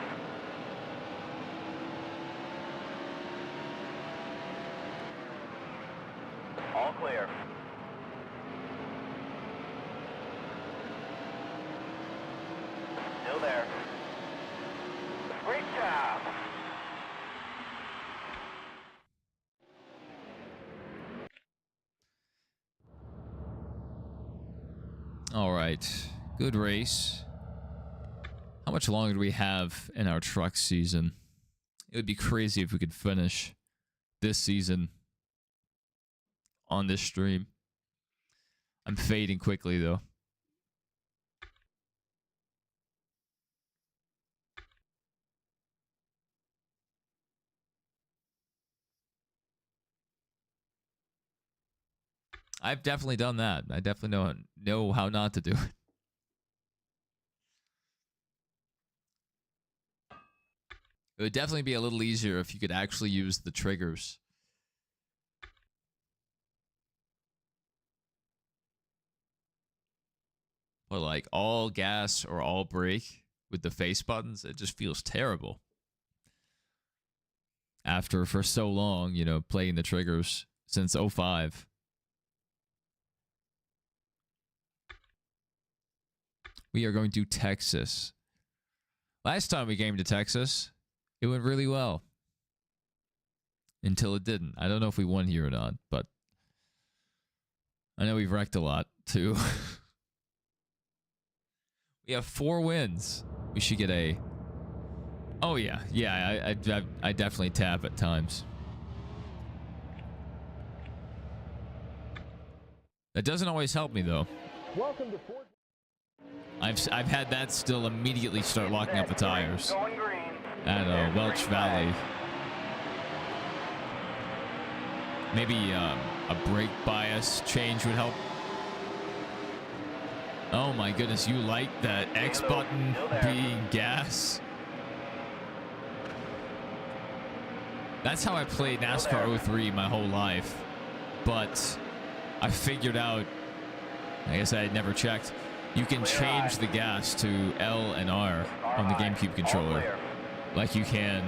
[SPEAKER 2] All clear. Still there. Great job.
[SPEAKER 1] All right, good race. How much longer do we have in our truck season? It would be crazy if we could finish this season on this stream. I'm fading quickly though. I've definitely done that. I definitely know how not to do it. It would definitely be a little easier if you could actually use the triggers. But like all gas or all brake with the face buttons, it just feels terrible. After for so long, playing the triggers since 05. We are going to Texas. Last time we came to Texas, it went really well. Until it didn't. I don't know if we won here or not, but I know we've wrecked a lot too. We have 4 wins. We should get a... Oh yeah, I definitely tap at times. That doesn't always help me though.
[SPEAKER 3] Welcome to Fort.
[SPEAKER 1] I've had that still immediately start locking up the tires.
[SPEAKER 2] Going green.
[SPEAKER 1] At Welch Valley. Maybe a brake bias change would help. Oh my goodness, you like that X button being gas? That's how I played NASCAR 03 my whole life. But I figured out, I guess I had never checked, you can change the gas to L and R on the GameCube controller. Like you can,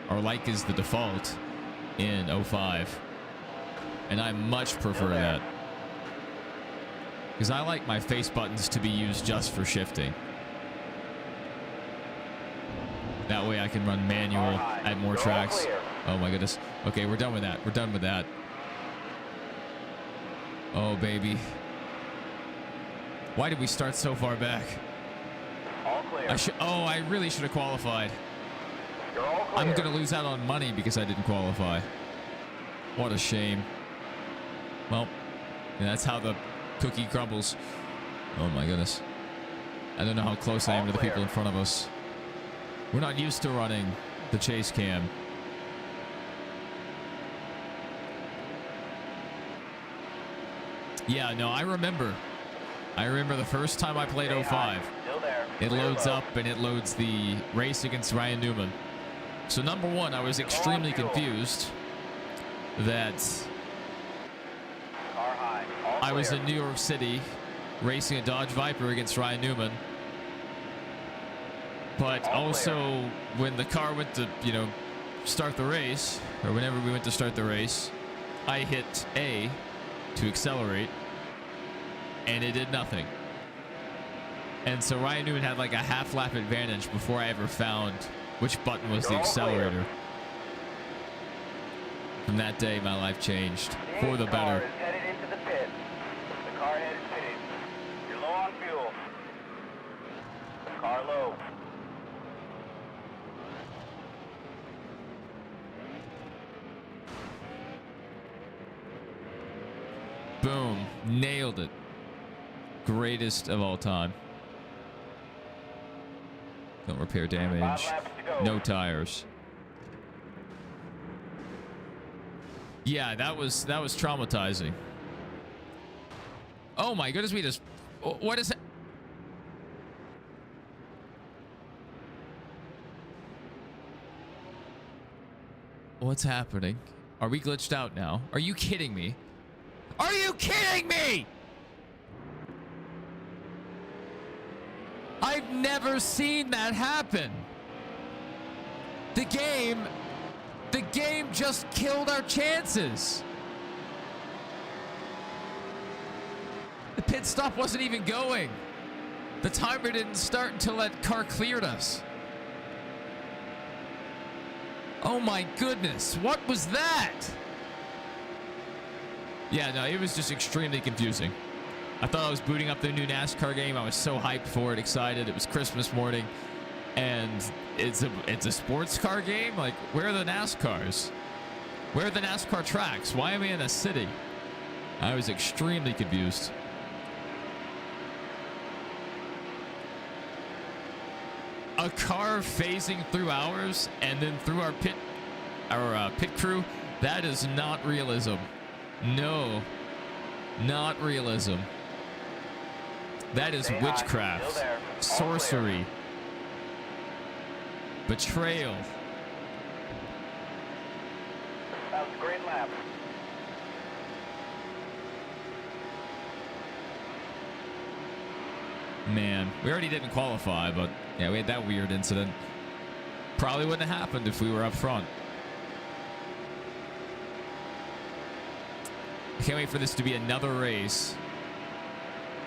[SPEAKER 1] or like is the default in 05. And I much prefer that. Because I like my face buttons to be used just for shifting. That way I can run manual at more tracks. Oh my goodness. Okay, we're done with that. We're done with that. Oh, baby. Why did we start so far back?
[SPEAKER 2] All clear.
[SPEAKER 1] I really should have qualified.
[SPEAKER 2] You're all clear.
[SPEAKER 1] I'm going to lose out on money because I didn't qualify. What a shame. Well, that's how the cookie crumbles. Oh my goodness. I don't know how close I am to the people in front of us. We're not used to running the chase cam. Yeah, no, I remember the first time I played 05. It loads up and it loads the race against Ryan Newman. So number one, I was extremely confused that I was in New York City racing a Dodge Viper against Ryan Newman. But also when the car went to, start the race, or whenever we went to start the race, I hit A to accelerate and it did nothing. And so Ryan Newman had like a half lap advantage before I ever found which button was the accelerator. From that day, my life changed
[SPEAKER 2] The
[SPEAKER 1] for the
[SPEAKER 2] eighth car
[SPEAKER 1] better.
[SPEAKER 2] is headed into the pit. The car head is pitted. You're low on fuel. Car low.
[SPEAKER 1] Boom. Nailed it. Greatest of all time. Don't repair
[SPEAKER 2] 5
[SPEAKER 1] damage.
[SPEAKER 2] laps to go.
[SPEAKER 1] No tires. Yeah, that was traumatizing. Oh my goodness, we just... What is that? What's happening? Are we glitched out now? Are you kidding me? Are you kidding me? I've never seen that happen. The game just killed our chances. The pit stop wasn't even going. The timer didn't start until that car cleared us. Oh my goodness, what was that? Yeah, no, it was just extremely confusing. I thought I was booting up the new NASCAR game. I was so hyped for it, excited. It was Christmas morning, and it's a sports car game. Like, where are the NASCARs? Where are the NASCAR tracks? Why am I in a city? I was extremely confused. A car phasing through ours and then through our pit crew. That is not realism. No, not realism. That is
[SPEAKER 2] Stay high.
[SPEAKER 1] witchcraft,
[SPEAKER 2] Still there. All
[SPEAKER 1] sorcery, betrayal.
[SPEAKER 2] That was a great lap.
[SPEAKER 1] Man, we already didn't qualify, but yeah, we had that weird incident. Probably wouldn't have happened if we were up front. I can't wait for this to be another race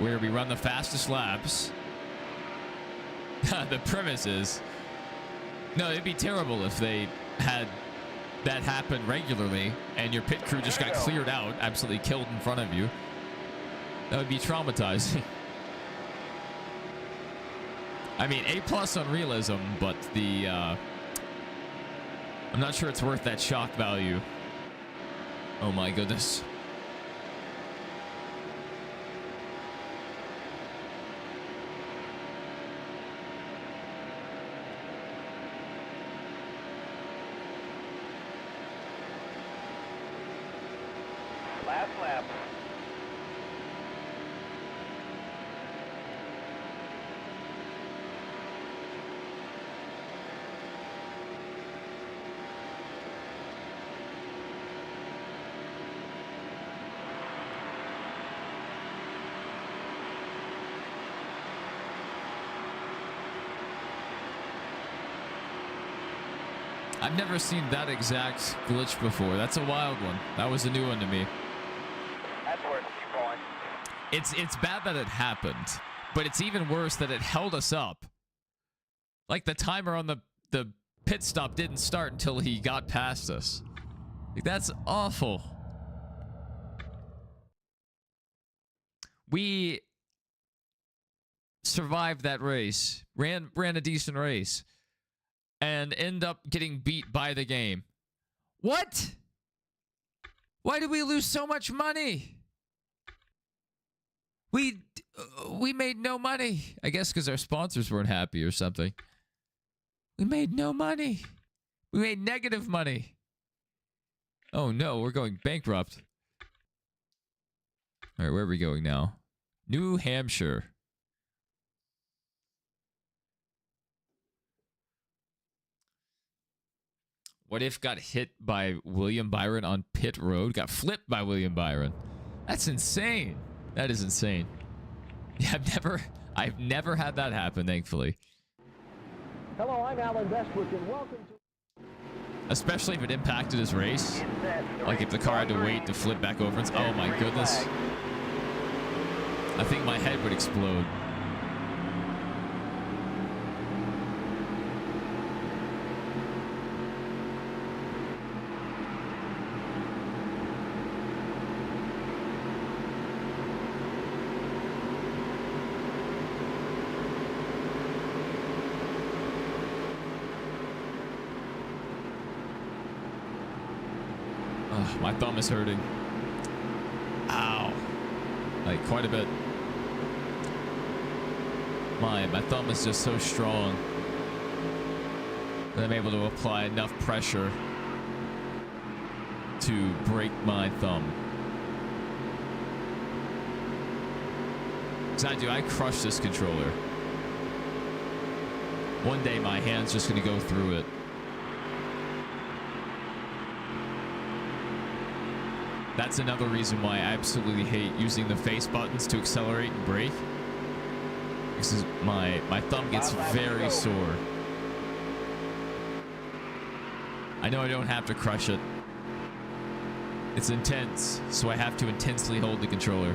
[SPEAKER 1] where we run the fastest laps. The premise is, no, it'd be terrible if they had that happen regularly and your pit crew just got cleared out, absolutely killed in front of you. That would be traumatizing. I mean, A+ on realism, but the I'm not sure it's worth that shock value. Oh my goodness.
[SPEAKER 2] Last lap.
[SPEAKER 1] I've never seen that exact glitch before. That's a wild one. That was a new one to me.
[SPEAKER 2] That's worth a few points.
[SPEAKER 1] It's bad that it happened, but it's even worse that it held us up. Like the timer on the pit stop didn't start until he got past us. Like, that's awful. We survived that race, ran a decent race, and end up getting beat by the game. What? Why did we lose so much money? We made no money. I guess because our sponsors weren't happy or something. We made no money. We made negative money. Oh no, we're going bankrupt. All right, where are we going now? New Hampshire. What if got hit by William Byron on pit road? Got flipped by William Byron. That's insane. That is insane. Yeah, I've never had that happen, thankfully.
[SPEAKER 3] Hello, I'm Alan Bestwick, and welcome to...
[SPEAKER 1] Especially if it impacted his race. Like if the car had to wait to flip back over. Oh my goodness. I think my head would explode. Ugh, my thumb is hurting. Ow. Like, quite a bit. My thumb is just so strong that I'm able to apply enough pressure to break my thumb. Because I crush this controller. One day my hand's just going to go through it. That's another reason why I absolutely hate using the face buttons to accelerate and brake. Because my thumb gets very sore. I know I don't have to crush it. It's intense, so I have to intensely hold the controller.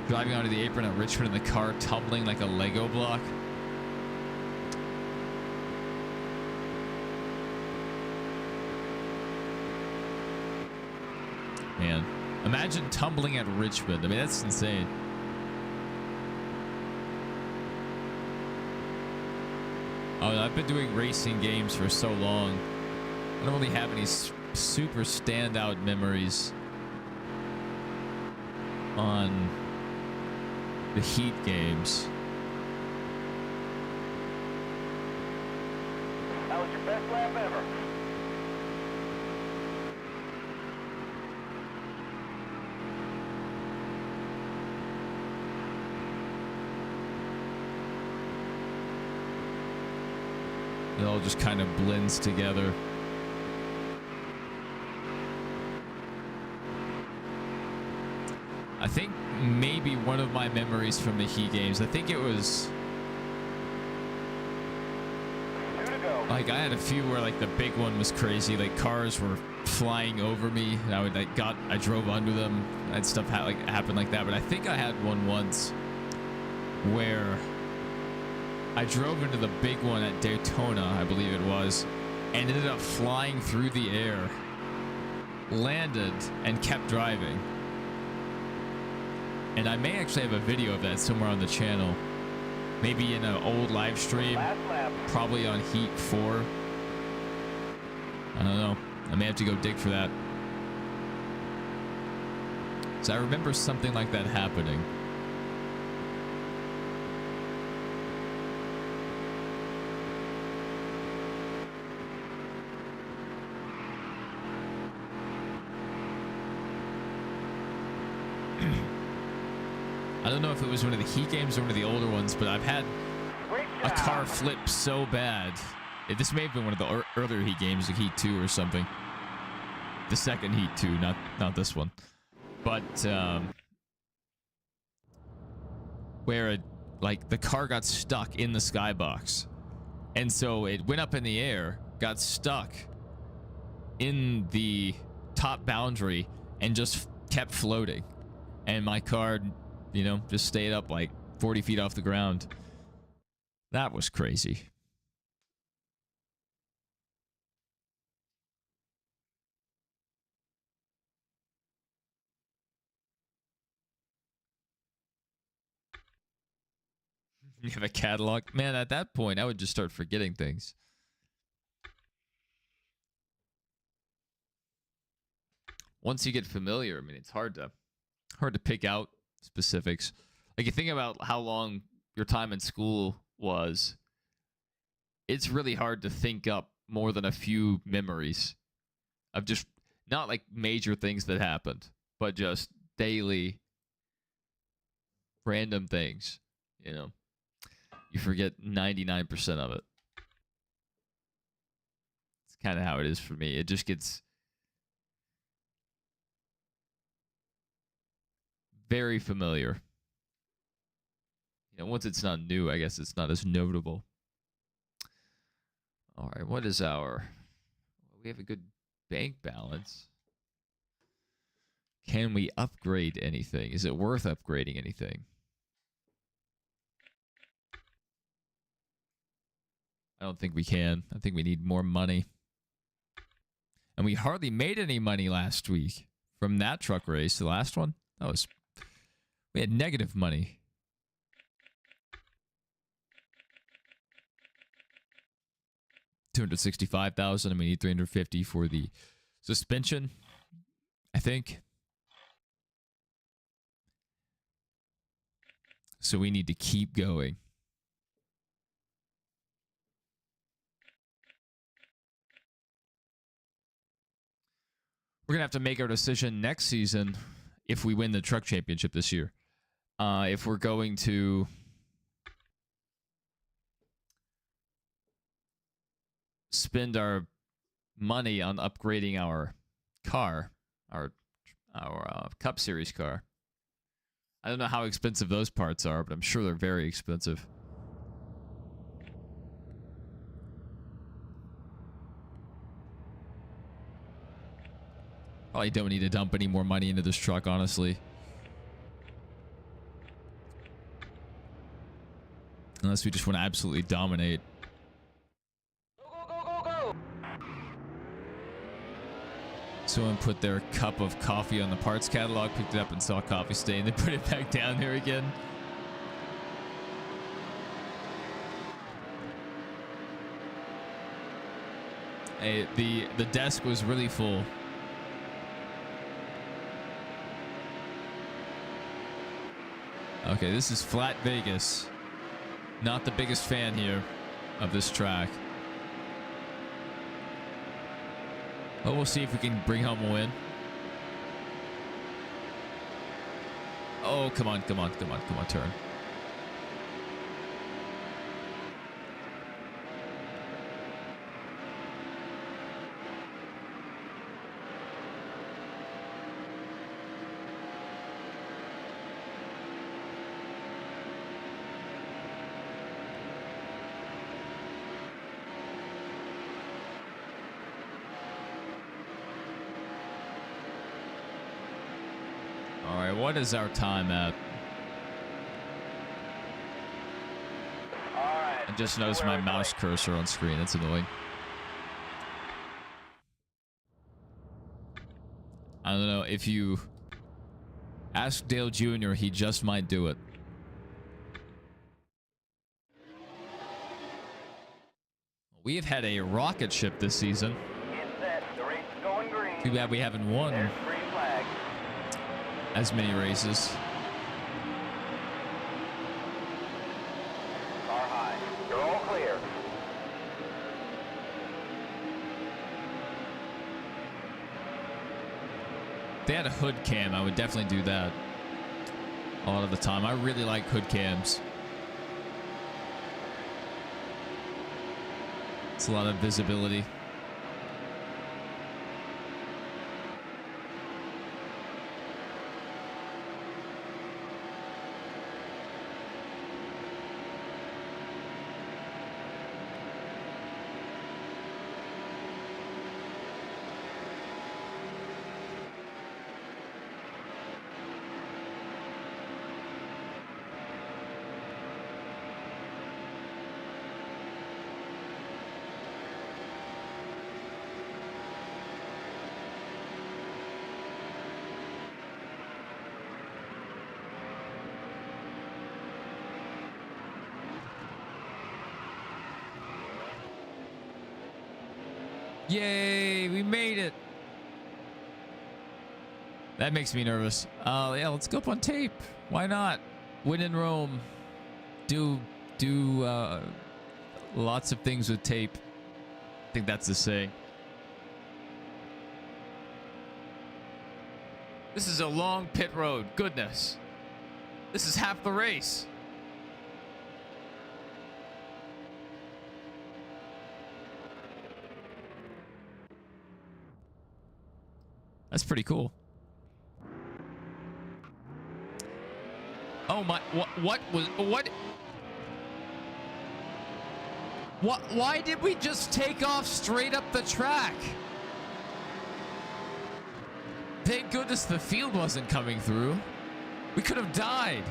[SPEAKER 1] Driving onto the apron at Richmond in the car, tumbling like a Lego block. Man, imagine tumbling at Richmond. I mean, that's insane. Oh, I've been doing racing games for so long. I don't really have any super standout memories on the Heat games.
[SPEAKER 2] That was your best lap ever.
[SPEAKER 1] It all just kind of blends together. I think maybe one of my memories from the Heat games, I think it was like I had a few where like the big one was crazy, like cars were flying over me and I drove under them and stuff happened like that. But I think I had one once where I drove into the big one at Daytona, I believe it was, and ended up flying through the air, landed, and kept driving. And I may actually have a video of that somewhere on the channel. Maybe in an old live stream. Probably on Heat 4. I don't know. I may have to go dig for that. So I remember something like that happening. I don't know if it was one of the Heat games or one of the older ones, but I've had a car flip so bad. This may have been one of the earlier Heat games, like Heat 2 or something. The second Heat 2, not this one. But where like the car got stuck in the skybox. And so it went up in the air, got stuck in the top boundary, and just kept floating. And my car, you know, just stayed up like 40 feet off the ground. That was crazy. You have a catalog? Man, at that point, I would just start forgetting things. Once you get familiar, I mean, it's hard to pick out specifics. Like, you think about how long your time in school was, it's really hard to think up more than a few memories of just not like major things that happened, but just daily random things, you know. You forget 99% of it. It's kind of how it is for me. It just gets very familiar. You know, once it's not new, I guess it's not as notable. All right, what is our... We have a good bank balance. Can we upgrade anything? Is it worth upgrading anything? I don't think we can. I think we need more money. And we hardly made any money last week from that truck race. The last one, we We had negative money. $265,000, and we need $350 for the suspension, I think. So we need to keep going. We're going to have to make our decision next season if we win the truck championship this year. If we're going to spend our money on upgrading our car, our Cup Series car. I don't know how expensive those parts are, but I'm sure they're very expensive. Probably don't need to dump any more money into this truck, honestly. Unless we just want to absolutely dominate. Someone put their cup of coffee on the parts catalog, picked it up and saw coffee stain, then put it back down there again. Hey, the desk was really full. Okay, this is Flat Vegas. Not the biggest fan here of this track. But we'll see if we can bring home a win. Oh, come on, come on, come on, come on, turn. What is our time at? I just noticed my mouse cursor on screen. That's annoying. I don't know. If you ask Dale Jr., he just might do it. We have had a rocket ship this season. Too bad we haven't won as many races.
[SPEAKER 2] Car high. You're all clear.
[SPEAKER 1] If they had a hood cam, I would definitely do that a lot of the time. I really like hood cams. It's a lot of visibility. Yay, we made it. That makes me nervous. Yeah, let's go up on tape. Why not? Win in Rome. Do lots of things with tape. I think that's the saying. This is a long pit road. Goodness. This is half the race. That's pretty cool. Oh my, what? Why did we just take off straight up the track? Thank goodness the field wasn't coming through. We could have died.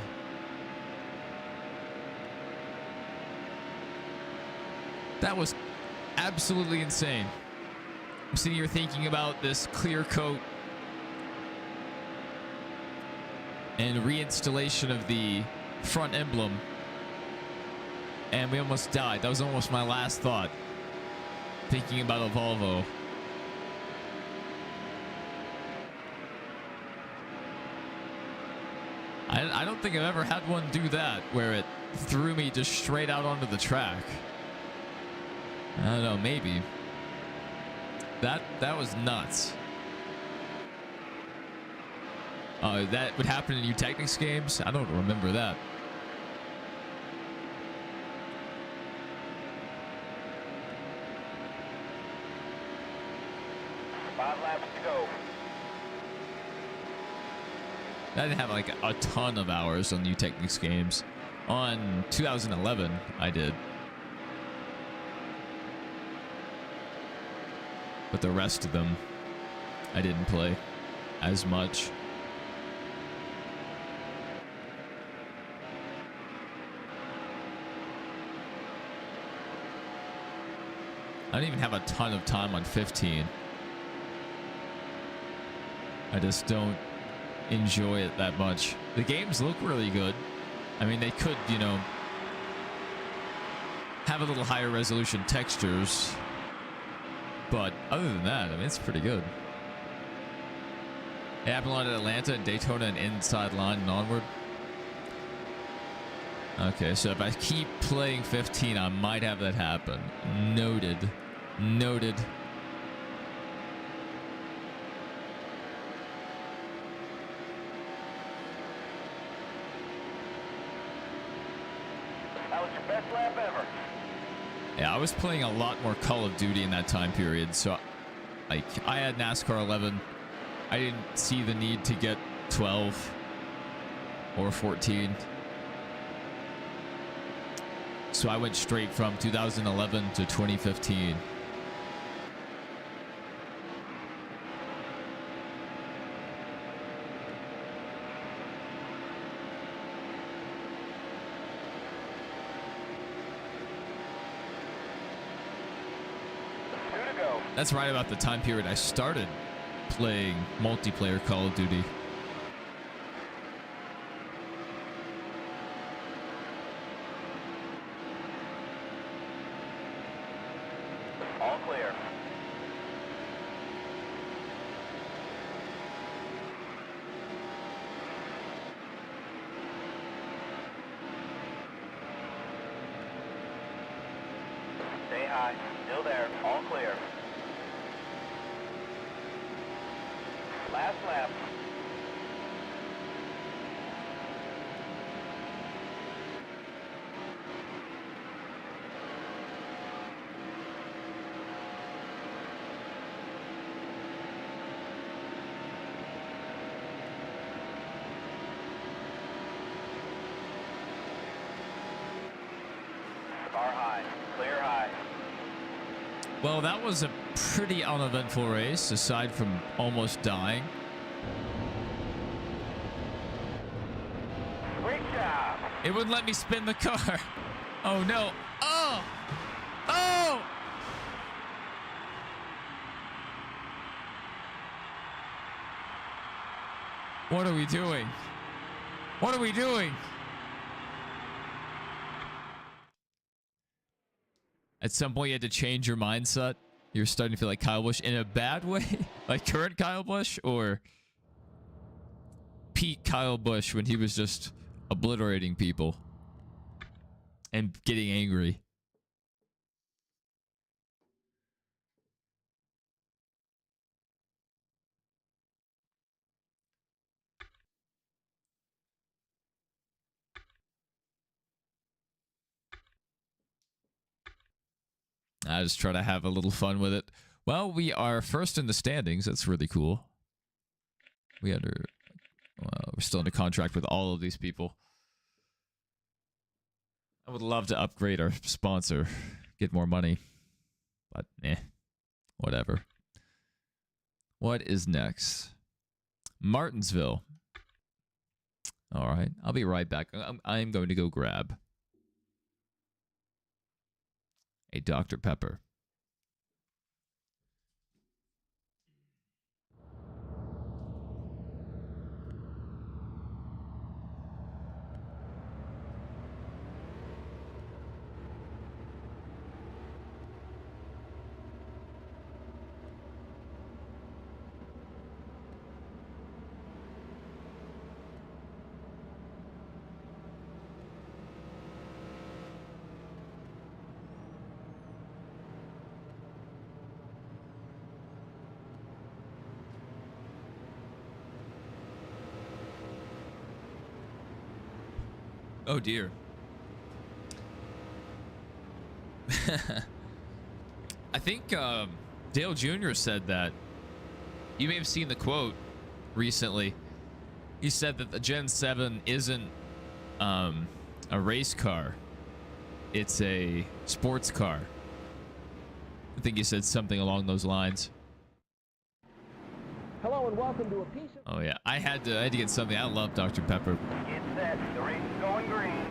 [SPEAKER 1] That was absolutely insane. I'm sitting here thinking about this clear coat and reinstallation of the front emblem, and we almost died. That was almost my last thought, thinking about a Volvo. I don't think I've ever had one do that, where it threw me just straight out onto the track. I don't know, maybe. That was nuts. That would happen in Technics games? I don't remember that.
[SPEAKER 2] Five laps to go.
[SPEAKER 1] I didn't have like a ton of hours on Technics games. On 2011, I did. But the rest of them, I didn't play as much. I don't even have a ton of time on 15. I just don't enjoy it that much. The games look really good. I mean, they could, you know, have a little higher resolution textures. But other than that, I mean, it's pretty good. It happened a lot at Atlanta and Daytona and inside line and onward. Okay, so if I keep playing 15, I might have that happen. Noted. Noted.
[SPEAKER 2] That was your best lap ever.
[SPEAKER 1] Yeah, I was playing a lot more Call of Duty in that time period, so like I had NASCAR 11. I didn't see the need to get 12 or 14. So I went straight from 2011 to 2015. That's right about the time period I started playing multiplayer Call of Duty.
[SPEAKER 2] All clear. Stay high. Still there. All clear. Last lap. Car high. Clear high.
[SPEAKER 1] Well, that was a pretty uneventful race, aside from almost dying.
[SPEAKER 2] Great job.
[SPEAKER 1] It wouldn't let me spin the car. Oh, no. Oh! Oh! What are we doing? What are we doing? At some point, you had to change your mindset. You're starting to feel like Kyle Busch in a bad way? Like current Kyle Busch or peak Kyle Busch when he was just obliterating people and getting angry? I just try to have a little fun with it. Well, we are first in the standings. That's really cool. We're still under contract with all of these people. I would love to upgrade our sponsor, get more money, but whatever. What is next? Martinsville. All right, I'll be right back. I'm going to go grab a Dr. Pepper. Oh dear. I think Dale Jr. said that. You may have seen the quote recently. He said that the Gen 7 isn't a race car. It's a sports car. I think he said something along those lines.
[SPEAKER 3] Hello and welcome to a piece of...
[SPEAKER 1] Oh yeah, I had to get something. I love Dr. Pepper.
[SPEAKER 2] Get set. The race is going green.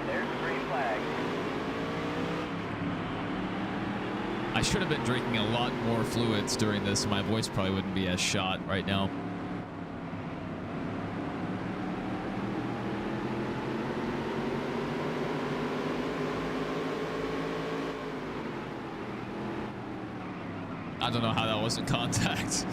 [SPEAKER 2] There's the green flag.
[SPEAKER 1] I should have been drinking a lot more fluids during this. My voice probably wouldn't be as shot right now. I don't know how that wasn't contact.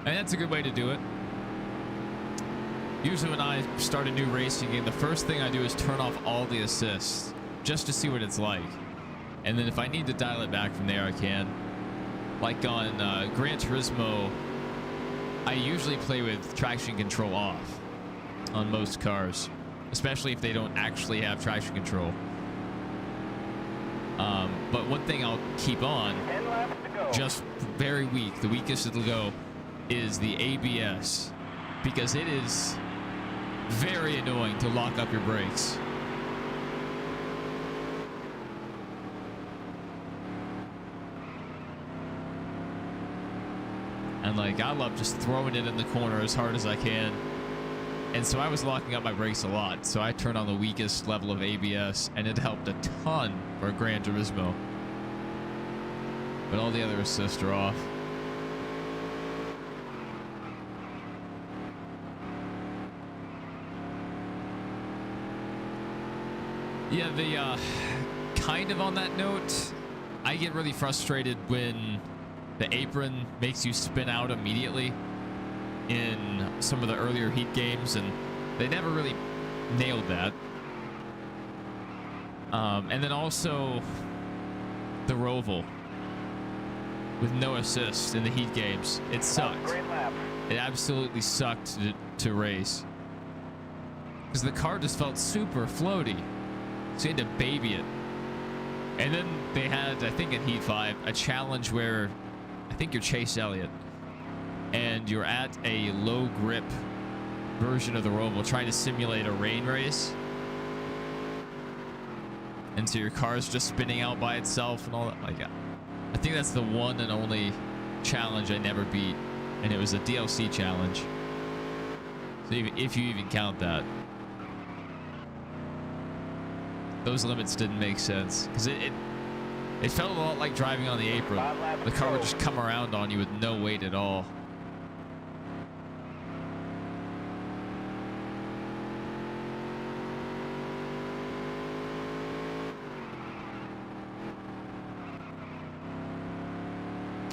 [SPEAKER 1] And that's a good way to do it. Usually when I start a new racing game, the first thing I do is turn off all the assists just to see what it's like. And then if I need to dial it back from there, I can. Like on Gran Turismo, I usually play with traction control off on most cars, especially if they don't actually have traction control. But one thing I'll keep on,
[SPEAKER 2] 10 laps to go.
[SPEAKER 1] just very weak, the weakest it'll go, is the ABS, because it is very annoying to lock up your brakes. And like, I love just throwing it in the corner as hard as I can. And so I was locking up my brakes a lot. So I turned on the weakest level of ABS, and it helped a ton for Gran Turismo. But all the other assists are off. Yeah, the kind of on that note, I get really frustrated when the apron makes you spin out immediately in some of the earlier Heat games, and they never really nailed that. And then also the Roval with no assist in the Heat games. It sucked.
[SPEAKER 2] Great lap.
[SPEAKER 1] It absolutely sucked to race because the car just felt super floaty. So you had to baby it. And then they had, I think in Heat 5, a challenge where I think you're Chase Elliott and you're at a low grip version of the Roval trying to simulate a rain race. And so your car's just spinning out by itself and all that. Like, I think that's the one and only challenge I never beat. And it was a DLC challenge. So if you even count that. Those limits didn't make sense because it felt a lot like driving on the apron. The car would just come around on you with no weight at all.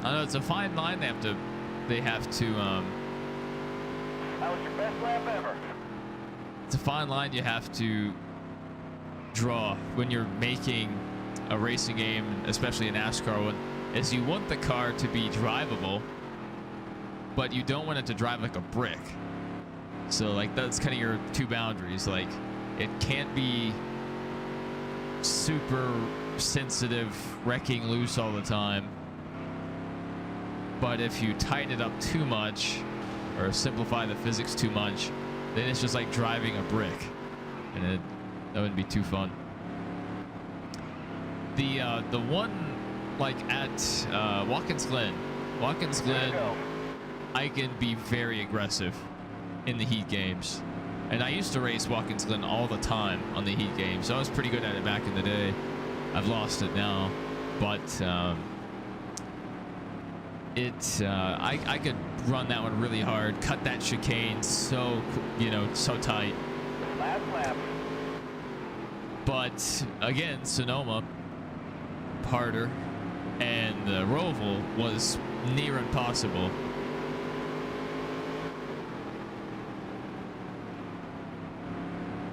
[SPEAKER 1] I know it's a fine line. They have to.
[SPEAKER 2] That was your best lap ever.
[SPEAKER 1] It's a fine line you have to draw when you're making a racing game, especially a NASCAR one, is you want the car to be drivable, but you don't want it to drive like a brick. So like that's kind of your two boundaries. Like it can't be super sensitive, wrecking loose all the time. But if you tighten it up too much or simplify the physics too much, then it's just like driving a brick, and that wouldn't be too fun. The one like at Watkins Glen, I can be very aggressive in the Heat games, and I used to race Watkins Glen all the time on the Heat games. So I was pretty good at it back in the day. I've lost it now, but I could run that one really hard, cut that chicane so, so tight.
[SPEAKER 2] Last lap.
[SPEAKER 1] But again, Sonoma harder, and the Roval was near impossible.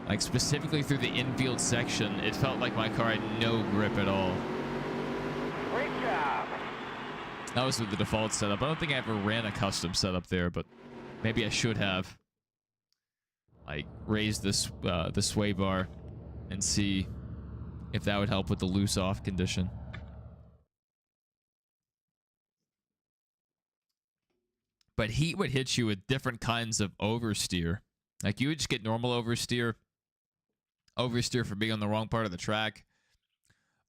[SPEAKER 1] Like specifically through the infield section, it felt like my car had no grip at all.
[SPEAKER 2] Great job.
[SPEAKER 1] That was with the default setup. I don't think I ever ran a custom setup there, but maybe I should have. Like raise this the sway bar and see if that would help with the loose off condition. But heat would hit you with different kinds of oversteer. Like you would just get normal oversteer from being on the wrong part of the track,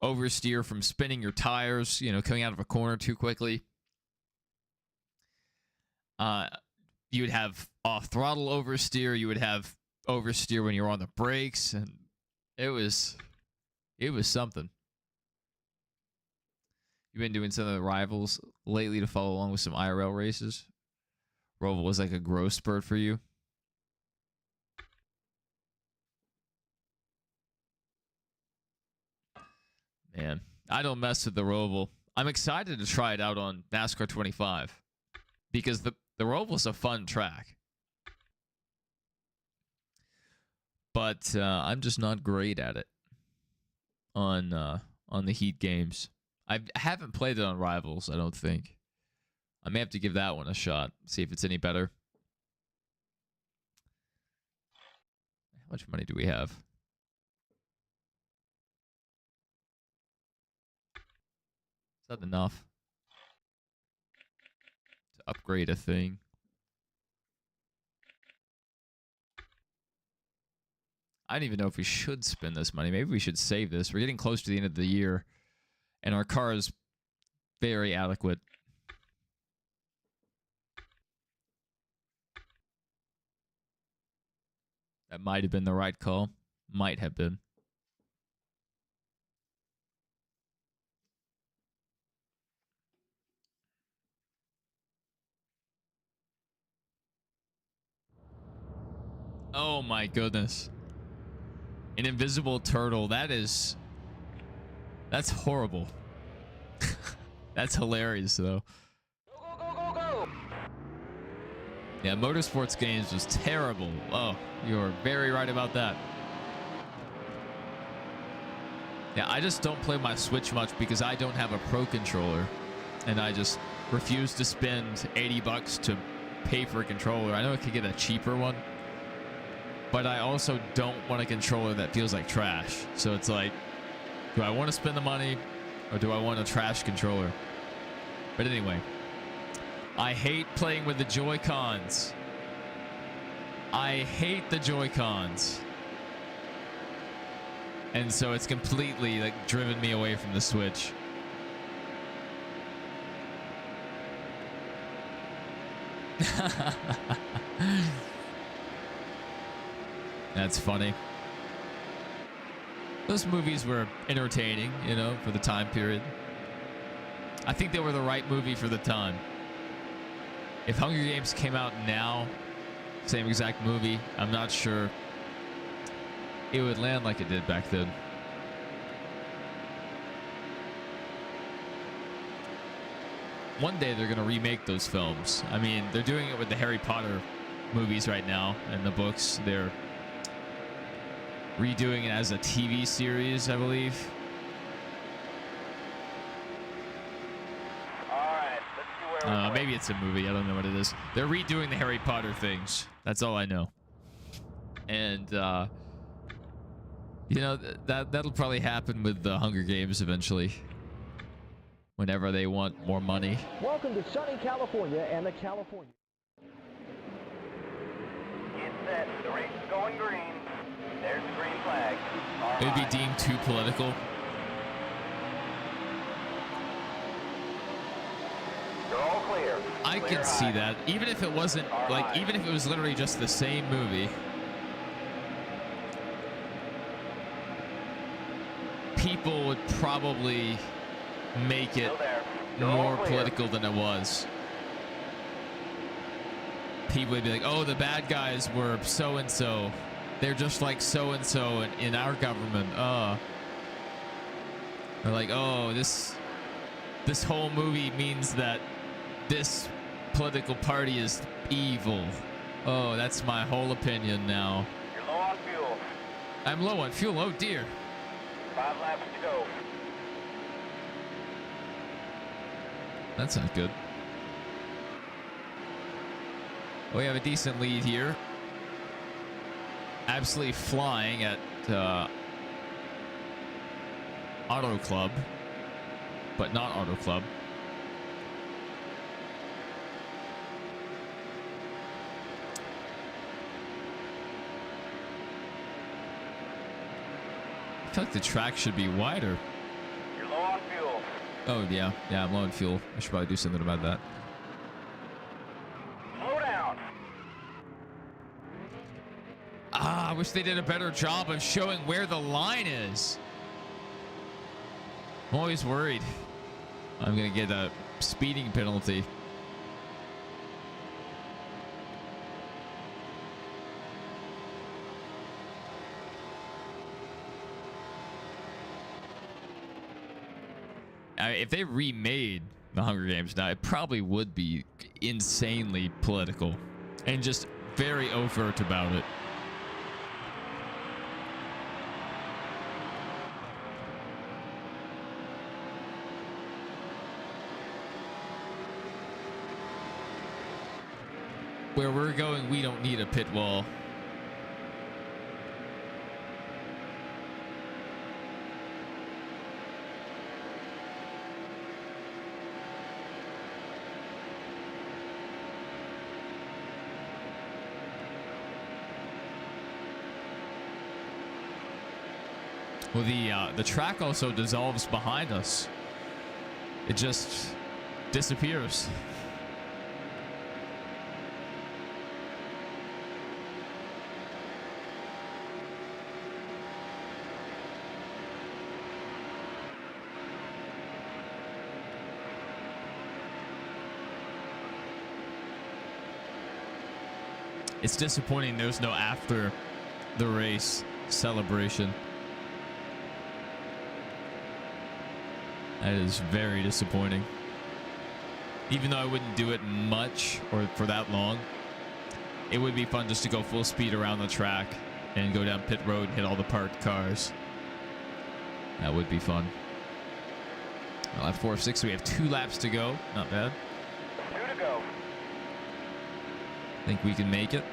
[SPEAKER 1] oversteer from spinning your tires, coming out of a corner too quickly. You would have off throttle oversteer. You would have oversteer when you're on the brakes, and it was something. You've been doing some of the rivals lately to follow along with some IRL races. Roval was like a growth spurt for you. Man, I don't mess with the Roval. I'm excited to try it out on NASCAR 25 because the Roval's a fun track. But I'm just not great at it on the heat games. I haven't played it on Rivals, I don't think. I may have to give that one a shot, see if it's any better. How much money do we have? Is that enough to upgrade a thing? I don't even know if we should spend this money. Maybe we should save this. We're getting close to the end of the year, and our car is very adequate. That might have been the right call. Might have been. Oh my goodness. An invisible turtle. That's horrible. That's hilarious though.
[SPEAKER 2] Go, go, go, go, go.
[SPEAKER 1] Yeah, Motorsports Games was terrible. Oh, you're very right about that. Yeah, I just don't play my Switch much because I don't have a Pro controller. And I just refuse to spend $80 to pay for a controller. I know I could get a cheaper one, but I also don't want a controller that feels like trash. So it's like, do I want to spend the money or do I want a trash controller? But anyway, I hate playing with the Joy-Cons. I hate the Joy-Cons. And so it's completely like driven me away from the Switch. That's funny. Those movies were entertaining, for the time period. I think they were the right movie for the time. If Hunger Games came out now, same exact movie, I'm not sure it would land like it did back then. One day they're going to remake those films. I mean, they're doing it with the Harry Potter movies right now and the books. They're redoing it as a TV series, I believe.
[SPEAKER 2] All right, let's see where we're
[SPEAKER 1] Maybe it's a movie. I don't know what it is. They're redoing the Harry Potter things. That's all I know. And, that'll probably happen with the Hunger Games eventually. Whenever they want more money.
[SPEAKER 3] Welcome to sunny California and the California.
[SPEAKER 2] Get set. The race is going green. There's the green flag. All
[SPEAKER 1] It would be
[SPEAKER 2] right.
[SPEAKER 1] deemed too political.
[SPEAKER 2] You're all clear.
[SPEAKER 1] I
[SPEAKER 2] Clear
[SPEAKER 1] could see
[SPEAKER 2] high.
[SPEAKER 1] that. Even if it wasn't, even if it was literally just the same movie. People would probably make it
[SPEAKER 2] Still there. You're all
[SPEAKER 1] more
[SPEAKER 2] clear.
[SPEAKER 1] political than it was. People would be like, oh, the bad guys were so-and-so. They're just like so-and-so in our government. They're like, oh, this whole movie means that this political party is evil. Oh, that's my whole opinion now.
[SPEAKER 2] You're low on fuel.
[SPEAKER 1] I'm low on fuel. Oh, dear.
[SPEAKER 2] 5 laps to go.
[SPEAKER 1] That's not good. We have a decent lead here. Absolutely flying at Auto Club, but not Auto Club. I feel like the track should be wider.
[SPEAKER 2] You're low on fuel.
[SPEAKER 1] Oh, yeah. Yeah, I'm low on fuel. I should probably do something about that.
[SPEAKER 2] Slow down.
[SPEAKER 1] I wish they did a better job of showing where the line is. I'm always worried I'm going to get a speeding penalty. If they remade the Hunger Games now, it probably would be insanely political and just very overt about it. Where we're going, we don't need a pit wall. Well, the track also dissolves behind us. It just disappears. It's disappointing there's no after the race celebration. That is very disappointing. Even though I wouldn't do it much or for that long, it would be fun just to go full speed around the track and go down pit road and hit all the parked cars. That would be fun. Lap 4 of 6, so we have 2 laps to go. Not bad.
[SPEAKER 2] 2 to go.
[SPEAKER 1] Think we can make it.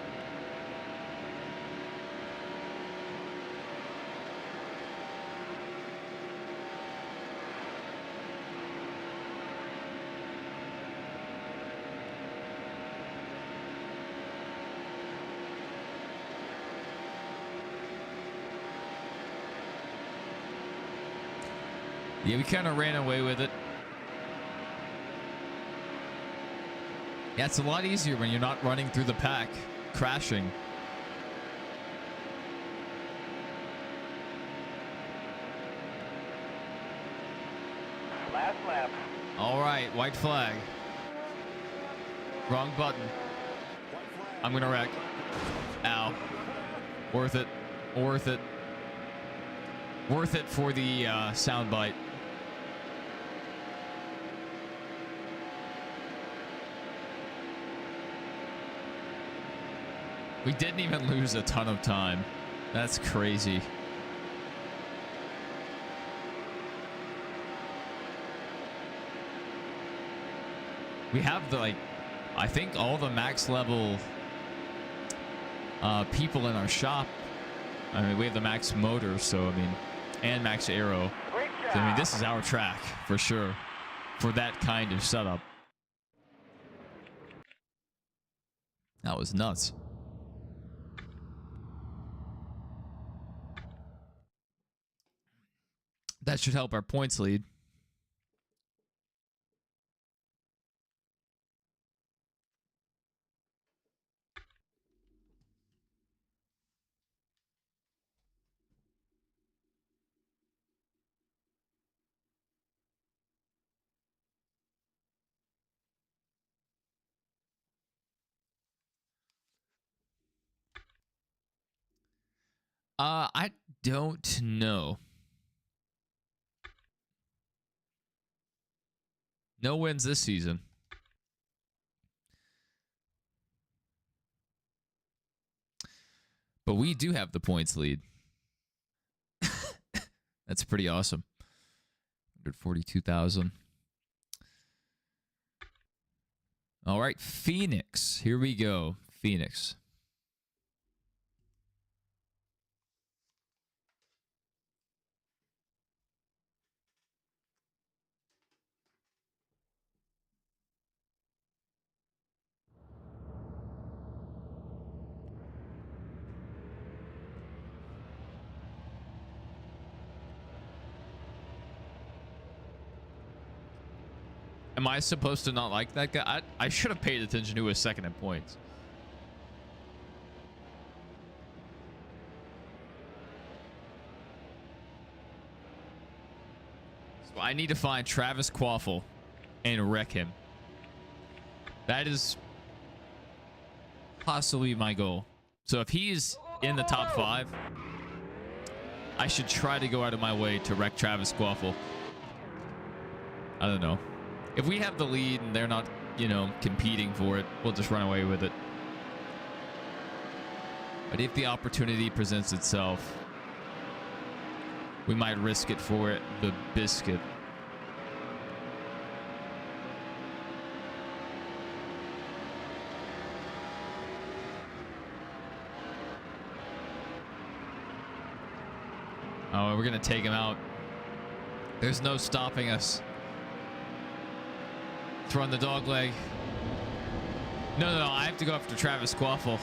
[SPEAKER 1] Yeah, we kind of ran away with it. Yeah, it's a lot easier when you're not running through the pack, crashing.
[SPEAKER 2] Last lap.
[SPEAKER 1] All right, white flag. Wrong button. I'm gonna wreck. Ow. Worth it. Worth it. Worth it for the soundbite. We didn't even lose a ton of time. That's crazy. We have the, like, I think all the max level people in our shop. I mean, we have the max motor, so I mean, and max aero.
[SPEAKER 2] Great job.
[SPEAKER 1] So, I mean, this is our track for sure for that kind of setup. That was nuts. That should help our points lead. I don't know. No wins this season. But we do have the points lead. That's pretty awesome. 142,000. All right, Phoenix. Here we go. Phoenix. Am I supposed to not like that guy? I should have paid attention to who was second in points. So I need to find Travis Quaffle and wreck him. That is possibly my goal. So if he's in the top 5, I should try to go out of my way to wreck Travis Quaffle. I don't know. If we have the lead and they're not, you know, competing for it, we'll just run away with it. But if the opportunity presents itself, we might risk it for it, the biscuit. Oh, we're going to take him out. There's no stopping us. Throwing the dog leg. No, I have to go after Travis Quaffle.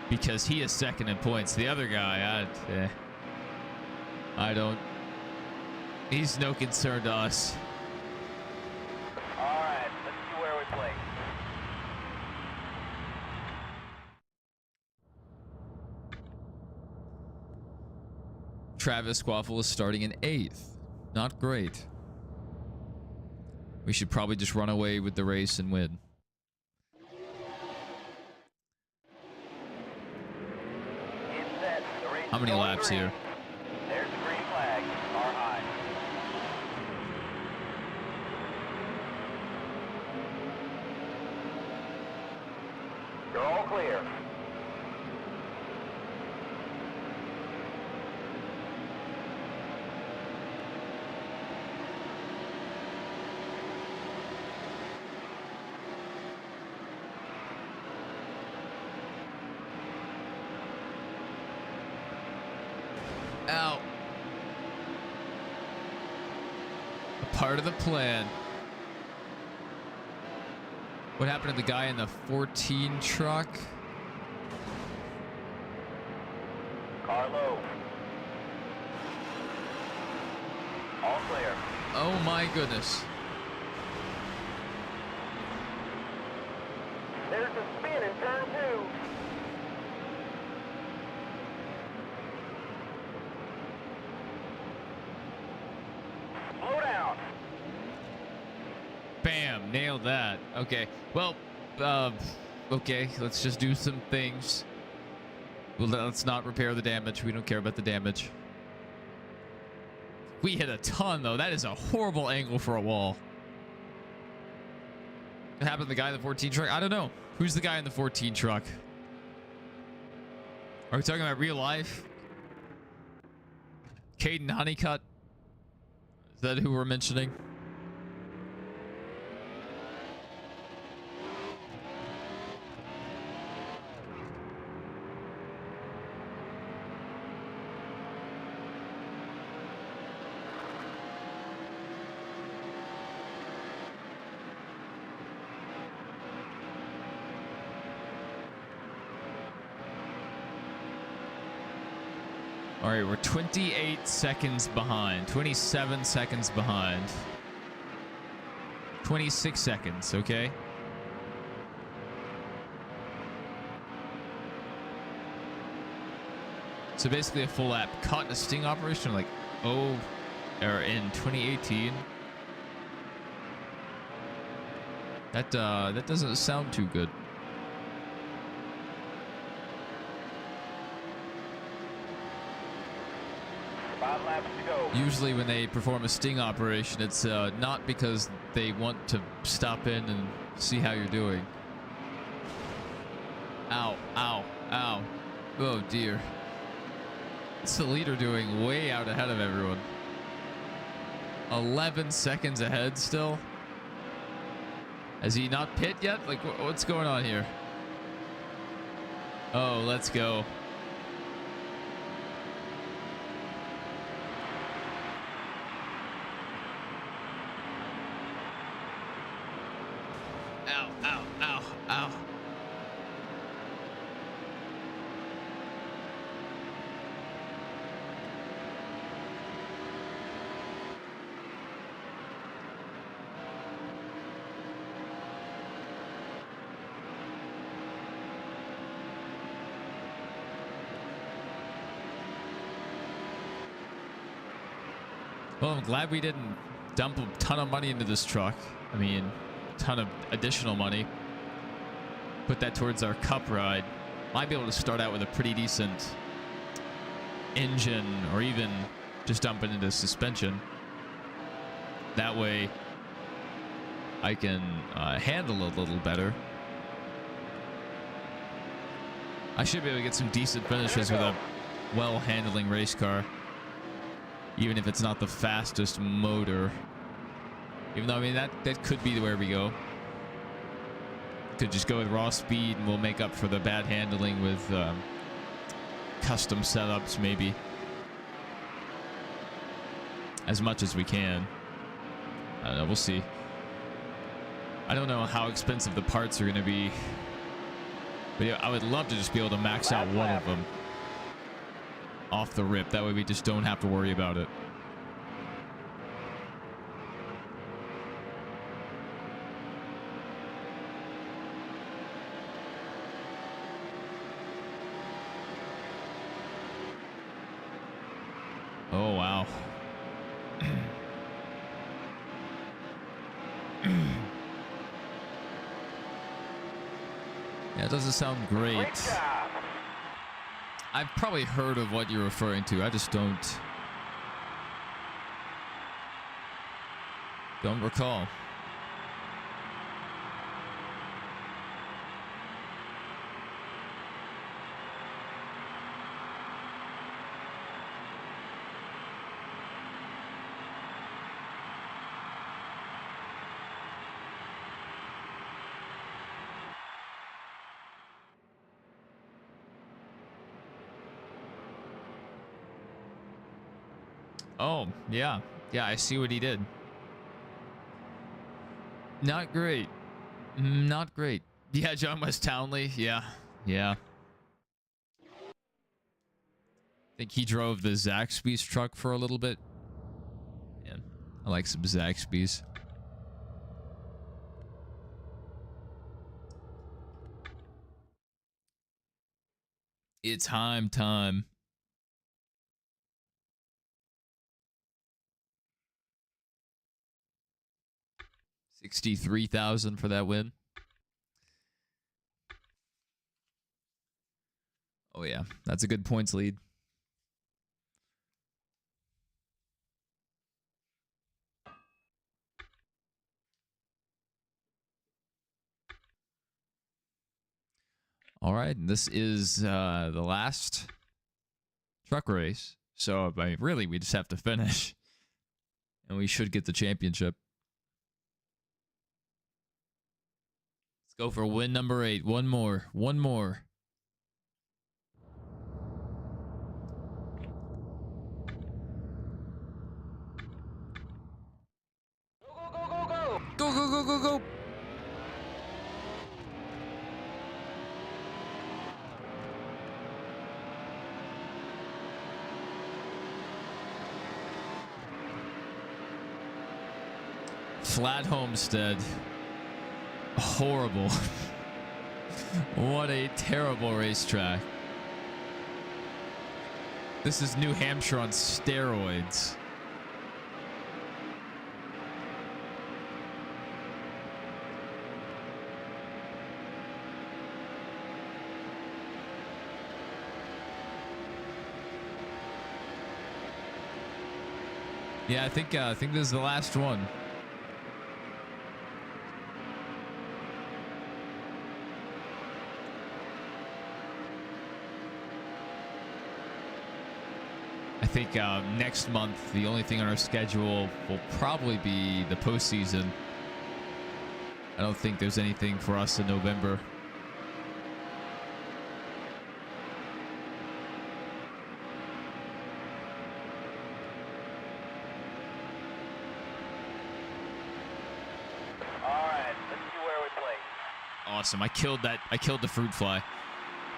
[SPEAKER 1] Because he is second in points. The other guy, I don't. He's no concern to us.
[SPEAKER 2] All right, let's see where we play.
[SPEAKER 1] Travis Quaffle is starting in 8th. Not great. We should probably just run away with the race and win. How many laps here?
[SPEAKER 2] There's the green flag. Car high. You're all clear.
[SPEAKER 1] Out. A part of the plan. What happened to the guy in the 14 truck?
[SPEAKER 2] Car low. All clear.
[SPEAKER 1] Oh my goodness.
[SPEAKER 2] There's a spin in turn 2. Slow down.
[SPEAKER 1] Bam, nailed that. Okay, well, okay, let's just do some things. Well, let's not repair the damage. We don't care about the damage. We hit a ton, though. That is a horrible angle for a wall. What happened to the guy in the 14 truck? I don't know. Who's the guy in the 14 truck? Are we talking about real life? Caden Honeycutt? Is that who we're mentioning? All right, we're 28 seconds behind. 27 seconds behind. 26 seconds, okay? So basically a full lap. Caught in a sting operation like, or in 2018. That doesn't sound too good.
[SPEAKER 2] go.
[SPEAKER 1] Usually when they perform a sting operation, it's not because they want to stop in and see how you're doing. Ow, ow, ow. Oh, dear. What's the leader doing way out ahead of everyone? 11 seconds ahead still? Has he not pit yet? Like, what's going on here? Oh, let's go. Ow, ow, ow, ow. Well, I'm glad we didn't dump a ton of money into this truck. I mean, a ton of additional money. Put that towards our cup ride. Might be able to start out with a pretty decent engine, or even just dump it into suspension. That way I can handle it a little better. I should be able to get some decent finishes with a well-handling race car. Even if it's not the fastest motor. Even though, I mean, that could be where we go. Could just go with raw speed and we'll make up for the bad handling with custom setups, maybe. As much as we can. I don't know, we'll see. I don't know how expensive the parts are going to be. But yeah, I would love to just be able to max out one of them. Off the rip. That way we just don't have to worry about it. Oh, wow. Yeah, it doesn't sound great.
[SPEAKER 2] Great job.
[SPEAKER 1] I've probably heard of what you're referring to. I just don't recall. Oh, yeah. Yeah, I see what he did. Not great. Not great. Yeah, John West Townley. Yeah. Yeah. Think he drove the Zaxby's truck for a little bit. Yeah. I like some Zaxby's. It's Heim time. 63,000 for that win. Oh yeah, that's a good points lead. All right, this is the last truck race. So, I mean, really, we just have to finish. And we should get the championship. Let's go for win number 8. One more. One more.
[SPEAKER 2] Go, go, go, go, go!
[SPEAKER 1] Go, go, go, go, go! Flat Homestead. Horrible. What a terrible racetrack. This is New Hampshire on steroids. Yeah, I think this is the last one. I think next month, the only thing on our schedule will probably be the postseason. I don't think there's anything for us in November.
[SPEAKER 2] All right, let's see where we play.
[SPEAKER 1] Awesome. I killed the fruit fly.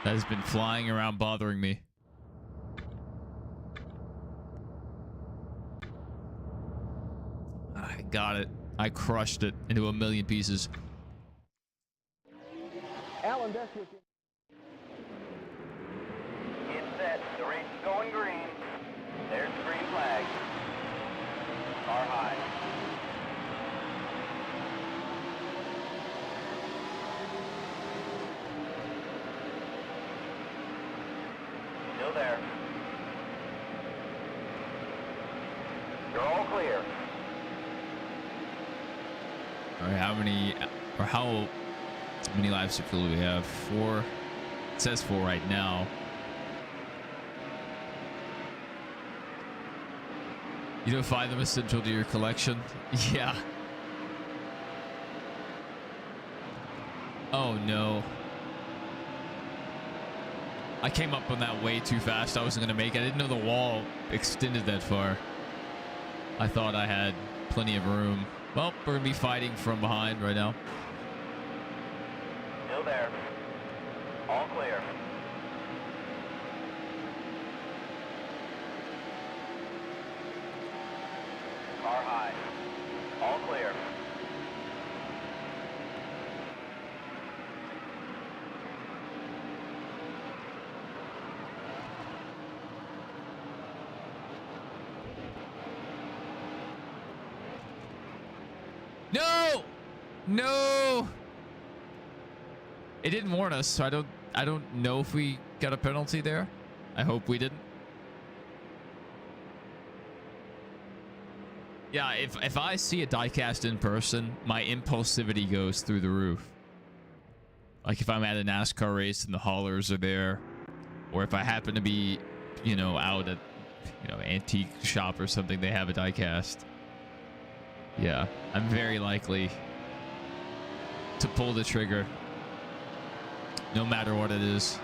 [SPEAKER 1] That has been flying around bothering me. I got it. I crushed it into a million pieces.
[SPEAKER 3] Alan Bestwick.
[SPEAKER 2] Get set. The race is going green. There's the green flag. Car high. Still there. You're all clear.
[SPEAKER 1] All right, how many laps of fuel do we have? 4. It says 4 right now. You don't find them essential to your collection? Yeah. Oh no. I came up on that way too fast. I wasn't gonna make it. I didn't know the wall extended that far. I thought I had plenty of room. Well, we're gonna be fighting from behind right now.
[SPEAKER 2] Still there. All clear. Car high. All clear.
[SPEAKER 1] No! No! It didn't warn us, so I don't know if we got a penalty there. I hope we didn't. Yeah, if I see a diecast in person, my impulsivity goes through the roof. Like if I'm at a NASCAR race and the haulers are there, or if I happen to be, you know, out at, you know, antique shop or something, they have a diecast. Yeah, I'm very likely to pull the trigger, no matter what it is.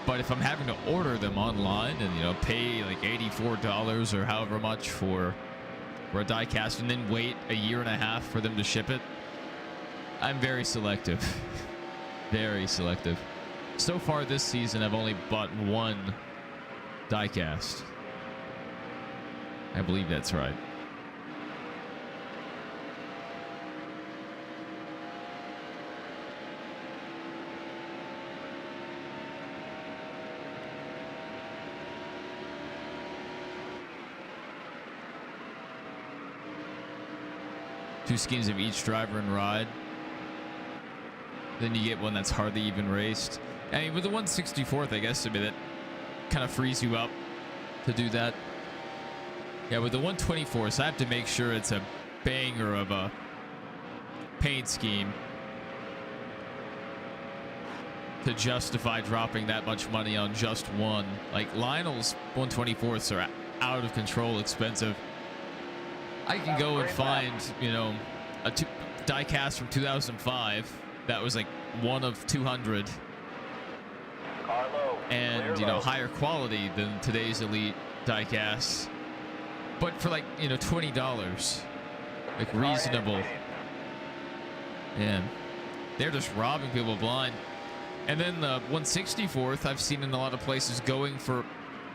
[SPEAKER 1] But if I'm having to order them online and, you know, pay like $84 or however much for a diecast and then wait a year and a half for them to ship it, I'm very selective. Very selective. So far this season, I've only bought one diecast. I believe that's right. Two skins of each driver and ride. Then you get one that's hardly even raced. I mean, with the 164th, I guess, I mean, that kind of frees you up to do that. Yeah, with the 124th, I have to make sure it's a banger of a paint scheme to justify dropping that much money on just one. Like, Lionel's 124ths are out of control expensive. I can go and find, you know, a diecast from 2005 that was like one of 200,
[SPEAKER 2] Car low.
[SPEAKER 1] and you know, higher quality than today's elite diecasts, but for like, you know, $20, like reasonable. Man, they're just robbing people blind. And then the 164th, I've seen in a lot of places going for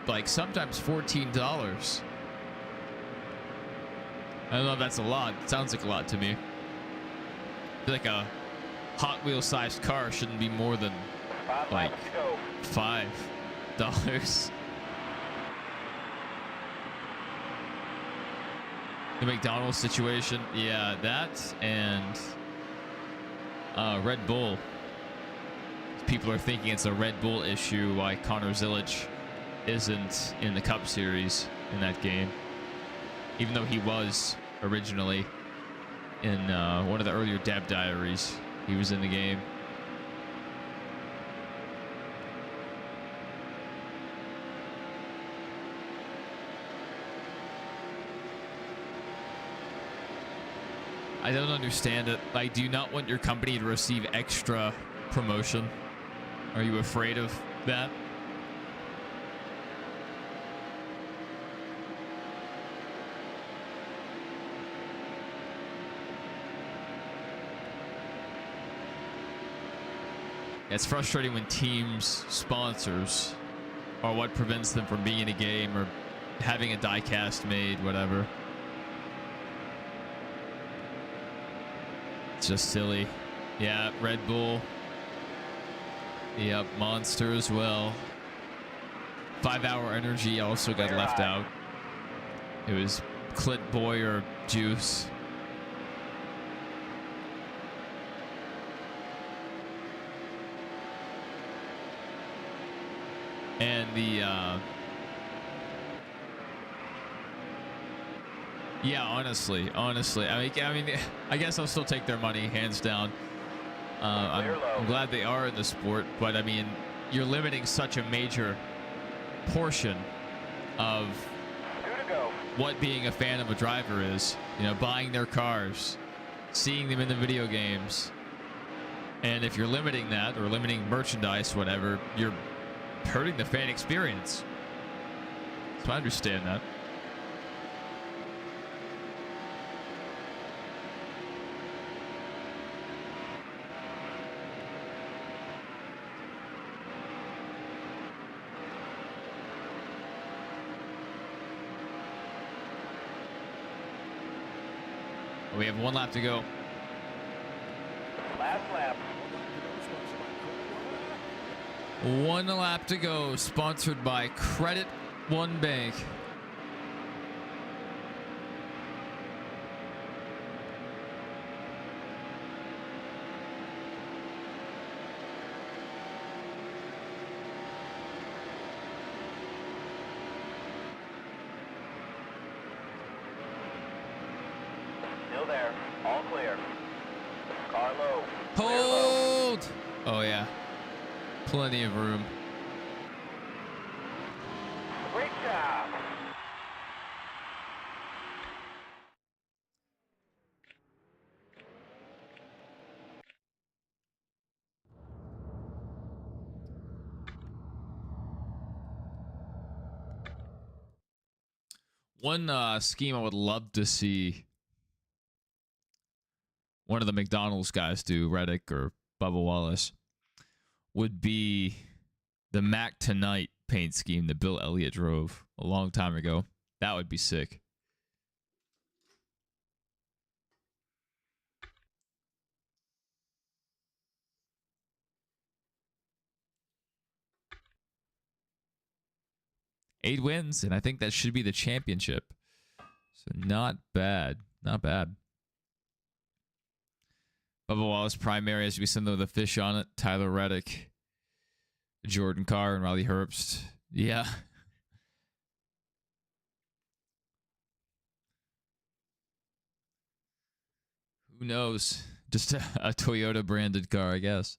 [SPEAKER 1] like sometimes $14. I don't know if that's a lot. It sounds like a lot to me. Like a Hot Wheels sized car shouldn't be more than like $5. The McDonald's situation, yeah, that and Red Bull. People are thinking it's a Red Bull issue why Connor Zilic isn't in the Cup Series in that game. even though he was originally in one of the earlier Dev Diaries. He was in the game. I don't understand it. Like, do you not want your company to receive extra promotion? Are you afraid of that? It's frustrating when teams' sponsors are what prevents them from being in a game or having a die-cast made, whatever. It's just silly. Yeah, Red Bull. Yep, Monster as well. 5 Hour Energy also got left out. It was Clit Boy or Juice. And the yeah, honestly, I mean, I guess I'll still take their money, hands down. I'm glad they are in the sport, but I mean, you're limiting such a major portion of what being a fan of a driver is. You know, buying their cars, seeing them in the video games, and if you're limiting that or limiting merchandise, whatever, you're hurting the fan experience. So I understand that. We have 1 lap to go.
[SPEAKER 2] Last lap.
[SPEAKER 1] 1 lap to go. Sponsored by Credit One Bank.
[SPEAKER 2] Still there. All clear. Car low.
[SPEAKER 1] Hold! Oh, yeah. Plenty of room.
[SPEAKER 2] Great job.
[SPEAKER 1] One scheme I would love to see one of the McDonald's guys do, Reddick or Bubba Wallace, would be the Mac Tonight paint scheme that Bill Elliott drove a long time ago. That would be sick. Eight wins, and I think that should be the championship. So not bad. Not bad. Bubba Wallace primary as we send the fish on it. Tyler Reddick, Jordan Carr, and Riley Herbst. Yeah. Who knows? Just a Toyota branded car, I guess.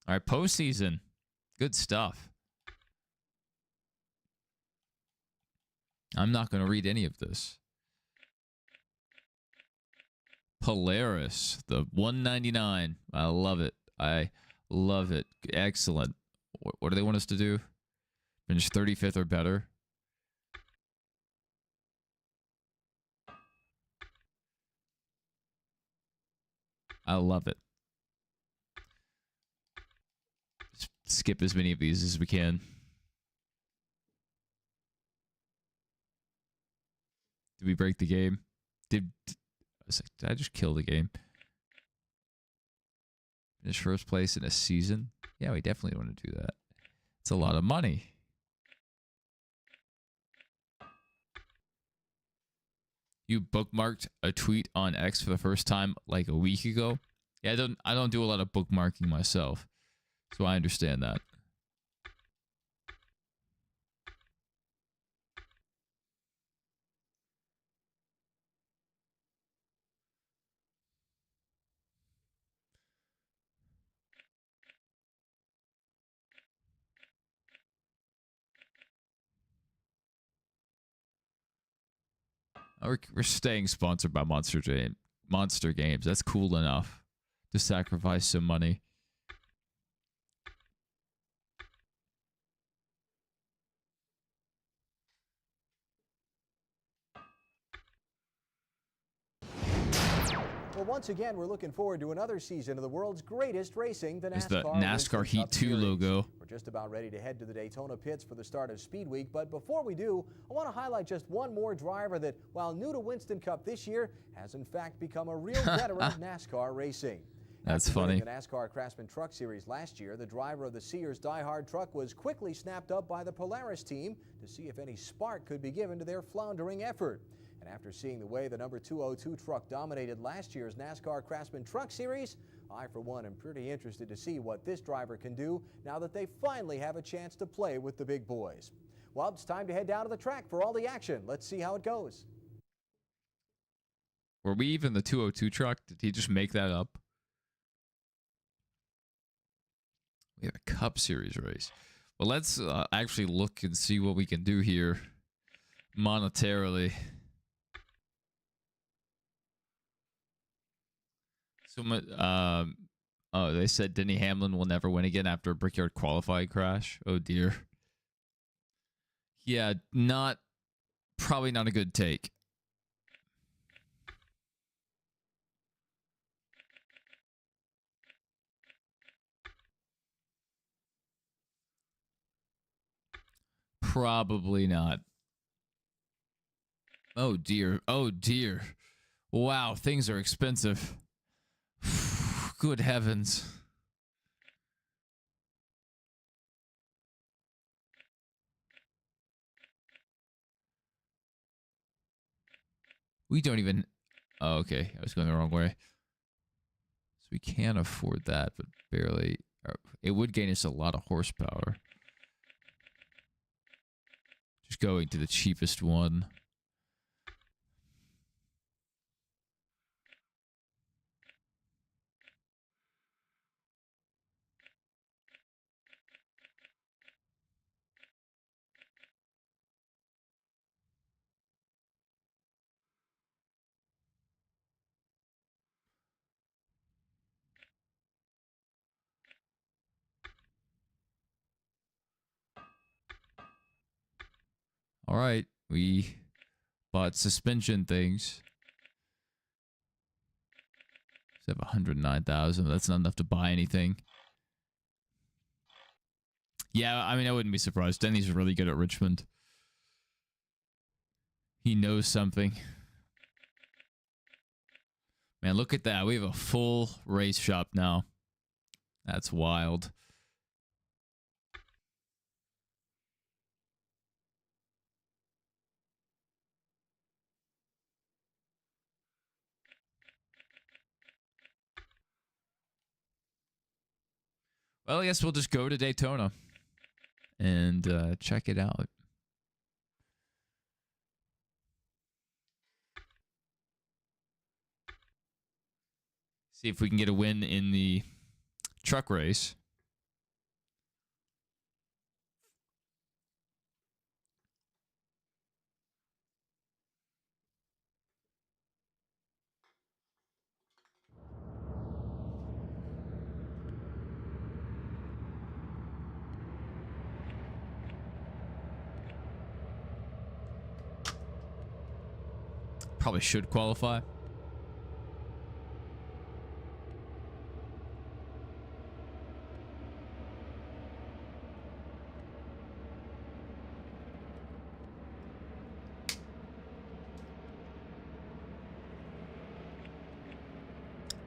[SPEAKER 1] All right, postseason. Good stuff. I'm not going to read any of this. Polaris, the 199. I love it. I love it. Excellent. What do they want us to do? Finish 35th or better? I love it. Skip as many of these as we can. Did we break the game? Did I just kill the game? Finish first place in a season? Yeah, we definitely want to do that. It's a lot of money. You bookmarked a tweet on X for the first time like a week ago? Yeah, I don't do a lot of bookmarking myself. So I understand that. We're staying sponsored by Monster Games. That's cool enough to sacrifice some money.
[SPEAKER 3] Well, once again, we're looking forward to another season of the world's greatest racing, the
[SPEAKER 1] There's
[SPEAKER 3] NASCAR,
[SPEAKER 1] the NASCAR Heat 2 logo.
[SPEAKER 3] We're just about ready to head to the Daytona pits for the start of Speed Week, but before we do, I want to highlight just one more driver that, while new to Winston Cup this year, has in fact become a real veteran of NASCAR racing.
[SPEAKER 1] That's
[SPEAKER 3] After winning
[SPEAKER 1] funny.
[SPEAKER 3] the NASCAR Craftsman Truck Series last year, the driver of the Sears Die Hard truck was quickly snapped up by the Polaris team to see if any spark could be given to their floundering effort. And after seeing the way the number 202 truck dominated last year's NASCAR Craftsman Truck Series, I, for one, am pretty interested to see what this driver can do now that they finally have a chance to play with the big boys. Well, it's time to head down to the track for all the action. Let's see how it goes.
[SPEAKER 1] Were we even the 202 truck? Did he just make that up? We have a Cup Series race. Well, let's actually look and see what we can do here monetarily. So, oh, they said Denny Hamlin will never win again after a Brickyard qualifying crash. Oh dear. Yeah, probably not a good take. Probably not. Oh dear. Oh dear. Wow, things are expensive. Good heavens. We don't even... Oh, okay. I was going the wrong way. So we can't afford that, but barely... It would gain us a lot of horsepower. Just going to the cheapest one. All right, we bought suspension things. We have 109,000. That's not enough to buy anything. Yeah, I mean, I wouldn't be surprised. Denny's really good at Richmond. He knows something. Man, look at that. We have a full race shop now. That's wild. Well, I guess we'll just go to Daytona and check it out. See if we can get a win in the truck race. Probably should qualify.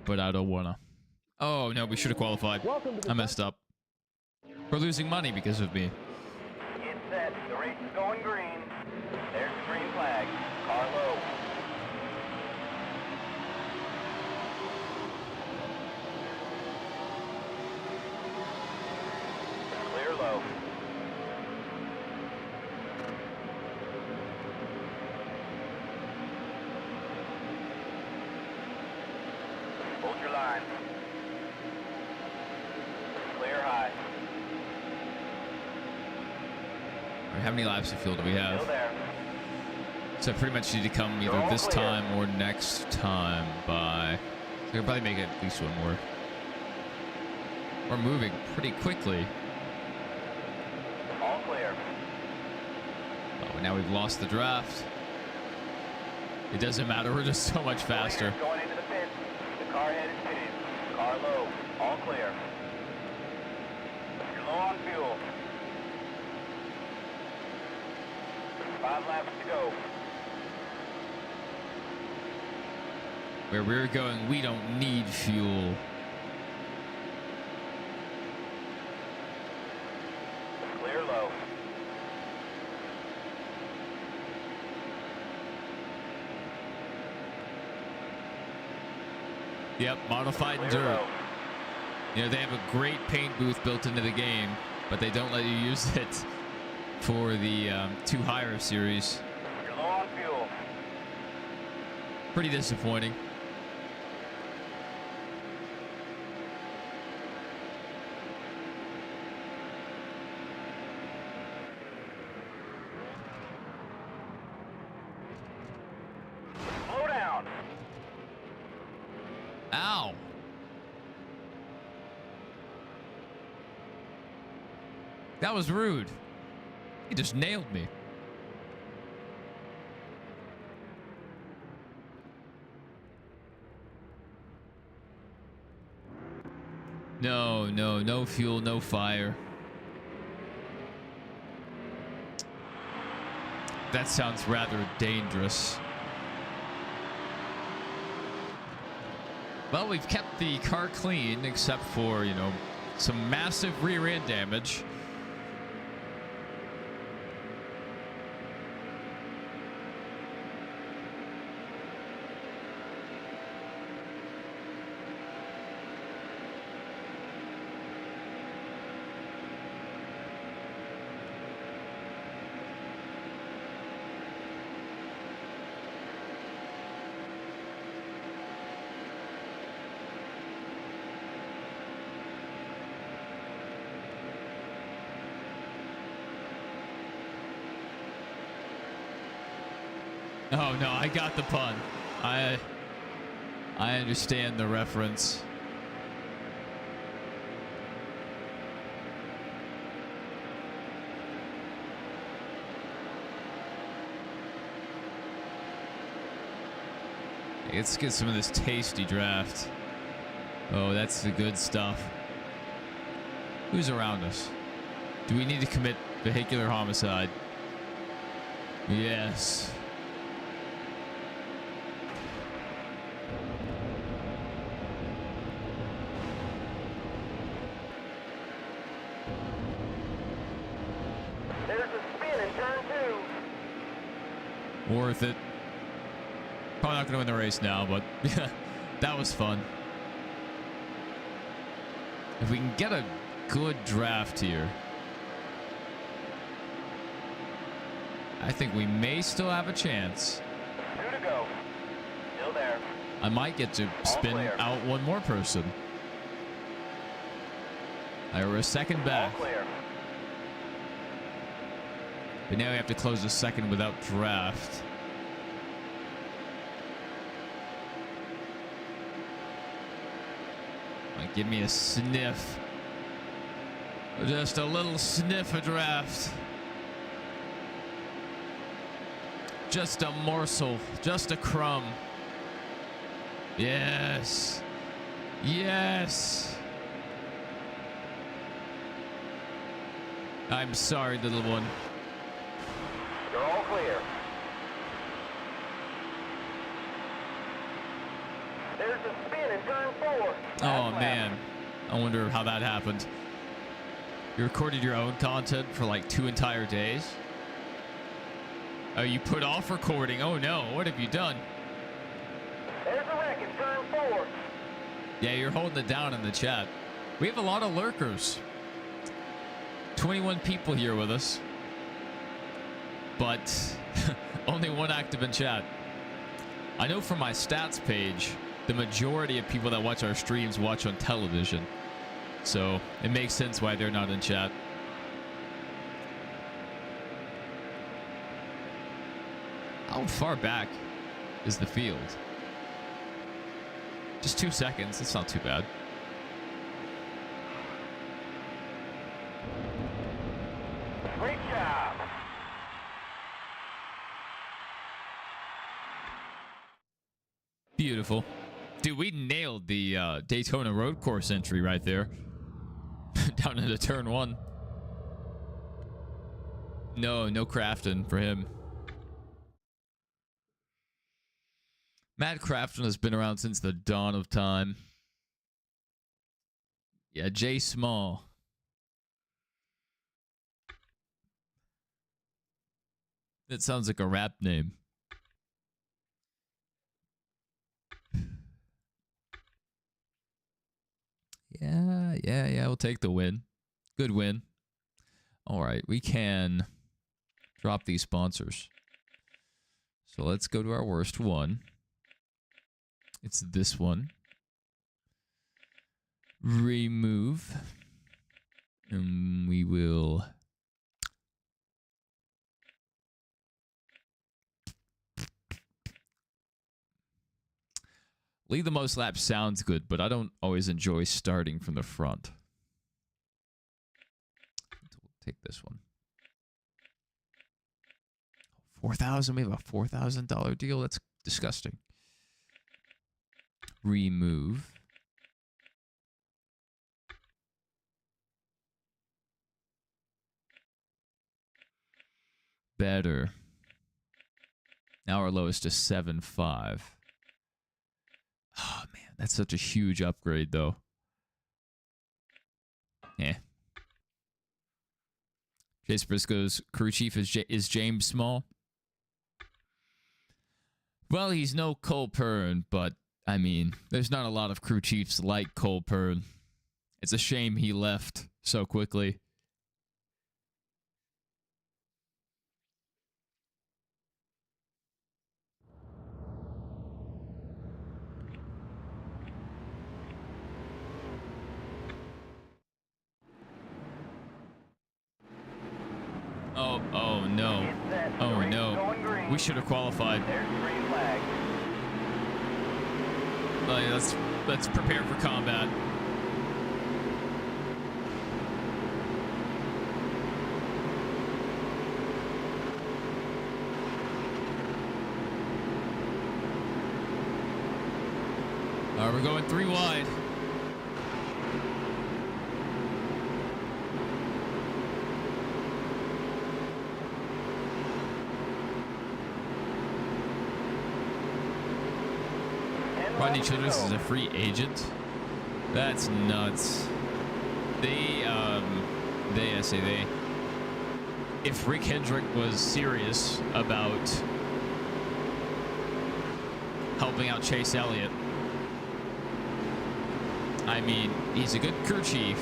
[SPEAKER 1] But I don't wanna. Oh no, we should have qualified. I messed up. We're losing money because of me.
[SPEAKER 2] It's set. The race is going green. There's the green flag. Car low. low. Hold your line. Clear high.
[SPEAKER 1] All right, how many laps of fuel do we have?
[SPEAKER 2] Still there.
[SPEAKER 1] So I pretty much need to come either
[SPEAKER 2] all
[SPEAKER 1] this
[SPEAKER 2] clear.
[SPEAKER 1] time or next time by. So I can probably make it at least one more. We're moving pretty quickly.
[SPEAKER 2] All clear.
[SPEAKER 1] Oh, now we've lost the draft. It doesn't matter. We're just so much faster.
[SPEAKER 2] Going into the pit. The car head is pitted. Car low. All clear. You're low on fuel. 5 laps to go.
[SPEAKER 1] Where we're going, we don't need fuel.
[SPEAKER 2] Clear low.
[SPEAKER 1] Yep, modified
[SPEAKER 2] Clear
[SPEAKER 1] dirt.
[SPEAKER 2] low.
[SPEAKER 1] You know, they have a great paint booth built into the game, but they don't let you use it for the 2 higher series.
[SPEAKER 2] You're low on fuel.
[SPEAKER 1] Pretty disappointing.
[SPEAKER 2] Slow down.
[SPEAKER 1] Ow. That was rude. He just nailed me. No, no, no fuel, no fire. That sounds rather dangerous. Well, we've kept the car clean except for, you know, some massive rear end damage. Oh no, I got the pun. I understand the reference. Let's get some of this tasty draft. Oh, that's the good stuff. Who's around us? Do we need to commit vehicular homicide? Yes.
[SPEAKER 2] There's a spin in turn 2.
[SPEAKER 1] Worth it. Probably not going to win the race now, but that was fun. If we can get a good draft here, I think we may still have a chance.
[SPEAKER 2] 2 to go. Still there.
[SPEAKER 1] I might get to spin
[SPEAKER 2] clear.
[SPEAKER 1] out one more person. We're a second
[SPEAKER 2] All
[SPEAKER 1] back.
[SPEAKER 2] clear.
[SPEAKER 1] But now we have to close a second without draft. Like, give me a sniff. Just a little sniff of draft. Just a morsel. Just a crumb. Yes. Yes. I'm sorry, little one.
[SPEAKER 2] You're all clear. There's a spin in turn 4.
[SPEAKER 1] Oh man, I wonder how that happened. You recorded your own content for like 2 entire days? Oh, you put off recording. Oh no, what have you done?
[SPEAKER 2] There's a wreck in turn 4.
[SPEAKER 1] Yeah, you're holding it down in the chat. We have a lot of lurkers. 21 people here with us, but only one active in chat. I know from my stats page, the majority of people that watch our streams watch on television, so it makes sense why they're not in chat. How far back is the field? Just 2 seconds. It's not too bad.
[SPEAKER 2] Great job.
[SPEAKER 1] Beautiful. Dude, we nailed the Daytona road course entry right there. Down into turn 1. No crafting for him. Matt Crafton has been around since the dawn of time. Yeah, Jay Small. That sounds like a rap name. Yeah, we'll take the win. Good win. All right, we can drop these sponsors. So let's go to our worst one. It's this one. Remove. And we will... lead the most laps sounds good, but I don't always enjoy starting from the front. We'll take this one. 4,000. We have a $4,000 deal. That's disgusting. Remove. Better. Now our lowest is 7.5. Oh, man. That's such a huge upgrade, though. Yeah. Chase Briscoe's crew chief is James Small. Well, he's no Cole Pern, but, I mean, there's not a lot of crew chiefs like Cole Pern. It's a shame he left so quickly. Oh no. Oh no. We should have qualified.
[SPEAKER 2] There's green flag.
[SPEAKER 1] Oh, yeah, let's prepare for combat. All right, we're going 3 wide. Rodney Childress is a free agent. That's nuts. I say they. If Rick Hendrick was serious about helping out Chase Elliott, I mean, he's a good crew chief,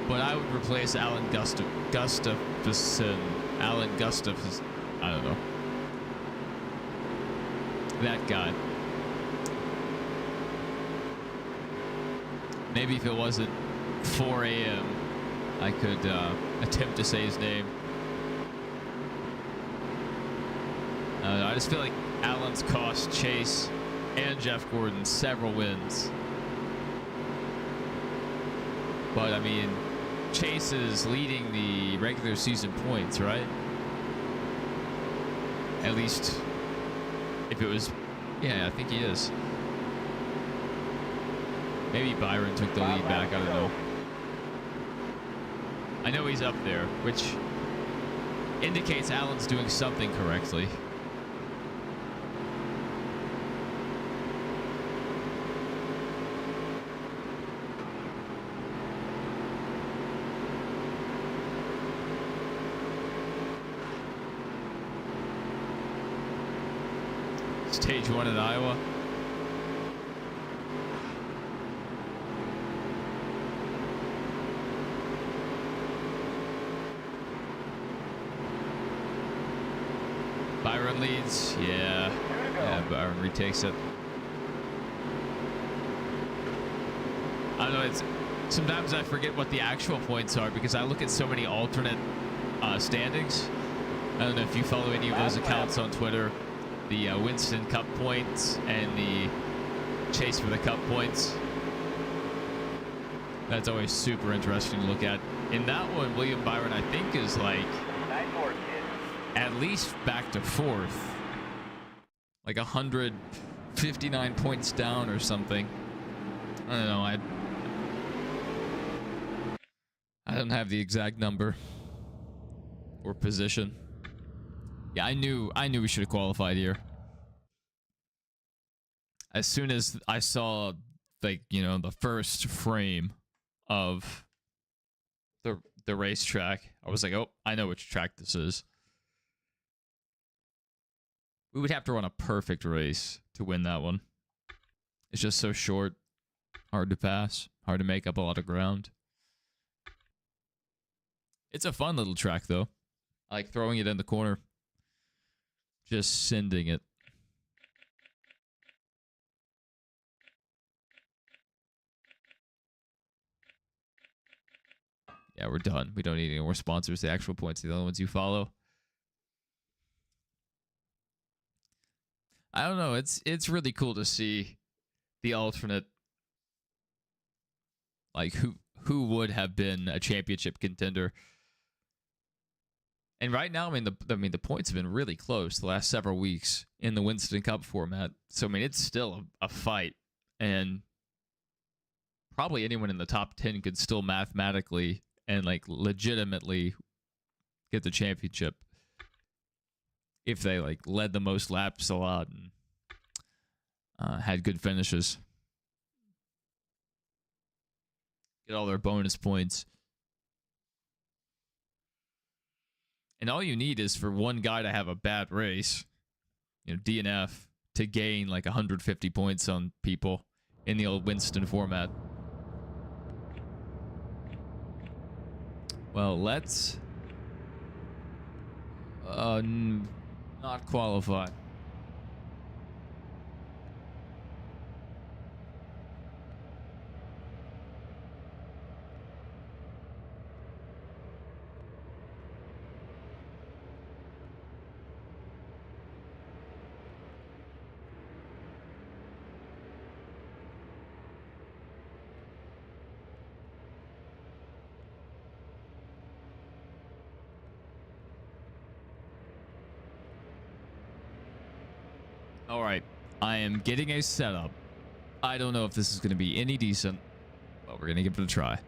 [SPEAKER 1] but I would replace Alan Gustafson. Alan Gustafson. I don't know. That guy. Maybe if it wasn't 4 a.m., I could attempt to say his name. I just feel like Allen's cost Chase and Jeff Gordon several wins. But, I mean, Chase is leading the regular season points, right? At least... if it was, yeah, I think he is. Maybe Byron took the lead back, I don't know. I know he's up there, which indicates Allen's doing something correctly. Stage 1 in Iowa. Byron leads. Yeah. Yeah, Byron retakes it. I don't know, it's sometimes I forget what the actual points are because I look at so many alternate standings. I don't know if you follow any of those accounts on Twitter. The Winston Cup points and the Chase for the Cup points. That's always super interesting to look at. In that one, William Byron, I think, is like at least back to fourth. Like 159 points down or something. I don't know. I don't have the exact number or position. Yeah, I knew we should have qualified here. As soon as I saw, like, you know, the first frame of the racetrack, I was like, oh, I know which track this is. We would have to run a perfect race to win that one. It's just so short, hard to pass, hard to make up a lot of ground. It's a fun little track, though. I like throwing it in the corner. Just sending it. Yeah, we're done. We don't need any more sponsors. The actual points are the only ones you follow. I don't know. It's really cool to see the alternate. Like, who would have been a championship contender. And right now, I mean, the points have been really close the last several weeks in the Winston Cup format. So, I mean, it's still a fight. And probably anyone in the top 10 could still mathematically and, like, legitimately get the championship if they, like, led the most laps a lot and had good finishes. Get all their bonus points. And all you need is for one guy to have a bad race, you know, DNF, to gain like 150 points on people in the old Winston format. Well, let's not qualify. All right, I am getting a setup. I don't know if this is going to be any decent, but we're going to give it a try.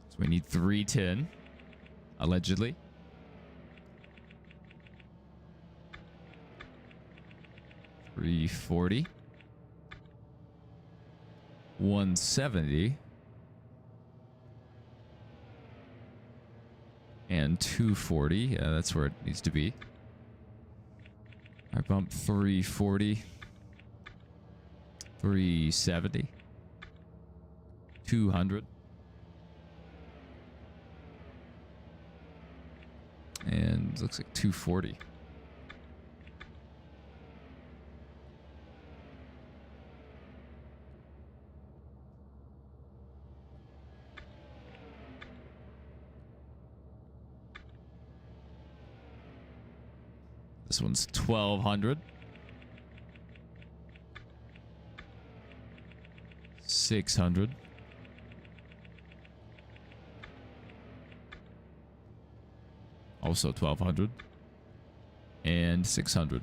[SPEAKER 1] So we need 310. Allegedly. $340. $170. And $240. Yeah, that's where it needs to be. I bump $340. $370. $200. And looks like 240. This one's 1200. 600. Also 1200 and 600.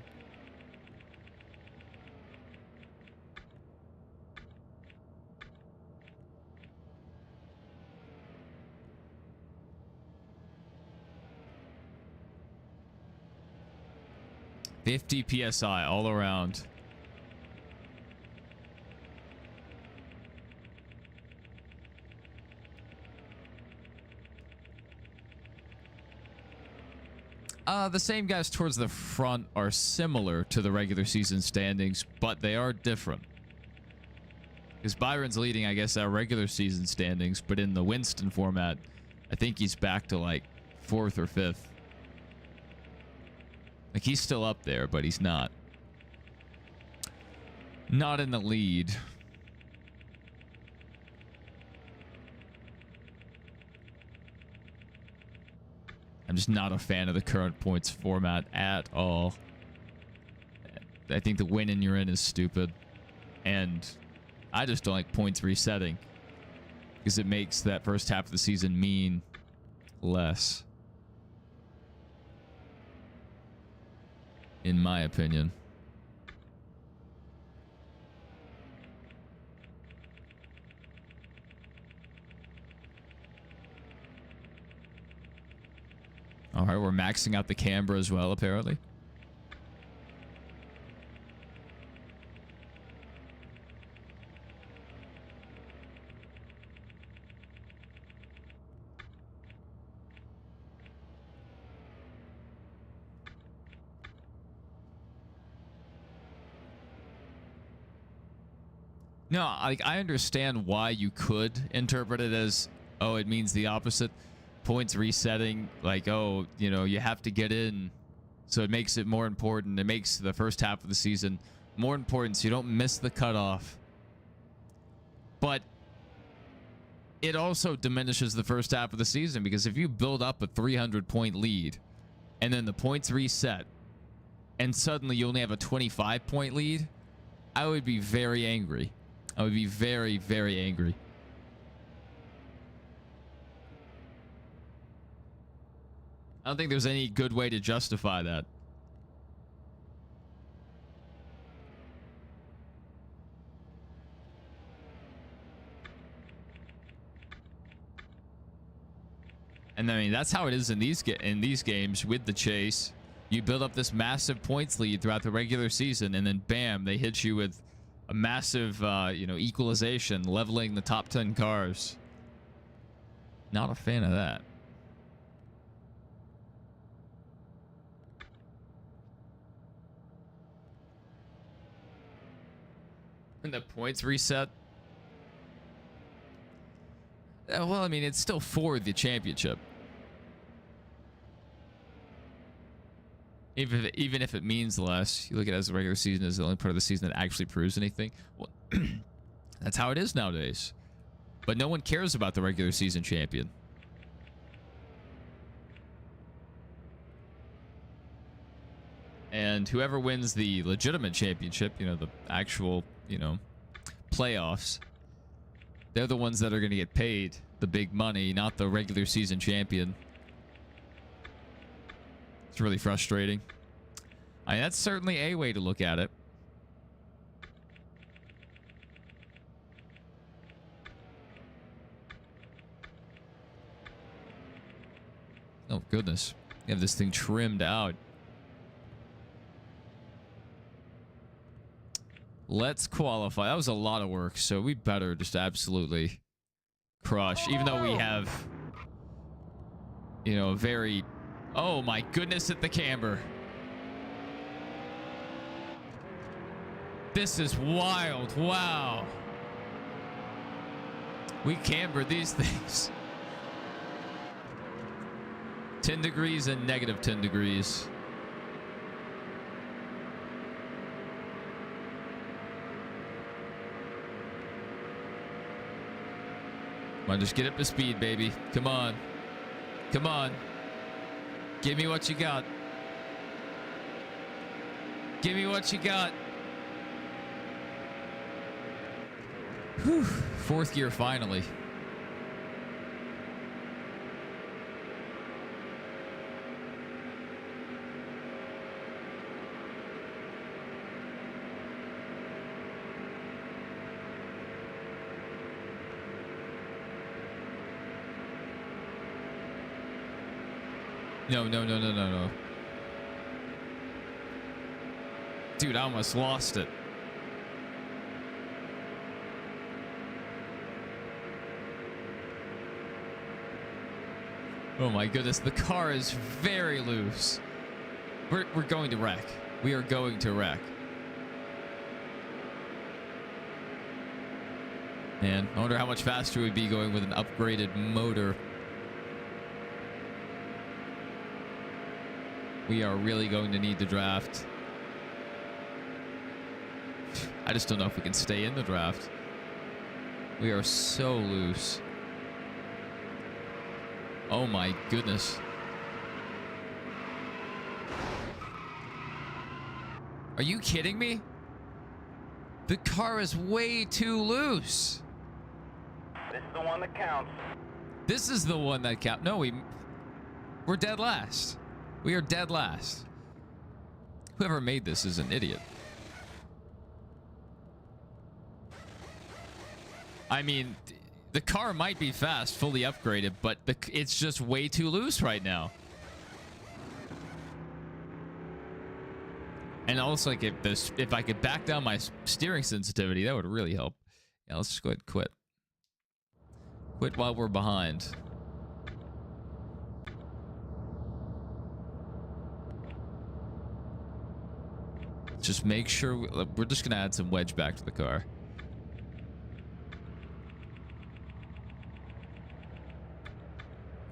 [SPEAKER 1] $50 PSI all around. The same guys towards the front are similar to the regular season standings, but they are different. Because Byron's leading, I guess, our regular season standings, but in the Winston format, I think he's back to like 4th or 5th. Like, he's still up there, but he's not. Not in the lead. I'm just not a fan of the current points format at all. I think the win and you're in is stupid. And I just don't like points resetting. Because it makes that first half of the season mean less. In my opinion. All right, we're maxing out the camber as well, apparently. No, I understand why you could interpret it as, oh, it means the opposite. Points resetting, like, oh, you know, you have to get in, so it makes it more important. It makes the first half of the season more important so you don't miss the cutoff. But it also diminishes the first half of the season, because if you build up a 300-point lead and then the points reset and suddenly you only have a 25-point lead, I would be very angry. I would be very, very angry. I don't think there's any good way to justify that. And I mean, that's how it is in these games with the chase. You build up this massive points lead throughout the regular season, and then bam, they hit you with a massive, you know, equalization, leveling the top 10 cars. Not a fan of that. And the points reset. Well, I mean, it's still for the championship. Even if it means less, you look at it as the regular season is the only part of the season that actually proves anything. Well, that's how it is nowadays. But no one cares about the regular season champion. And whoever wins the legitimate championship, you know, the actual, you know, playoffs, they're the ones that are going to get paid the big money, not the regular season champion. It's really frustrating. I mean, that's certainly a way to look at it. Oh, goodness. You have this thing trimmed out. Let's qualify. That was a lot of work, so we better just absolutely crush. Even though we have, you know, very... Oh, my goodness, at the camber. This is wild. Wow. We cambered these things. 10 degrees and negative 10 degrees. Come on, just get up to speed, baby. Come on. Come on. Give me what you got. Give me what you got. Whew. 4th gear finally. No, no, no, no, no, no. Dude, I almost lost it. Oh my goodness, the car is very loose. We're going to wreck. We are going to wreck. Man, I wonder how much faster we'd be going with an upgraded motor. We are really going to need the draft. I just don't know if we can stay in the draft. We are so loose. Oh my goodness. Are you kidding me? The car is way too loose.
[SPEAKER 2] This is the one that counts.
[SPEAKER 1] This is the one that counts. No, we're dead last. We are dead last. Whoever made this is an idiot. I mean, the car might be fast, fully upgraded, but it's just way too loose right now. And also, like, if I could back down my steering sensitivity, that would really help. Yeah, let's just go ahead and quit. Quit while we're behind. Just make sure we're just gonna add some wedge back to the car.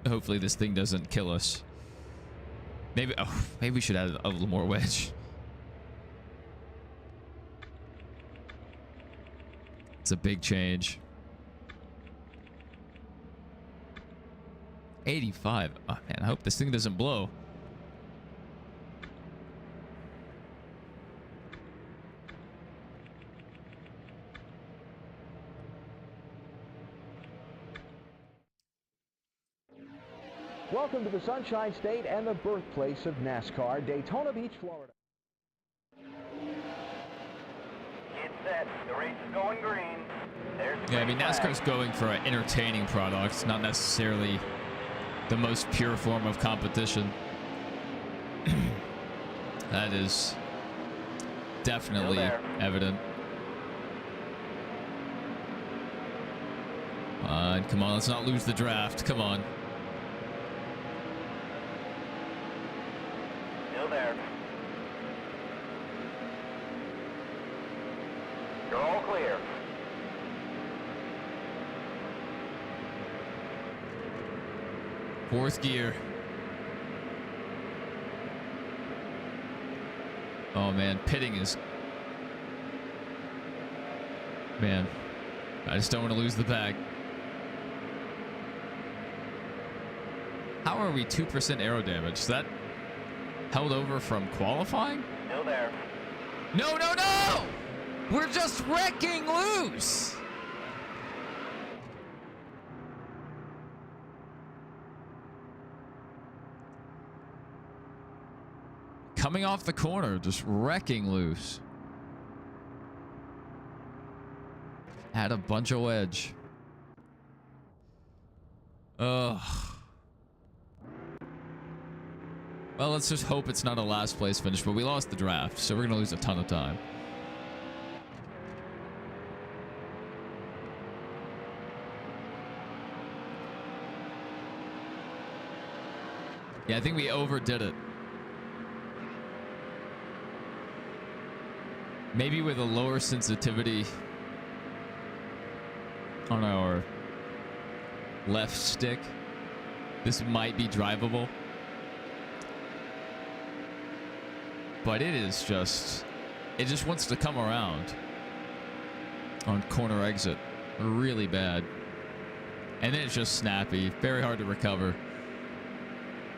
[SPEAKER 1] Hopefully this thing doesn't kill us. Maybe we should add a little more wedge. It's a big change. 85. Oh man, I hope this thing doesn't blow.
[SPEAKER 3] Welcome to the Sunshine State and the birthplace of NASCAR, Daytona Beach, Florida.
[SPEAKER 2] Get set. The race is going green. There's the
[SPEAKER 1] Yeah, I mean,
[SPEAKER 2] green flag.
[SPEAKER 1] NASCAR's going for an entertaining product, not necessarily the most pure form of competition. That is definitely evident. Come on, let's not lose the draft. Come on.
[SPEAKER 2] Still there. You're all clear.
[SPEAKER 1] Fourth gear. Oh man, pitting is... Man, I just don't want to lose the bag. How are we 2% aero damage? Is that held over from qualifying?
[SPEAKER 2] Still there.
[SPEAKER 1] No, no, no! We're just wrecking loose! Coming off the corner, just wrecking loose. Had a bunch of wedge. Ugh. Well, let's just hope it's not a last place finish, but we lost the draft, so we're going to lose a ton of time. Yeah, I think we overdid it. Maybe with a lower sensitivity on our left stick, this might be drivable. But it is just, it just wants to come around on corner exit really bad. And then it's just snappy, very hard to recover.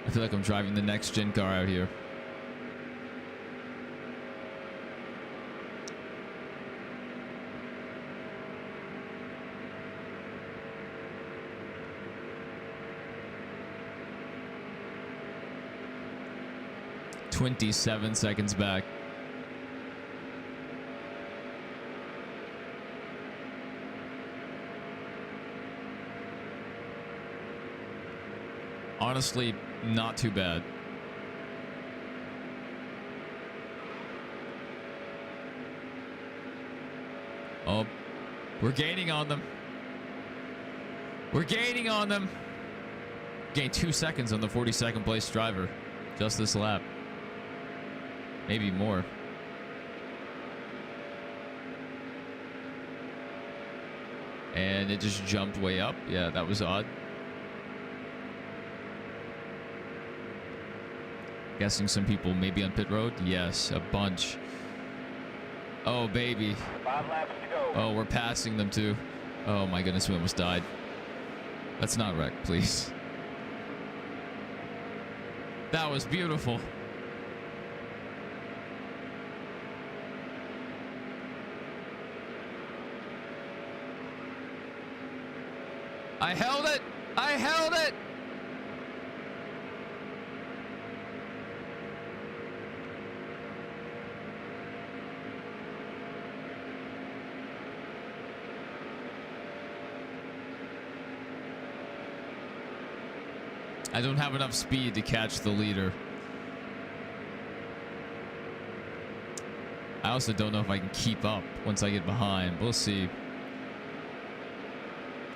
[SPEAKER 1] I feel like I'm driving the next gen car out here. "27 seconds back." Honestly, not too bad. Oh, we're gaining on them. We're gaining on them. Gained 2 seconds on the 42nd place driver just this lap. Maybe more. And it just jumped way up. Yeah, that was odd. Guessing some people maybe on pit road. Yes, a bunch. Oh, baby.
[SPEAKER 2] 5 laps to go.
[SPEAKER 1] Oh, we're passing them too. Oh my goodness, we almost died. Let's not wreck, please. That was beautiful. I held it! I held it! I don't have enough speed to catch the leader. I also don't know if I can keep up once I get behind. We'll see.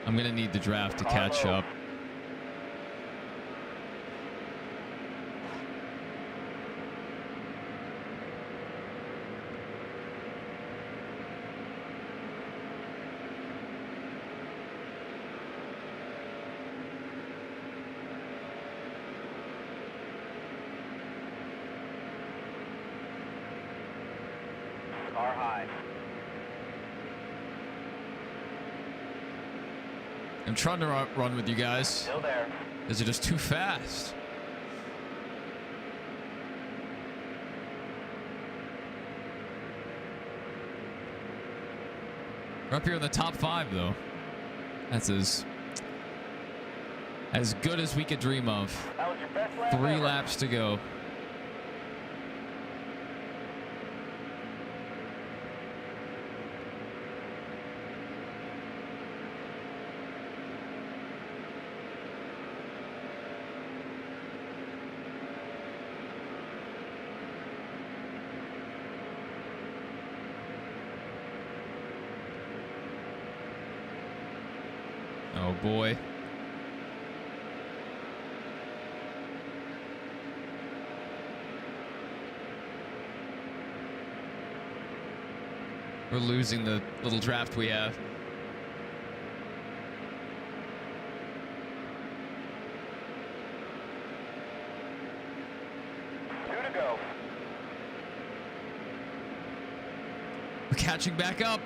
[SPEAKER 1] I'm going to need the draft to catch up.
[SPEAKER 2] Car high.
[SPEAKER 1] I'm trying to run with you guys.
[SPEAKER 2] Still there.
[SPEAKER 1] Is it just too fast? We're up here in the top 5, though. That's as good as we could dream of.
[SPEAKER 2] That was your best lap
[SPEAKER 1] 3
[SPEAKER 2] ever.
[SPEAKER 1] laps to go. Oh boy. We're losing the little draft we have.
[SPEAKER 2] Two to go.
[SPEAKER 1] We're catching back up.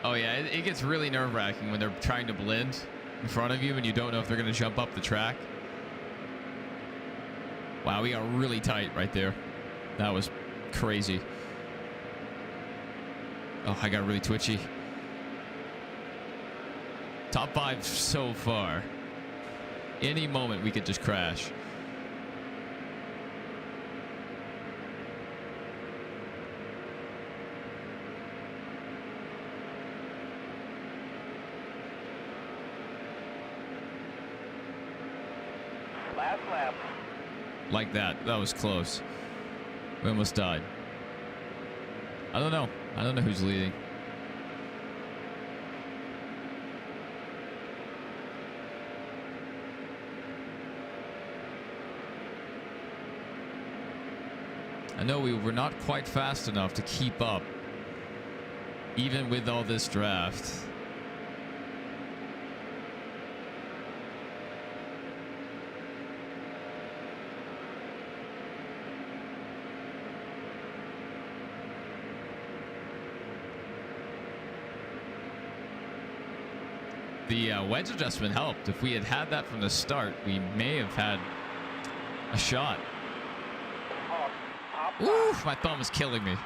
[SPEAKER 1] Oh yeah, it gets really nerve-wracking when they're trying to blend in front of you and you don't know if they're going to jump up the track. Wow, we got really tight right there. That was crazy. Oh, I got really twitchy. Top 5 so far. Any moment we could just crash.
[SPEAKER 2] Last lap.
[SPEAKER 1] Like that. That was close. We almost died. I don't know. I don't know who's leading. I know we were not quite fast enough to keep up, even with all this draft. The wedge adjustment helped. If we had had that from the start, we may have had a shot. Oof, my thumb is killing me.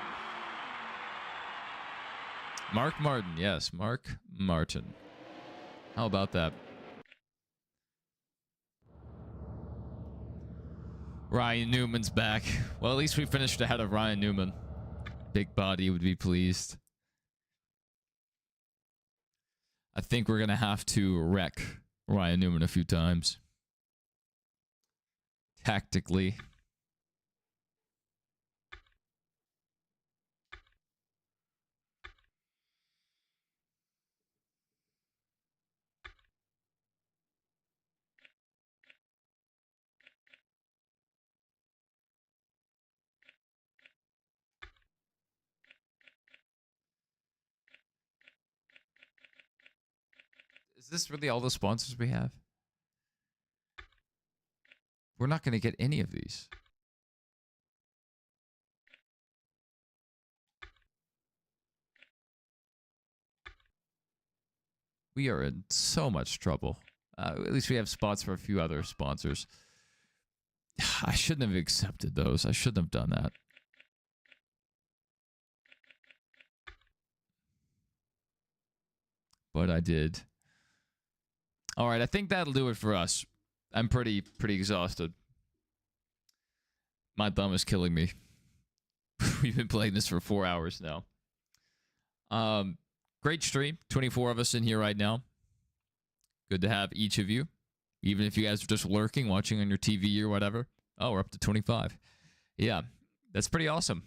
[SPEAKER 1] Mark Martin. Yes, Mark Martin. How about that? Ryan Newman's back. Well, at least we finished ahead of Ryan Newman. Big Body would be pleased. I think we're going to have to wreck Ryan Newman a few times. Tactically. Is this really all the sponsors we have? We're not going to get any of these. We are in so much trouble. At least we have spots for a few other sponsors. I shouldn't have accepted those. I shouldn't have done that. But I did. All right, I think that'll do it for us. I'm pretty exhausted. My thumb is killing me. We've been playing this for 4 hours now. Great stream. 24 of us in here right now. Good to have each of you. Even if you guys are just lurking, watching on your TV or whatever. Oh, we're up to 25. Yeah, that's pretty awesome.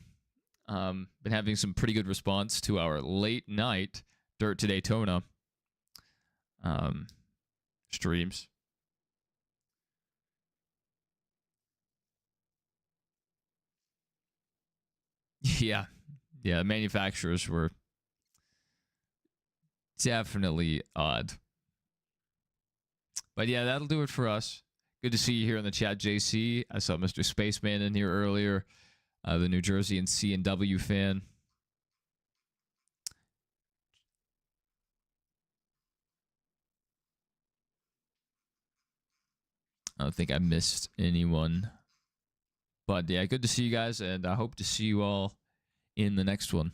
[SPEAKER 1] Been having some pretty good response to our late night Dirt to Daytona streams. Yeah, manufacturers were definitely odd. But yeah, that'll do it for us. Good to see you here in the chat, JC. I saw Mr. Spaceman in here earlier, the New Jersey and C&W fan. I don't think I missed anyone. But yeah, good to see you guys, and I hope to see you all in the next one.